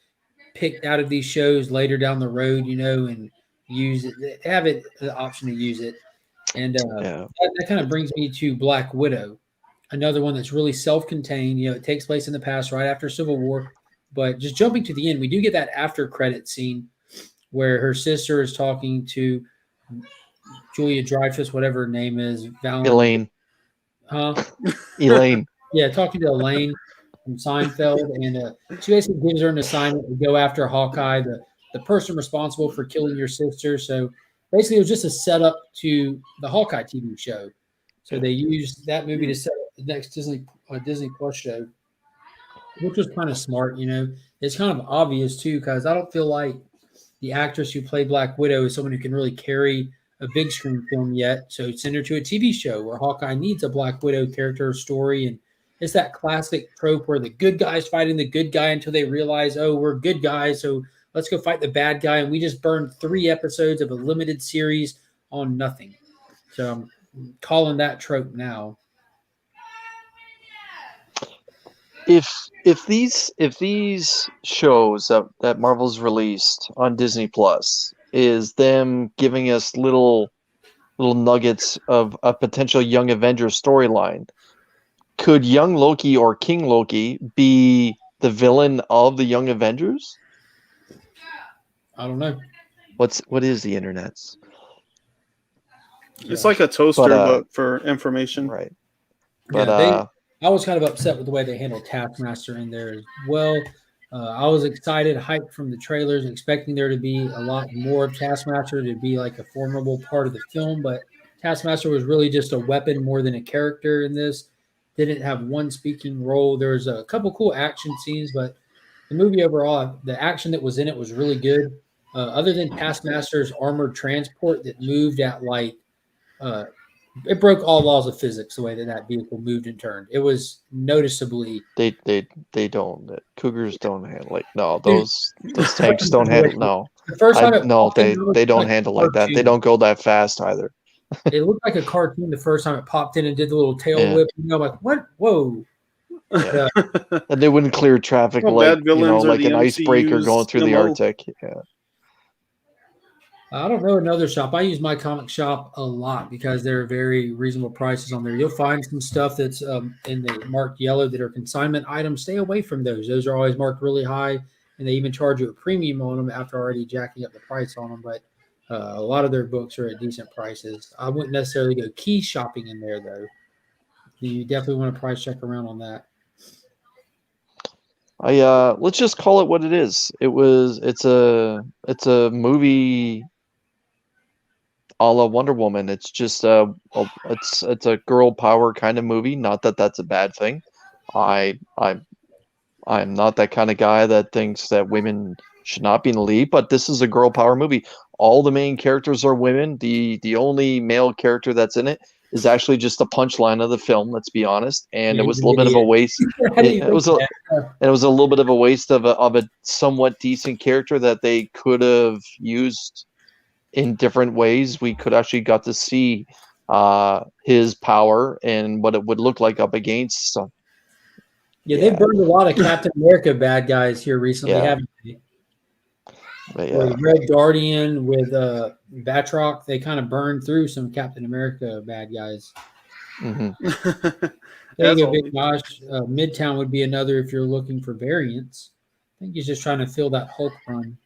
picked out of these shows later down the road, you know, and use it, have it the option to use it. And that kind of brings me to Black Widow, another one that's really self-contained. You know, it takes place in the past, right after Civil War. But just jumping to the end, we do get that after credit scene where her sister is talking to Julia Dreyfus, whatever her name is, Elaine. Huh? Elaine. Yeah, talking to Elaine from Seinfeld, and she basically gives her an assignment to go after Hawkeye, the person responsible for killing your sister. So basically, it was just a setup to the Hawkeye TV show. So they used that movie to set up the next Disney Plus show, which was kind of smart. You know, it's kind of obvious too, because I don't feel like the actress who played Black Widow is someone who can really carry a big screen film yet. So send her to a TV show where Hawkeye needs a Black Widow character or story. And it's that classic trope where the good guy's fighting the good guy until they realize, oh, we're good guys, so let's go fight the bad guy. And we just burned 3 episodes of a limited series on nothing. So I'm calling that trope now. If these shows that Marvel's released on Disney Plus is them giving us little nuggets of a potential Young Avengers storyline, could Young Loki or King Loki be the villain of the Young Avengers? I don't know. What is the internet's? It's like a toaster, but for information. Right. But I was kind of upset with the way they handled Taskmaster in there as well. I was excited, hyped from the trailers, expecting there to be a lot more of Taskmaster to be like a formidable part of the film, but Taskmaster was really just a weapon more than a character in this. Didn't have one speaking role. There was a couple cool action scenes, but the movie overall, the action that was in it was really good. Other than Taskmaster's armored transport that moved at like it broke all laws of physics the way that vehicle moved and turned. It was noticeably they don't. Cougars don't handle like no those tanks don't handle no. The first time they don't handle like that. They don't go that fast either. It looked like a cartoon the first time it popped in and did the little tail Yeah. whip. You know, like what? Whoa! Yeah. And they wouldn't clear traffic Well, like bad villains are like the an icebreaker MCU's going through the MO. Arctic. Yeah. I don't know another shop. I use my comic shop a lot because they're very reasonable prices on there. You'll find some stuff that's in the marked yellow that are consignment items. Stay away from those. Those are always marked really high, and they even charge you a premium on them after already jacking up the price on them. But a lot of their books are at decent prices. I wouldn't necessarily go key shopping in there though. You definitely want to price check around on that. Let's just call it what it is. It's a movie a la Wonder Woman. It's just it's a girl power kind of movie. Not that that's a bad thing. I'm not that kind of guy that thinks that women should not be in the lead, but this is a girl power movie. All the main characters are women. The only male character that's in it is actually just the punchline of the film, let's be honest. And Yeah, it was he's a an little bit of a idiot. waste. How do you It was a think that? and it was a little bit of a waste of a somewhat decent character that they could have used in different ways. We could actually got to see his power and what it would look like up against. So, Yeah, they've yeah, burned a lot of Captain America bad guys here recently, yeah, haven't they? but With yeah. Red Guardian, with Batroc, they kind of burned through some Captain America bad guys. Hmm. There As you go, Big always. Josh. Midtown would be another if you're looking for variants. I think he's just trying to fill that Hulk run.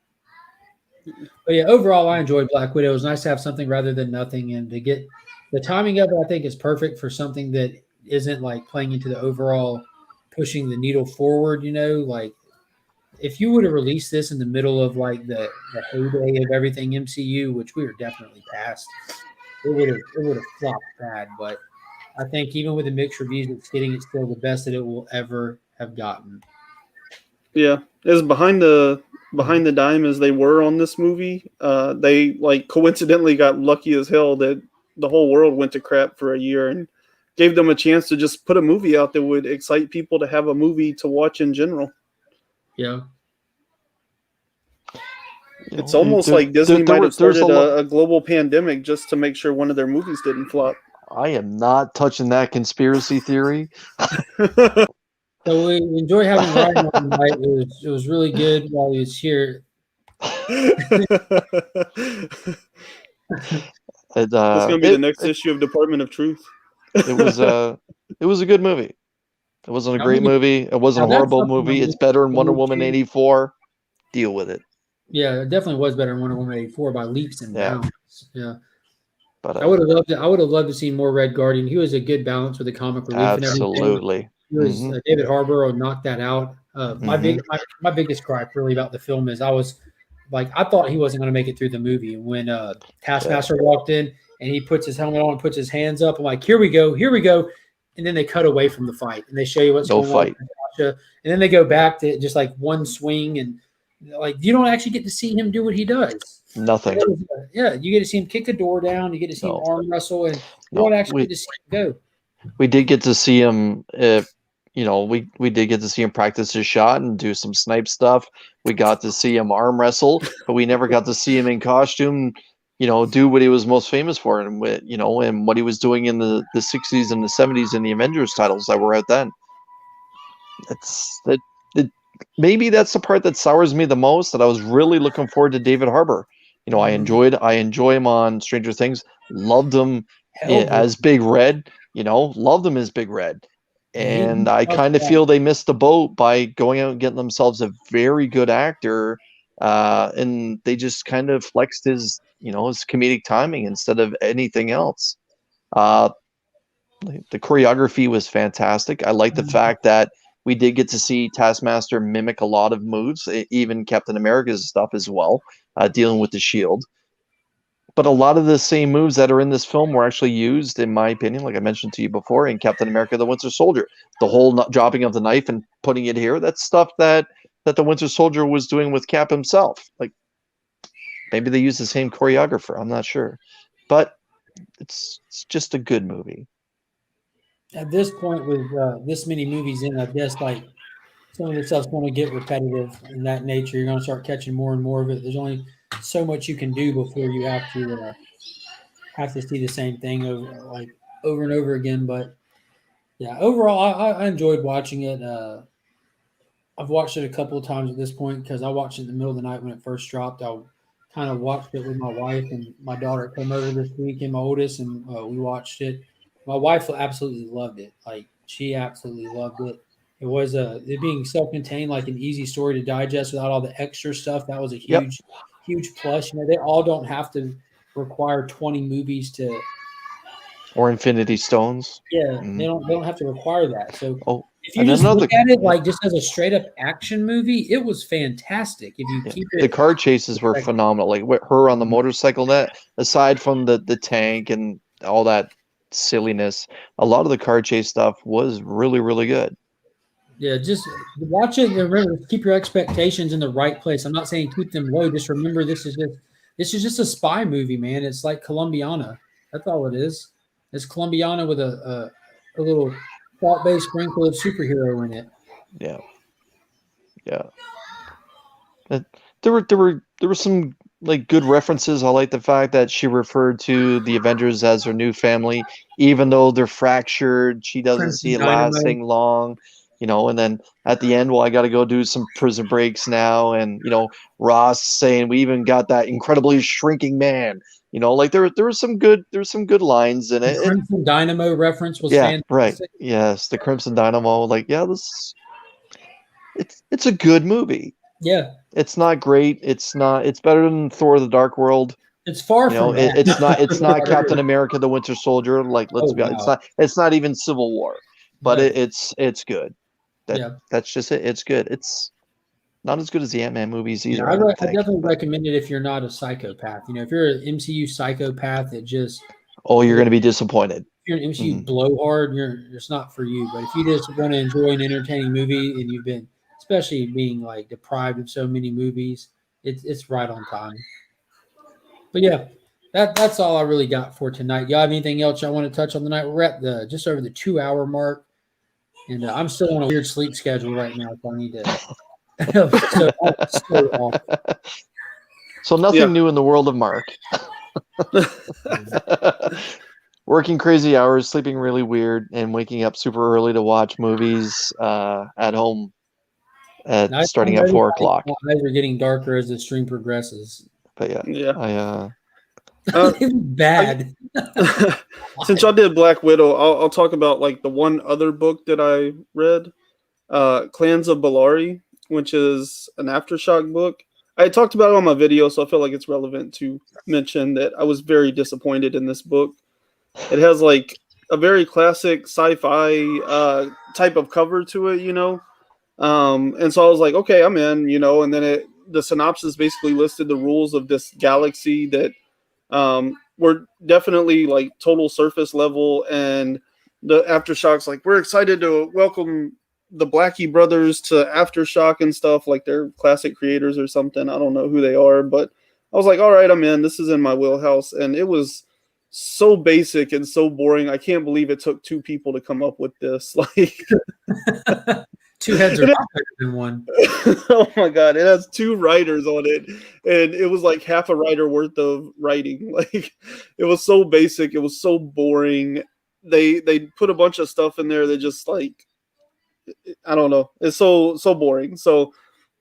But yeah, overall, I enjoyed Black Widow. It was nice to have something rather than nothing, and to get the timing of it, I think is perfect for something that isn't like playing into the overall pushing the needle forward. You know, like if you would have released this in the middle of like the heyday of everything MCU, which we were definitely past, it would have flopped bad. But I think even with the mixed reviews, it's getting it still the best that it will ever have gotten. Yeah, as behind the dime as they were on this movie, they like coincidentally got lucky as hell that the whole world went to crap for a year and gave them a chance to just put a movie out that would excite people to have a movie to watch in general. Yeah. It's almost like Disney might have there's started a global pandemic just to make sure one of their movies didn't flop. I am not touching that conspiracy theory. So we enjoy having Ryan on tonight. It was really good while he was here. It, That's going to be the next issue of Department of Truth. it was a good movie. It wasn't a great movie. It wasn't a Now, that's horrible something movie. I It's better than Wonder moved Woman to. 84. Deal with it. Yeah, it definitely was better than Wonder Woman 84 by leaps and Yeah. bounds. Yeah. But I would have loved it. I would have loved to see more Red Guardian. He was a good balance with the comic relief and everything. absolutely. He was Mhm. David Harbour knocked that out. My biggest gripe really about the film is I was like I thought he wasn't going to make it through the movie. And when Taskmaster walked in and he puts his helmet on and puts his hands up, I'm like, here we go, and then they cut away from the fight and they show you what's No going fight. on with Natasha, and then they go back to just like one swing and like you don't actually get to see him do what he does. Nothing. Yeah, you get to see him kick a door down, you get to see him No. arm wrestle, and you No, don't actually get to see him go. We did get to see him. We did get to see him practice his shot and do some snipe stuff. We got to see him arm wrestle, but we never got to see him in costume. Do what he was most famous for, and and what he was doing in the 60s and the 70s in the Avengers titles that were out then. Maybe that's the part that sours me the most. That I was really looking forward to David Harbour. I enjoy him on Stranger Things. Loved him as Big Red. Loved him as Big Red. And I kind of feel they missed the boat by going out and getting themselves a very good actor, and they just kind of flexed his comedic timing instead of anything else. The choreography was fantastic. I like the fact that we did get to see Taskmaster mimic a lot of moves, even Captain America's stuff as well, dealing with the shield. But a lot of the same moves that are in this film were actually used, in my opinion, like I mentioned to you before, in Captain America: The Winter Soldier. The whole dropping of the knife and putting it here, that's stuff that the Winter Soldier was doing with Cap himself. Like, maybe they used the same choreographer. I'm not sure. But it's just a good movie. At this point, with this many movies in, I guess like some of the stuff's going to get repetitive in that nature. You're going to start catching more and more of it. There's only so much you can do before you have have to see the same thing over and over again. But yeah, overall, I enjoyed watching it. I've watched it a couple of times at this point because I watched it in the middle of the night when it first dropped. I kind of watched it with my wife and my daughter came over this week and my oldest, and we watched it. My wife absolutely loved it. Like she absolutely loved it. It was it being self-contained, like an easy story to digest without all the extra stuff. That was a huge, huge plus. You know, they all don't have to require 20 movies to. Or Infinity Stones. Yeah, they don't have to require that. So if you and just another- look at it like just as a straight up action movie, it was fantastic. If you keep it, the car chases were phenomenal. Like her on the motorcycle, that aside from the tank and all that silliness, a lot of the car chase stuff was really, really good. yeah, just watch it and remember keep your expectations in the right place. I'm not saying keep them low. Just remember this is just a spy movie, man. It's like Colombiana. That's all it is. It's Colombiana with a little thought-based sprinkle of superhero in it. Yeah. There were some like good references. I like the fact that she referred to the Avengers as her new family, even though they're fractured. She doesn't Crimson see it Dynamo. lasting long, and then at the end, well, I got to go do some prison breaks now, and Ross saying we even got that incredibly shrinking man. Like there were some good lines in it. The Crimson Dynamo reference was Yeah, fantastic. right. Yes, the Crimson Dynamo. Like, yeah, it's a good movie. Yeah, It's not great. It's better than Thor: The Dark World. it's far from that. It's not Captain America: The Winter Soldier. Like, let's be honest, it's not even Civil War. But Right. it's good. That's just it. It's good. It's not as good as the Ant-Man movies either. Yeah, I don't think, definitely but- recommend it if you're not a psychopath. If you're an MCU psychopath, you're you're going to be disappointed. an MCU blowhard, it's not for you. But if you just want to enjoy an entertaining movie and you've been, especially being like deprived of so many movies, it's right on time. But yeah, that's all I really got for tonight. Y'all have anything else y'all want to touch on tonight? We're at just over the 2-hour mark, and I'm still on a weird sleep schedule right now, so I need to. So nothing new in the world of Mark. Working crazy hours, sleeping really weird, and waking up super early to watch movies at home starting at 4 o'clock. My eyes are getting darker as the stream progresses. But Yeah. It was bad. Since y'all did Black Widow, I'll talk about like the one other book that I read, Clans of Bellari, which is an Aftershock book. I talked about it on my video, so I feel like it's relevant to mention that I was very disappointed in this book. It has like a very classic sci-fi type of cover to it, and so I was like, okay, I'm in, and then the synopsis basically listed the rules of this galaxy that were definitely like total surface level, and the Aftershocks like, we're excited to welcome the Blackie brothers to Aftershock and stuff, like they're classic creators or something. I don't know who they are, but I was like, all right, I'm in. This is in my wheelhouse. And it was so basic and so boring. I can't believe it took 2 people to come up with this. Like 2 heads are better than one. Oh my god, it has 2 writers on it, and it was like half a writer worth of writing. Like it was so basic, it was so boring. They put a bunch of stuff in there that just like, I don't know, it's so boring. So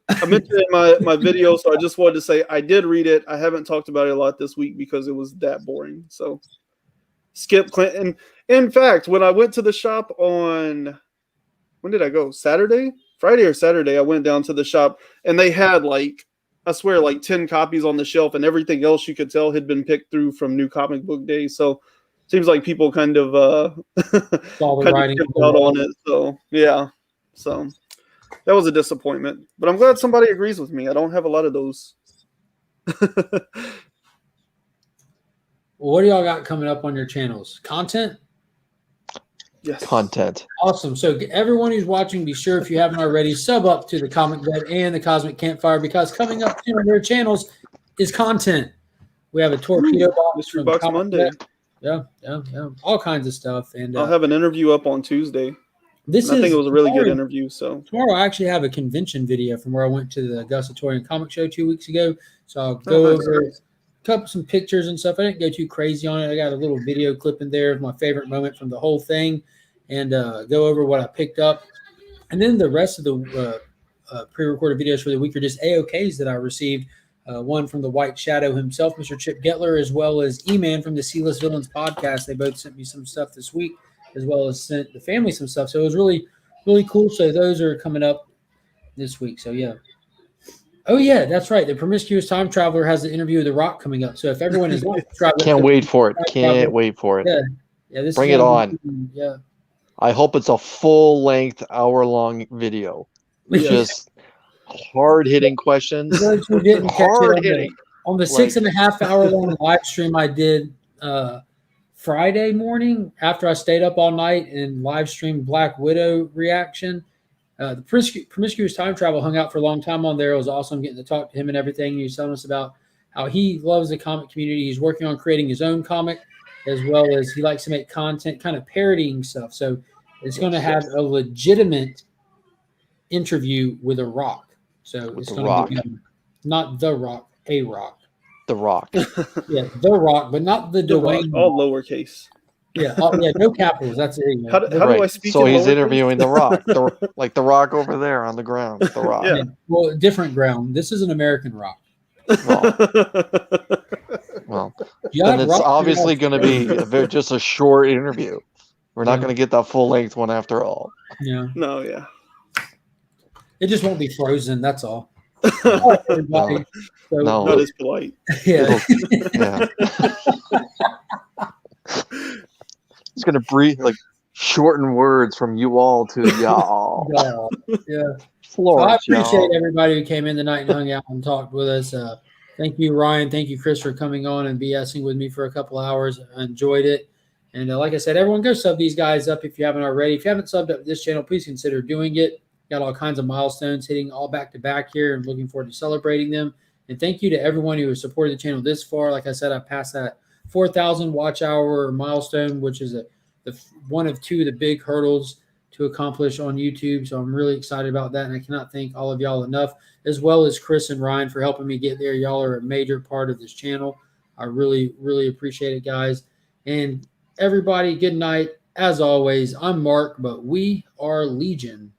I mentioned it in my video, so I just wanted to say I did read it. I haven't talked about it a lot this week because it was that boring. So skip Clinton. In fact, when I went to the shop on, when did I go? Friday or Saturday, I went down to the shop and they had like, I swear, like 10 copies on the shelf, and everything else you could tell had been picked through from New Comic Book Day. So seems like people kind of writing out on it. So yeah, so that was a disappointment. But I'm glad somebody agrees with me. I don't have a lot of those. What do y'all got coming up on your channels? Content? Yes. Content. Awesome. So everyone who's watching, be sure, if you haven't already, sub up to the Comic Bed and the Cosmic Campfire, because coming up soon on their channels is content. We have a torpedo box, Mystery from Box Comic Monday. Bed. Yeah, all kinds of stuff. And I'll have an interview up on Tuesday. I think it was a really good interview. So tomorrow I actually have a convention video from where I went to the Augusta Toy and Comic Show 2 weeks ago. So I'll go over some pictures and stuff. I didn't go too crazy on it. I got a little video clip in there of my favorite moment from the whole thing, and go over what I picked up. And then the rest of the pre-recorded videos for the week are just AOKs that I received. One from the White Shadow himself, Mr. Chip Getler, as well as E-Man from the Sealess Villains podcast. They both sent me some stuff this week, as well as sent the family some stuff. So it was really, really cool. So those are coming up this week. So yeah. Oh yeah, that's right. The Promiscuous Time Traveler has an interview with The Rock coming up. So if everyone is not subscribed, Can't wait for it. Can't wait for it. Yeah, this Bring is it on. Yeah. I hope it's a full-length, hour-long video. Yeah. Just hard-hitting questions. Those who didn't catch it Hard-hitting. on the 6.5 hour long live stream I did Friday morning after I stayed up all night and live streamed Black Widow reaction. The Promiscuous Time Travel hung out for a long time on there. It was awesome getting to talk to him and everything. He was telling us about how he loves the comic community. He's working on creating his own comic, as well as he likes to make content kind of parodying stuff. So it's going to have a legitimate interview with a Rock. So With it's The going to be not The Rock, a Rock. The Rock. Yeah, The Rock, but not the The Rock, Dwayne. all lowercase. Yeah, no capitals. That's it. How do I speak? So in he's lowercase? interviewing The Rock, like The Rock over there on the ground. The Rock. Yeah. Well, different ground. This is an American Rock. Well, You then gotta it's rock obviously it going to be just a short interview. We're not going to get that full-length one after all. Yeah, No, yeah. it just won't be frozen. That's all. All right, everybody. So, No. Not as polite. Yeah. Yeah. It's going to breathe like shorten words from you all to y'all. Y'all. Yeah. So I Florence, appreciate y'all. everybody who came in tonight and hung out and talked with us. Thank you, Ryan. Thank you, Chris, for coming on and BSing with me for a couple hours. I enjoyed it. And like I said, everyone go sub these guys up if you haven't already. If you haven't subbed up this channel, please consider doing it. Got all kinds of milestones hitting all back to back here and looking forward to celebrating them. And thank you to everyone who has supported the channel this far. Like I said, I passed that 4,000 watch hour milestone, which is one of two of the big hurdles to accomplish on YouTube. So I'm really excited about that. And I cannot thank all of y'all enough, as well as Chris and Ryan for helping me get there. Y'all are a major part of this channel. I really, really appreciate it, guys. And everybody, good night. As always, I'm Mark, but we are Legion.